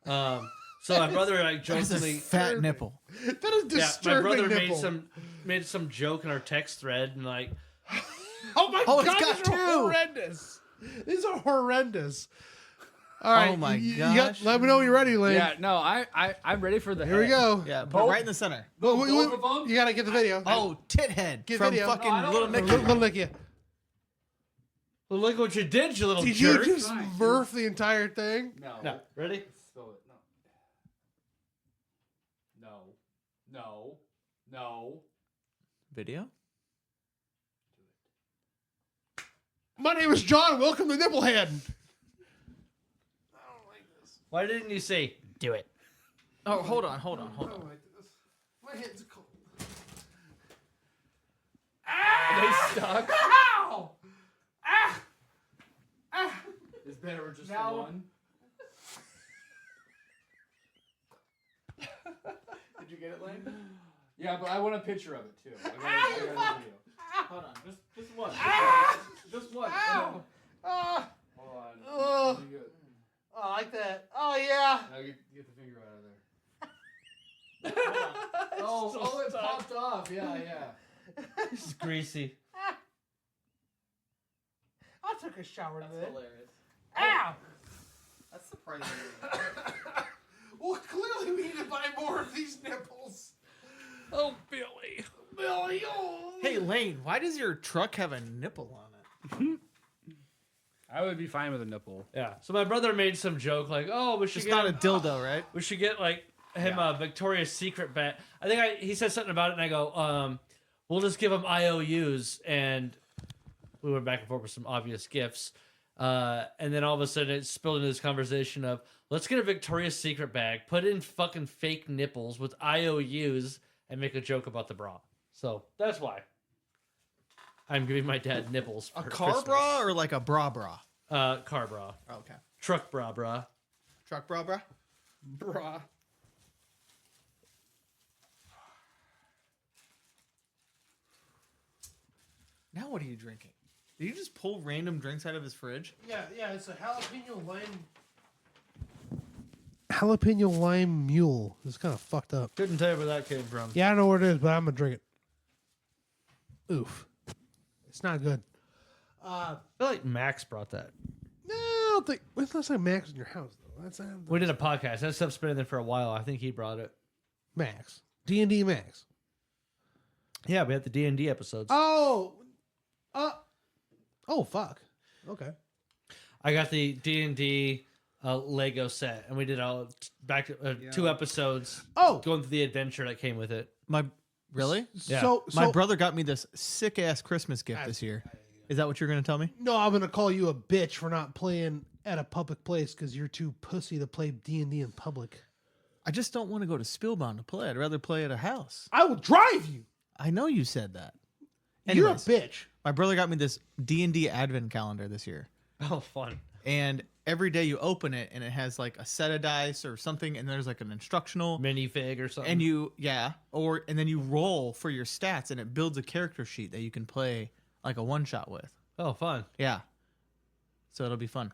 So my brother like That's a jokingly fat nipple. That is Yeah, disturbing. my brother nipple. made some joke in our text thread and like, Oh my Oh, it's god, got these are two. horrendous. These are horrendous. All right. Oh my you gosh. let me know when you're ready, Lane. Yeah, no, I'm ready for the. Here we head. go. Yeah, put it right in the center. You gotta get the video. Oh, tit head Get from video. fucking No, I don't Little wanna- Nicky. Little Nicky. well, look what you did, you little Did jerk. you just murph the entire thing? No. No, ready? Spill it. No. Video? My name is John. Welcome to Nipplehead. Why didn't you say do it? Oh, hold on. My head's cold. Are they stuck? Ow! Is better just Now- the one? Did you get it, Lane? Yeah, but I want a picture of it too. I got a video. Hold on. Just one. Just one. Ow! Ah! Hold on. Oh. Pretty good. Oh, I like that. Oh, yeah. Now get the finger out of there. Oh, it popped off. Yeah. It's greasy. I took a shower today. hilarious. Ow! That's surprising. Well, clearly we need to buy more of these nipples. Oh, Billy. Billy, oh. Hey, Lane, why does your truck have a nipple on it? I would be fine with a nipple. Yeah. So my brother made some joke like, oh, we should It's get not a dildo, right? we should get like him a Victoria's Secret bag. I think he said something about it, and I go, we'll just give him IOUs, and we went back and forth with some obvious gifts. And then all of a sudden it spilled into this conversation of, let's get a Victoria's Secret bag, put in fucking fake nipples with IOUs, and make a joke about the bra. So that's why I'm giving my dad nipples for A car Christmas. bra or like a bra? Car bra. Okay. Truck bra. Truck bra? Bra. Now what are you drinking? Did you just pull random drinks out of his fridge? Yeah, it's a jalapeno lime. Jalapeno lime mule. It's kind of fucked up. Couldn't tell you where that came from. Yeah, I don't know where it is, but I'm gonna drink it. Oof, it's not good. I feel like Max brought that. No, I don't think. When's the last time Max was in your house though? That's We did a podcast. That stuff's been in there for a while. I think he brought it. Max. D&D Max. Yeah, we had the D&D episodes. Oh, fuck. Okay. I got the D&D Lego set, and we did two episodes. Oh, going through the adventure that came with it. Really? Yeah. So My brother got me this sick ass Christmas gift this year. Is that what you're going to tell me? No, I'm gonna call you a bitch for not playing at a public place because you're too pussy to play D&D in public. I just don't want to go to Spielbound to play. I'd rather play at a house. I will drive you. I know you said that. You're a Anyways, bitch. My brother got me this D&D advent calendar this year. Oh, fun. And every day you open it and it has like a set of dice or something, and there's like an instructional minifig or something. And and then you roll for your stats, and it builds a character sheet that you can play like a one shot with. Oh, fun. Yeah. So it'll be fun.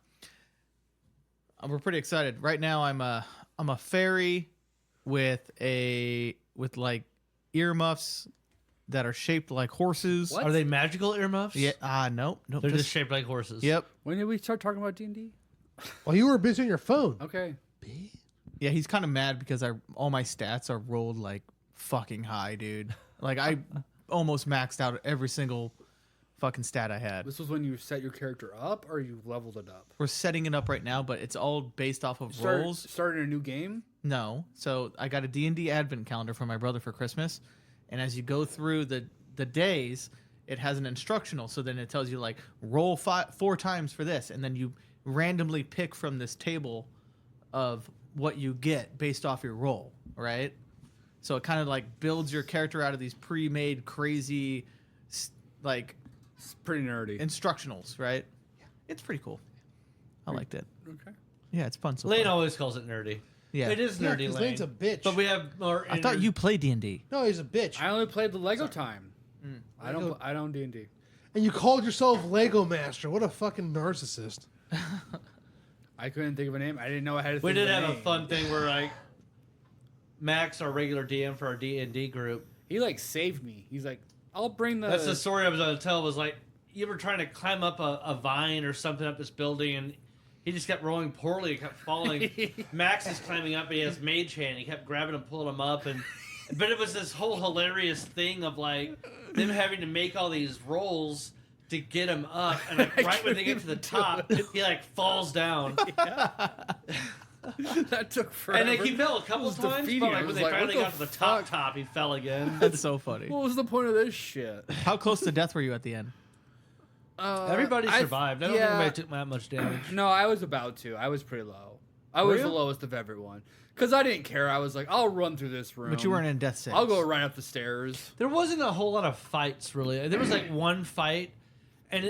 We're pretty excited. Right now I'm a fairy with like earmuffs that are shaped like horses. What? Are they magical earmuffs? Yeah. No. They're just shaped like horses. Yep. When did we start talking about D&D? Well, you were busy on your phone. Okay. Yeah, he's kind of mad because all my stats are rolled like fucking high, dude. Like I almost maxed out every single fucking stat I had. This was when you set your character up, or you leveled it up? We're setting it up right now, but it's all based off of rolls. Starting a new game? No. So I got a D&D advent calendar for my brother for Christmas, and as you go through the days, it has an instructional. So then it tells you like roll 4 times for this, and then you randomly pick from this table of what you get based off your roll, right? So it kind of like builds your character out of these pre-made crazy like it's pretty nerdy instructionals, right? Yeah. It's pretty cool. I liked it. Okay. Yeah, it's fun. So Lane far. always calls it nerdy. Yeah, it is nerdy. Lane. Lane's a bitch. But we have more. I thought you played D&D. No, he's a bitch. I only played the Lego time. I don't D&D. And you called yourself Lego Master. What a fucking narcissist. I couldn't think of a name. I didn't know I had to think We did of a have name. a fun thing where like Max, our regular DM for our D&D group, he like saved me. He's like, I'll bring the. That's the story I was going to tell. Was like you were trying to climb up a vine or something up this building, and he just kept rolling poorly. He kept falling. Max is climbing up, but he has mage hand. He kept grabbing him, pulling him up, but it was this whole hilarious thing of like them having to make all these rolls to get him up, and like right when they get to the top, he like falls down. That took forever. And he fell a couple of times, but like when they finally got to the top, he fell again. That's so funny. What was the point of this shit? How close to death were you at the end? Everybody survived. I don't think anybody took that much damage. No, I was about to. I was pretty low. I was the lowest of everyone. Because I didn't care. I was like, I'll run through this room. But you weren't in death saves. I'll go right up the stairs. There wasn't a whole lot of fights, really. There was like one fight. And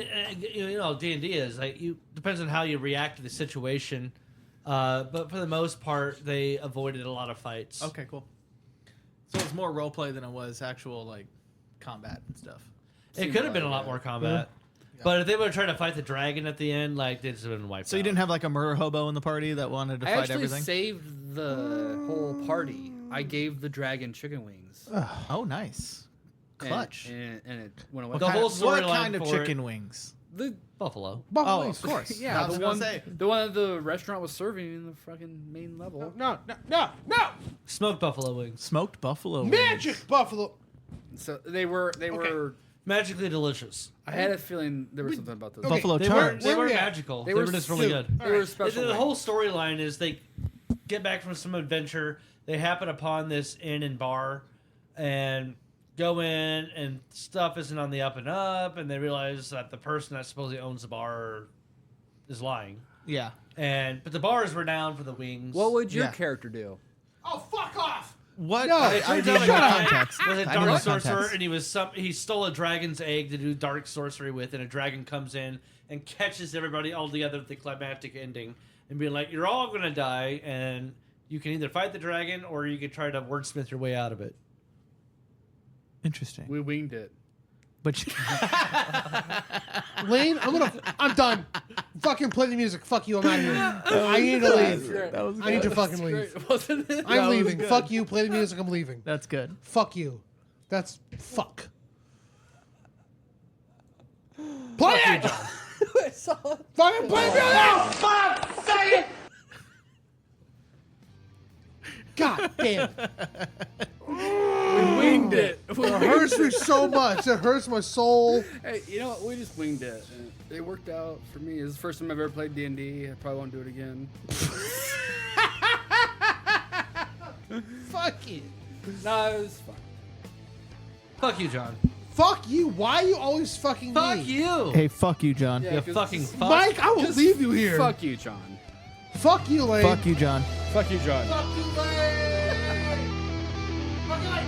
you know, D&D is like depends on how you react to the situation. But for the most part, they avoided a lot of fights. Okay, cool. So it was more roleplay than it was actual like combat and stuff. It could have been a lot more combat. Yeah. But if they would have tried to fight the dragon at the end, like they'd just been wiped out. So you didn't have like a murder hobo in the party that wanted to fight everything? I actually saved the whole party. I gave the dragon chicken wings. Oh, nice. Clutch. And it went away. What kind of chicken wings? The buffalo. Oh, of course. Yeah, the one that the restaurant was serving in the fucking main level. No. Smoked buffalo wings. Smoked buffalo wings. Magic buffalo. So they were magically delicious. I had a feeling there was something about this. Buffalo they charms. They weren't magical. They were just really good. They were special. The whole storyline is they get back from some adventure. They happen upon this inn and bar, and go in, and stuff isn't on the up and up, and they realize that the person that supposedly owns the bar is lying. Yeah. But the bar is renowned for the wings. What would your character do? Oh, fuck off! What? No, I turns didn't out know the the guy context. was a I didn't know dark the sorcerer, context. and he stole a dragon's egg to do dark sorcery with, and a dragon comes in and catches everybody all together at the climactic ending, and being like, "You're all gonna die, and you can either fight the dragon or you can try to wordsmith your way out of it." Interesting. We winged it. But Lane, I'm done. Fucking play the music. Fuck you. I'm out of here. I need to leave. That was I need to fucking leave. I'm leaving. Fuck you. Play the music. I'm leaving. That's good. Fuck you. That's fuck. Play it. Fucking play it now. Fuck. Say it. God damn. We winged it. It hurts me so much. It hurts my soul. Hey, you know what? We just winged it. And it worked out for me. It's the first time I've ever played D&D. I probably won't do it again. Fuck you. No, it was fun. Fuck you, John. Fuck you. Why are you always fucking Fuck me? you. Hey, fuck you, John. Yeah, You 'cause fucking just- fuck. Mike, I will leave you here. Fuck you, John. Fuck you, Lane. Fuck you, John. Fuck you, John. Fuck you, Lane. Fuck you, Lane.